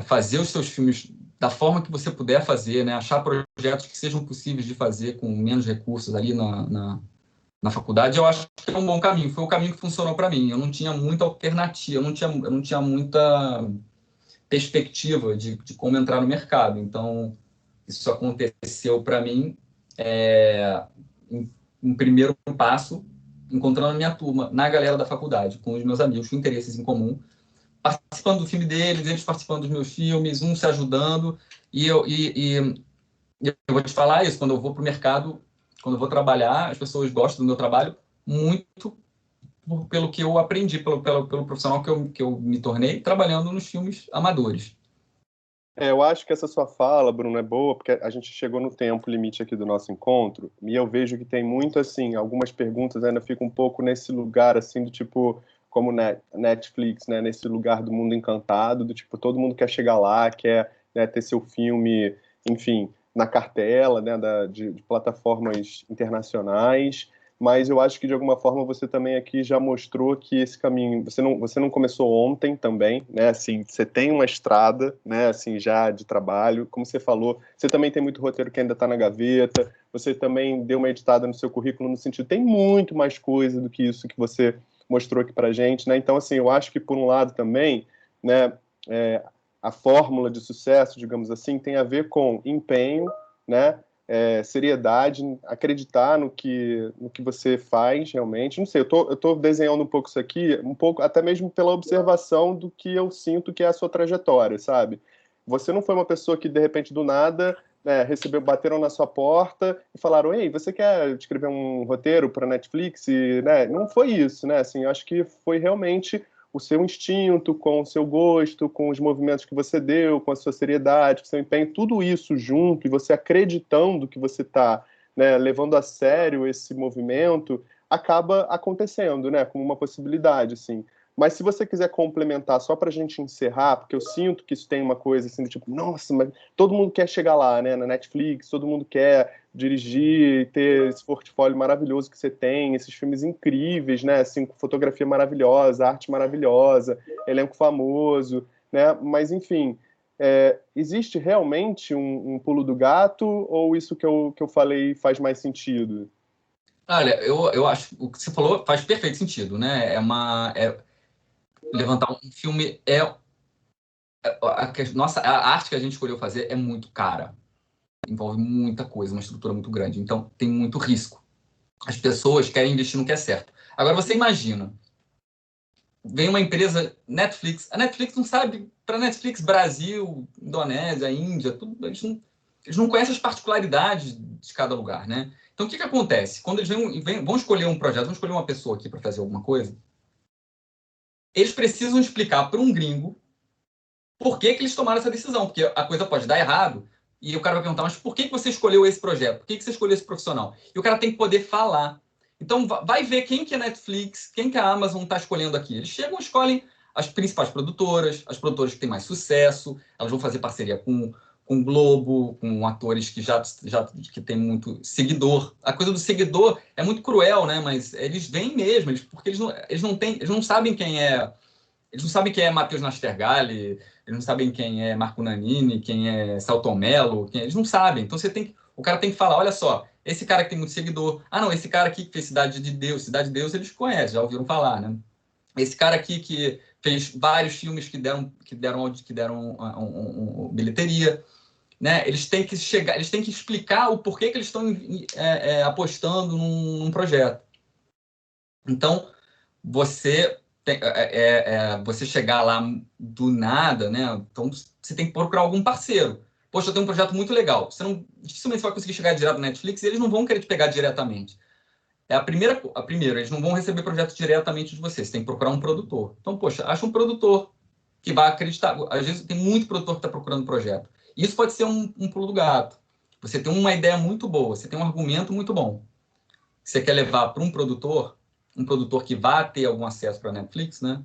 fazer os seus filmes da forma que você puder fazer, né? Achar projetos que sejam possíveis de fazer com menos recursos ali na faculdade, eu acho que é um bom caminho. Foi o caminho que funcionou para mim. Eu não tinha muita alternativa, eu não tinha muita perspectiva de como entrar no mercado. Então, isso aconteceu para mim em primeiro passo, encontrando a minha turma, na galera da faculdade, com os meus amigos, com interesses em comum, participando do filme deles, eles participando dos meus filmes, um se ajudando, e eu vou te falar isso, quando eu vou para o mercado, quando eu vou trabalhar, as pessoas gostam do meu trabalho muito pelo que eu aprendi, pelo profissional que eu me tornei, trabalhando nos filmes amadores. Eu acho que essa sua fala, Bruno, é boa, porque a gente chegou no tempo limite aqui do nosso encontro, e eu vejo que tem muito, assim, algumas perguntas ainda ficam um pouco nesse lugar, assim, do tipo, como Netflix, né, nesse lugar do mundo encantado, do tipo, todo mundo quer chegar lá, quer, né, ter seu filme, enfim, na cartela, né, de plataformas internacionais, mas eu acho que, de alguma forma, você também aqui já mostrou que esse caminho... Você não começou ontem também, né? Assim, você tem uma estrada, né? Assim, já de trabalho. Como você falou, você também tem muito roteiro que ainda está na gaveta. Você também deu uma editada no seu currículo no sentido... Tem muito mais coisa do que isso que você mostrou aqui pra gente, né? Então, assim, eu acho que, por um lado, também, né? A fórmula de sucesso, digamos assim, tem a ver com empenho, né? Seriedade, acreditar no que você faz realmente. Não sei, eu tô desenhando um pouco isso aqui, um pouco até mesmo pela observação do que eu sinto que é a sua trajetória, sabe? Você não foi uma pessoa que, de repente, do nada, né, bateram na sua porta e falaram, ei, você quer escrever um roteiro para Netflix? E, né, não foi isso, né? Assim, eu acho que foi realmente o seu instinto, com o seu gosto, com os movimentos que você deu, com a sua seriedade, com o seu empenho, tudo isso junto, e você acreditando que você está, né, levando a sério esse movimento, acaba acontecendo, né, como uma possibilidade, assim. Mas se você quiser complementar, só para a gente encerrar, porque eu sinto que isso tem uma coisa assim, do tipo, nossa, mas todo mundo quer chegar lá, né, na Netflix, todo mundo quer dirigir, ter esse portfólio maravilhoso que você tem, esses filmes incríveis, né, assim, com fotografia maravilhosa, arte maravilhosa, elenco famoso, né, mas enfim, existe realmente um pulo do gato, ou isso que eu falei faz mais sentido? Olha, eu acho o que você falou faz perfeito sentido, né, levantar um filme a arte que a gente escolheu fazer é muito cara. Envolve muita coisa, uma estrutura muito grande. Então, tem muito risco. As pessoas querem investir no que é certo. Agora, você imagina, vem uma empresa Netflix. A Netflix não sabe, para Netflix, Brasil, Indonésia, Índia, tudo, eles não conhecem as particularidades de cada lugar, né? Então, o que acontece? Quando eles vão escolher um projeto, vão escolher uma pessoa aqui para fazer alguma coisa, eles precisam explicar para um gringo por que eles tomaram essa decisão, porque a coisa pode dar errado, e o cara vai perguntar, mas por que você escolheu esse projeto? Por que você escolheu esse profissional? E o cara tem que poder falar. Então, vai ver quem que a Netflix, quem que a Amazon está escolhendo aqui. Eles chegam e escolhem as principais produtoras, as produtoras que têm mais sucesso, elas vão fazer parceria com com Globo, com atores que já que tem muito seguidor. A coisa do seguidor é muito cruel, né? Mas eles vêm mesmo, porque eles não sabem quem é. Eles não sabem quem é Matheus Nastergalli, eles não sabem quem é Marco Nanini, quem é Selton Mello, eles não sabem. Então o cara tem que falar, olha só, esse cara que tem muito seguidor, não, esse cara aqui que fez Cidade de Deus eles conhecem, já ouviram falar, né? Esse cara aqui que fez vários filmes que deram bilheteria, né? Eles têm que explicar o porquê que eles estão apostando num projeto. Então, você chegar lá do nada, né? Então, você tem que procurar algum parceiro. Poxa, eu tenho um projeto muito legal. Dificilmente você vai conseguir chegar direto no Netflix e eles não vão querer te pegar diretamente. Primeiro, eles não vão receber projeto diretamente de você. Você tem que procurar um produtor. Então, poxa, acha um produtor que vai acreditar. Às vezes, tem muito produtor que está procurando projeto. Isso pode ser um pulo do gato. Você tem uma ideia muito boa, você tem um argumento muito bom. Você quer levar para um produtor que vá ter algum acesso para a Netflix, né?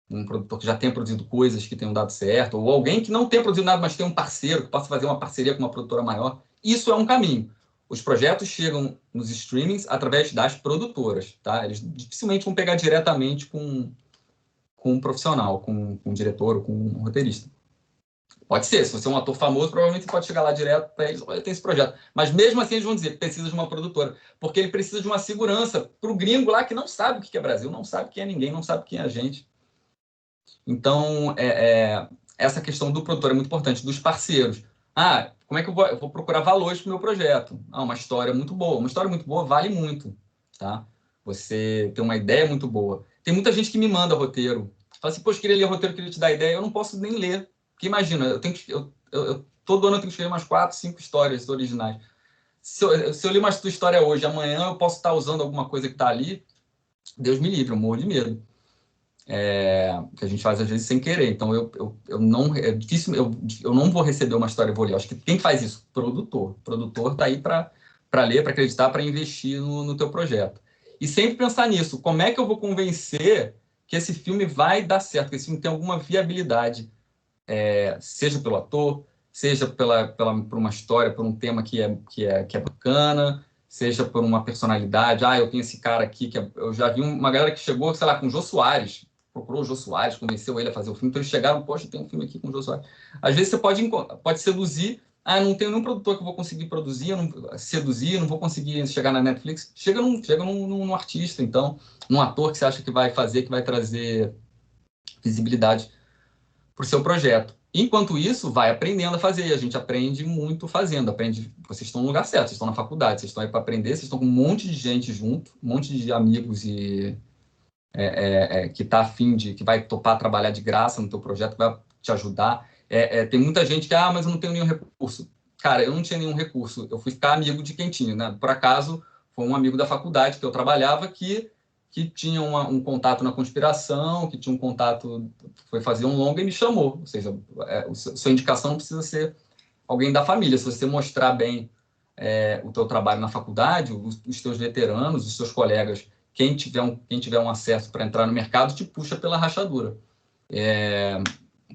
Um produtor que já tenha produzido coisas que tenham dado certo, ou alguém que não tenha produzido nada, mas tem um parceiro que possa fazer uma parceria com uma produtora maior. Isso é um caminho. Os projetos chegam nos streamings através das produtoras, tá? Eles dificilmente vão pegar diretamente com um profissional, com um diretor ou com um roteirista. Pode ser, se você é um ator famoso, provavelmente você pode chegar lá direto para eles, olha, tem esse projeto. Mas mesmo assim eles vão dizer que precisa de uma produtora, porque ele precisa de uma segurança para o gringo lá que não sabe o que é Brasil, não sabe quem é ninguém, não sabe quem é a gente. Então, essa questão do produtor é muito importante, dos parceiros. Como é que eu vou procurar valores para o meu projeto? Uma história muito boa. Uma história muito boa vale muito, tá? Você tem uma ideia muito boa. Tem muita gente que me manda roteiro. Fala assim, poxa, queria ler roteiro, queria te dar ideia. Eu não posso nem ler. Porque imagina, todo ano eu tenho que escrever umas 4, 5 histórias originais. Se eu ler uma tua história hoje, amanhã eu posso estar usando alguma coisa que está ali, Deus me livre, eu morro de medo. Que a gente faz às vezes sem querer. Então é difícil, eu não vou receber uma história e vou ler. Eu acho que quem faz isso? Produtor. O produtor está aí para ler, para acreditar, para investir no teu projeto. E sempre pensar nisso. Como é que eu vou convencer que esse filme vai dar certo, que esse filme tem alguma viabilidade? Seja pelo ator, seja por uma história, por um tema que é bacana, seja por uma personalidade. Eu tenho esse cara aqui, eu já vi uma galera que chegou, sei lá, com o Jô Soares, procurou o Jô Soares, convenceu ele a fazer o filme, então eles chegaram, poxa, tem um filme aqui com o Jô Soares. Às vezes você pode seduzir, não tenho nenhum produtor que eu vou conseguir produzir, seduzir, não vou conseguir chegar na Netflix. Chega num artista, então, num ator que você acha que vai fazer, que vai trazer visibilidade para o seu projeto. Enquanto isso, vai aprendendo a fazer. A gente aprende muito fazendo. Vocês estão no lugar certo, vocês estão na faculdade, vocês estão aí para aprender, vocês estão com um monte de gente junto, um monte de amigos que está afim que vai topar trabalhar de graça no teu projeto, que vai te ajudar. Tem muita gente que, mas eu não tenho nenhum recurso. Cara, eu não tinha nenhum recurso. Eu fui ficar amigo de quem tinha, né? Por acaso, foi um amigo da faculdade que eu trabalhava que tinha um contato na conspiração, que tinha um contato, foi fazer um longa e me chamou. Ou seja, sua indicação não precisa ser alguém da família. Se você mostrar bem o teu trabalho na faculdade, os teus veteranos, os seus colegas, quem tiver um acesso para entrar no mercado, te puxa pela rachadura.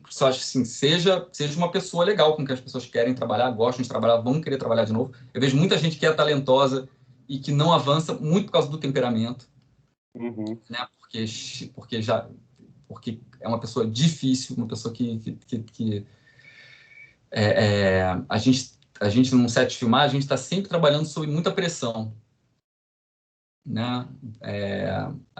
Só acho assim, seja uma pessoa legal com que as pessoas querem trabalhar, gostam de trabalhar, vão querer trabalhar de novo. Eu vejo muita gente que é talentosa e que não avança muito por causa do temperamento. Uhum. Né? Porque é uma pessoa difícil, uma pessoa que a gente num set de filmagem, a gente está sempre trabalhando sob muita pressão, né?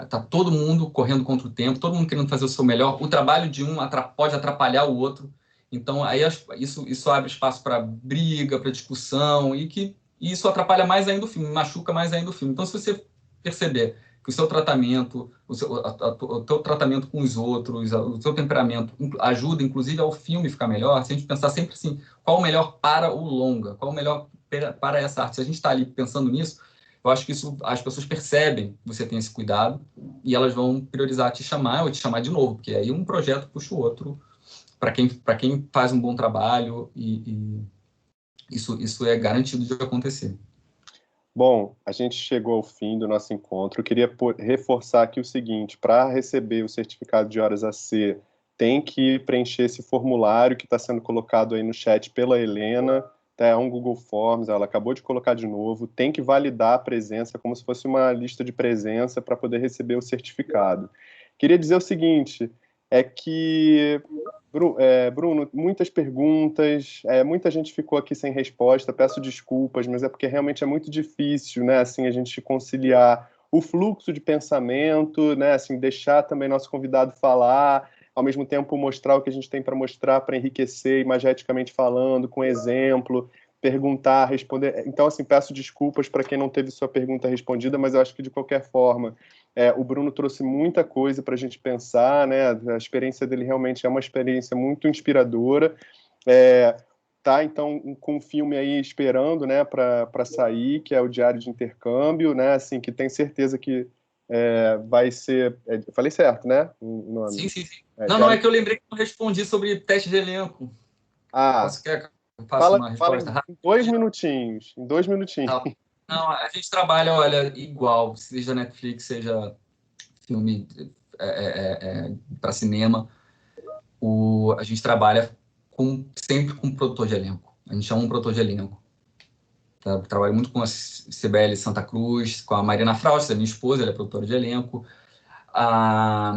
Tá todo mundo correndo contra o tempo, todo mundo querendo fazer o seu melhor, o trabalho de um pode atrapalhar o outro, então aí isso abre espaço para briga, para discussão, e isso atrapalha mais ainda o filme, machuca mais ainda o filme. Então, se você perceber que o seu tratamento, o teu tratamento com os outros, o seu temperamento ajuda, inclusive, ao filme ficar melhor, se a gente pensar sempre assim, qual o melhor para o longa, qual o melhor para essa arte? Se a gente está ali pensando nisso, eu acho que as pessoas percebem que você tem esse cuidado e elas vão priorizar te chamar ou te chamar de novo, porque aí um projeto puxa o outro para quem faz um bom trabalho e isso é garantido de acontecer. Bom, a gente chegou ao fim do nosso encontro. Eu queria reforçar aqui o seguinte: para receber o certificado de horas AC, tem que preencher esse formulário que está sendo colocado aí no chat pela Helena, tá? É um Google Forms, ela acabou de colocar de novo, tem que validar a presença como se fosse uma lista de presença para poder receber o certificado. Queria dizer o seguinte, é que, Bruno, muitas perguntas, muita gente ficou aqui sem resposta, peço desculpas, mas é porque realmente é muito difícil, né, assim, a gente conciliar o fluxo de pensamento, né, assim, deixar também nosso convidado falar, ao mesmo tempo mostrar o que a gente tem para mostrar, para enriquecer imageticamente falando, com exemplo, perguntar, responder. Então, assim, peço desculpas para quem não teve sua pergunta respondida, mas eu acho que, de qualquer forma, o Bruno trouxe muita coisa para a gente pensar, né? A experiência dele realmente é uma experiência muito inspiradora. Tá, então, com um filme aí esperando, né, para sair, que é o Diário de Intercâmbio, né? Assim, que tenho certeza que vai ser... falei certo, né? O nome. Sim. Não, é que eu lembrei que eu respondi sobre teste de elenco. Quer que eu faça uma resposta rápida? Em 2 minutinhos. Tá. Não, a gente trabalha, olha, igual, seja Netflix, seja filme para cinema, a gente trabalha sempre com produtor de elenco. A gente chama um produtor de elenco. Trabalho muito com a Cibele Santa Cruz, com a Marina Fraustes, a minha esposa, ela é produtora de elenco, a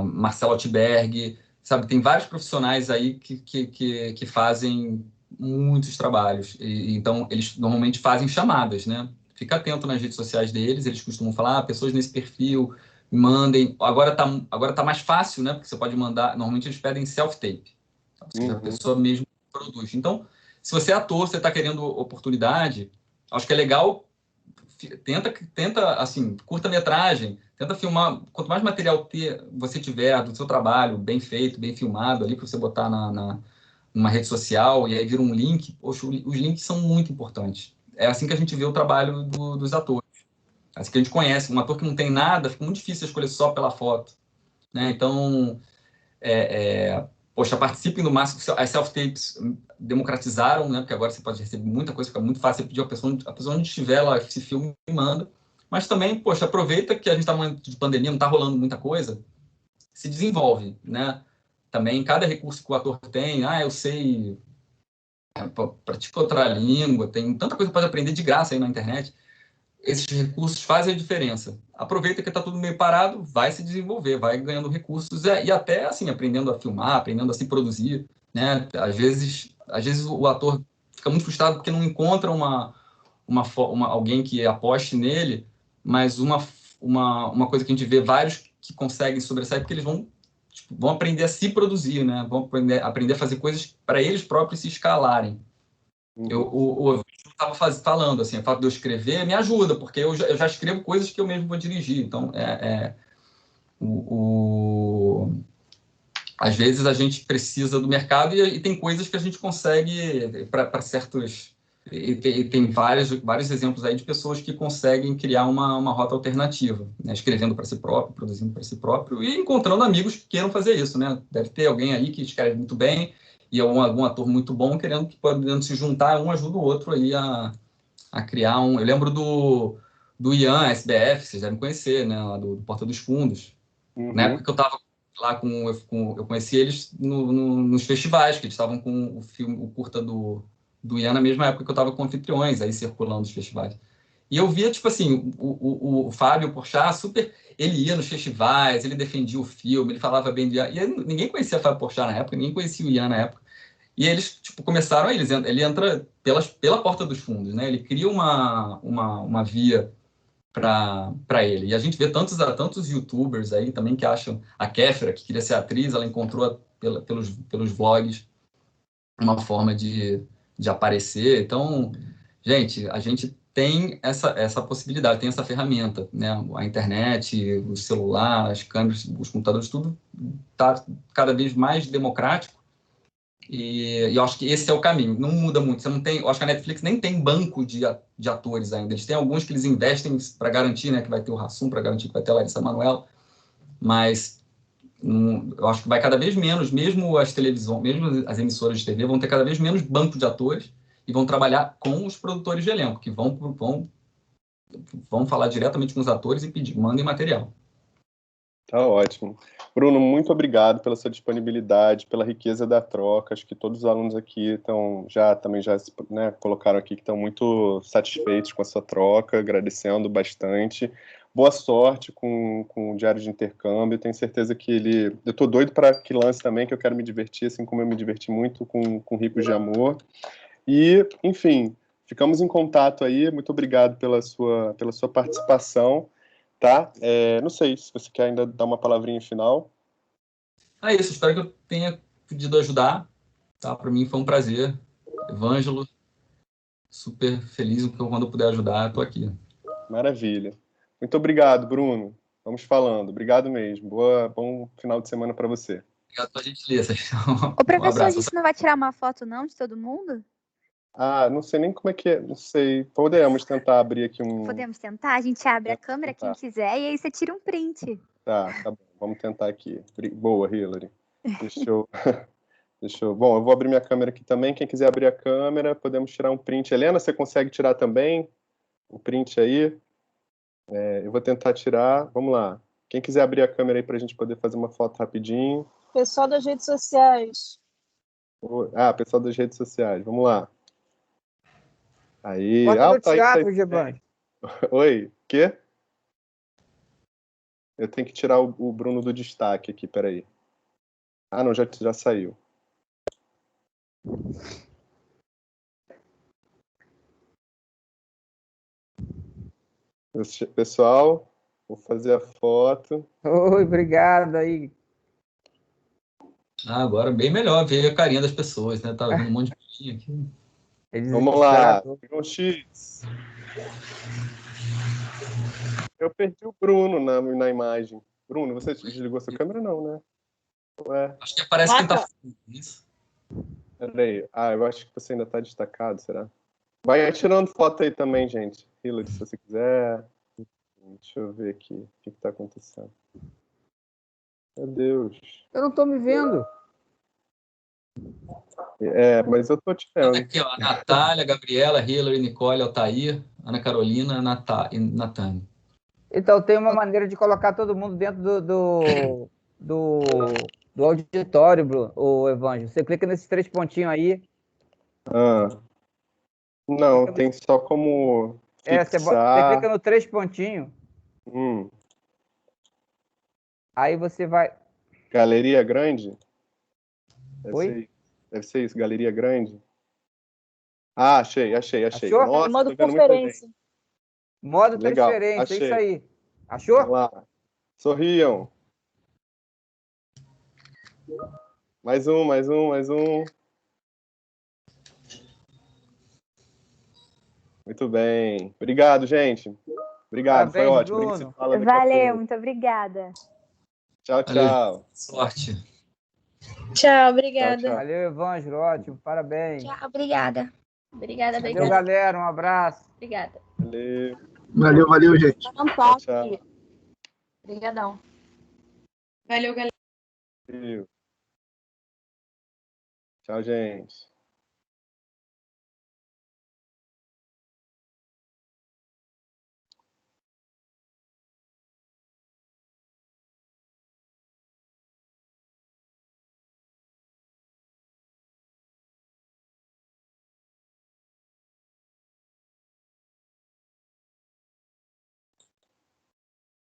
Marcela Altberg, sabe? Tem vários profissionais aí que fazem muitos trabalhos. Então, eles normalmente fazem chamadas, né? Fica atento nas redes sociais deles, eles costumam falar, pessoas nesse perfil, mandem. Agora tá mais fácil, né? Porque você pode mandar, normalmente eles pedem self-tape. A pessoa mesmo produz. Então, se você é ator, você está querendo oportunidade, acho que é legal, tenta assim, curta-metragem, tenta filmar, quanto mais material você tiver do seu trabalho, bem feito, bem filmado ali, para você botar numa rede social, e aí vira um link, poxa, os links são muito importantes. É assim que a gente vê o trabalho dos atores. É assim que a gente conhece. Um ator que não tem nada, fica muito difícil escolher só pela foto, né? Então, poxa, participem do máximo. As self-tapes democratizaram, né? Porque agora você pode receber muita coisa, fica muito fácil. Você pedir a pessoa onde estiver, ela se filma e manda. Mas também, poxa, aproveita que a gente está num momento de pandemia, não está rolando muita coisa, se desenvolve, né? Também, cada recurso que o ator tem, eu sei praticar outra língua, tem tanta coisa que pode aprender de graça aí na internet. Esses recursos fazem a diferença. Aproveita que está tudo meio parado, vai se desenvolver, vai ganhando recursos e até assim aprendendo a filmar, aprendendo a se produzir, né? Às vezes o ator fica muito frustrado porque não encontra alguém que aposte nele, mas uma coisa que a gente vê vários que conseguem sobressair porque eles vão aprender a se produzir, né? Vão aprender a fazer coisas para eles próprios se escalarem. Eu estava falando, assim, o fato de eu escrever me ajuda, porque eu já escrevo coisas que eu mesmo vou dirigir. Então, às vezes a gente precisa do mercado e tem coisas que a gente consegue para certos... E tem vários exemplos aí de pessoas que conseguem criar uma rota alternativa, né? Escrevendo para si próprio, produzindo para si próprio e encontrando amigos que queiram fazer isso, né? Deve ter alguém aí que escreve muito bem e algum ator muito bom podendo se juntar, um ajuda o outro aí a criar um... Eu lembro do Ian, SBF, vocês devem conhecer, né? Lá do Porta dos Fundos. Na época que eu estava lá eu conheci eles nos festivais, que eles estavam com o curta do Ian na mesma época que eu estava com Anfitriões, aí circulando os festivais. E eu via, tipo assim, o Fábio Porchat super... Ele ia nos festivais, ele defendia o filme, ele falava bem do Ian. E ninguém conhecia o Fábio Porchat na época, ninguém conhecia o Ian na época. E eles, tipo, começaram... Ele entra pela porta dos fundos, né? Ele cria uma via para ele. E a gente vê tantos youtubers aí também que acham... A Kéfera, que queria ser atriz, ela encontrou pelos vlogs uma forma de aparecer. Então, gente, a gente tem essa possibilidade, tem essa ferramenta, né? A internet, o celular, as câmeras, os computadores, tudo está cada vez mais democrático e eu acho que esse é o caminho. Não muda muito. Você não tem, eu acho que a Netflix nem tem banco de atores ainda. Eles têm alguns que eles investem para garantir, né, que vai ter o Hassum, para garantir que vai ter a Larissa Manoela, mas eu acho que vai cada vez menos, mesmo as televisões, mesmo as emissoras de TV vão ter cada vez menos banco de atores e vão trabalhar com os produtores de elenco, que vão falar diretamente com os atores e mandem material. Tá ótimo. Bruno, muito obrigado pela sua disponibilidade, pela riqueza da troca. Acho que todos os alunos aqui também já né, colocaram aqui que estão muito satisfeitos com a sua troca, agradecendo bastante. Boa sorte com o diário de intercâmbio. Tenho certeza que eu estou doido para que lance também, que eu quero me divertir, assim como eu me diverti muito com Ricos de Amor. E, enfim, ficamos em contato aí. Muito obrigado pela sua participação. Tá? Não sei se você quer ainda dar uma palavrinha final. É isso, espero que eu tenha podido ajudar. Tá? Para mim foi um prazer. Evângelo, super feliz quando eu puder ajudar, estou aqui. Maravilha. Muito obrigado, Bruno. Vamos falando. Obrigado mesmo. Bom final de semana para você. Obrigado pela gentileza. Ô, professor, a gente não vai tirar uma foto, não, de todo mundo? Não sei nem como é que é. Não sei. Podemos tentar abrir aqui um... Podemos tentar? A gente abre a câmera, quem quiser, e aí você tira um print. Tá bom. Vamos tentar aqui. Boa, Hillary. Bom, eu vou abrir minha câmera aqui também. Quem quiser abrir a câmera, podemos tirar um print. Helena, você consegue tirar também o print aí? Eu vou tentar tirar. Vamos lá. Quem quiser abrir a câmera aí para a gente poder fazer uma foto rapidinho. Pessoal das redes sociais. Pessoal das redes sociais. Vamos lá. Aí. Bota no tá teatro, aí. Gevan. Oi, quê? Eu tenho que tirar o Bruno do destaque aqui, peraí. Não, já saiu. Pessoal, vou fazer a foto. Oi, obrigado aí. Agora bem melhor ver a carinha das pessoas, né? Tá vendo um monte de coisinha aqui. Vamos lá, um X. Eu perdi o Bruno na imagem. Bruno, você desligou sua câmera? Não, né? Ué. Acho que parece que tá isso. Peraí. Eu acho que você ainda tá destacado, será? Vai tirando foto aí também, gente. Hillary, se você quiser. Deixa eu ver aqui o que tá acontecendo. Meu Deus. Eu não tô me vendo. Mas eu tô te vendo. Aqui, ó, a Natália, Gabriela, Hillary, Nicole, Altair, Ana Carolina e Natane. Então, tem uma maneira de colocar todo mundo dentro do auditório, Bruno, o Evandro. Você clica nesses 3 pontinhos aí. Não, tem só como você clica no 3 pontinhos. Aí você vai... Galeria grande? Oi? Deve ser isso, galeria grande. Achei. Achou? Nossa, modo conferência. Modo legal, transferência, achei. É isso aí. Achou? Vamos lá. Sorriam. Mais um. Muito bem. Obrigado, gente. Obrigado, Parabéns, foi ótimo. Bruno. A gente se fala daqui a Valeu, pouco. muito obrigada. Tchau. Valeu. Sorte. Tchau, obrigada. Tchau. Valeu, Evandro, ótimo, parabéns. Tchau, obrigada. Valeu, galera, um abraço. Obrigada. Valeu, gente. Tchau. Obrigadão. Valeu, galera. Tchau, gente.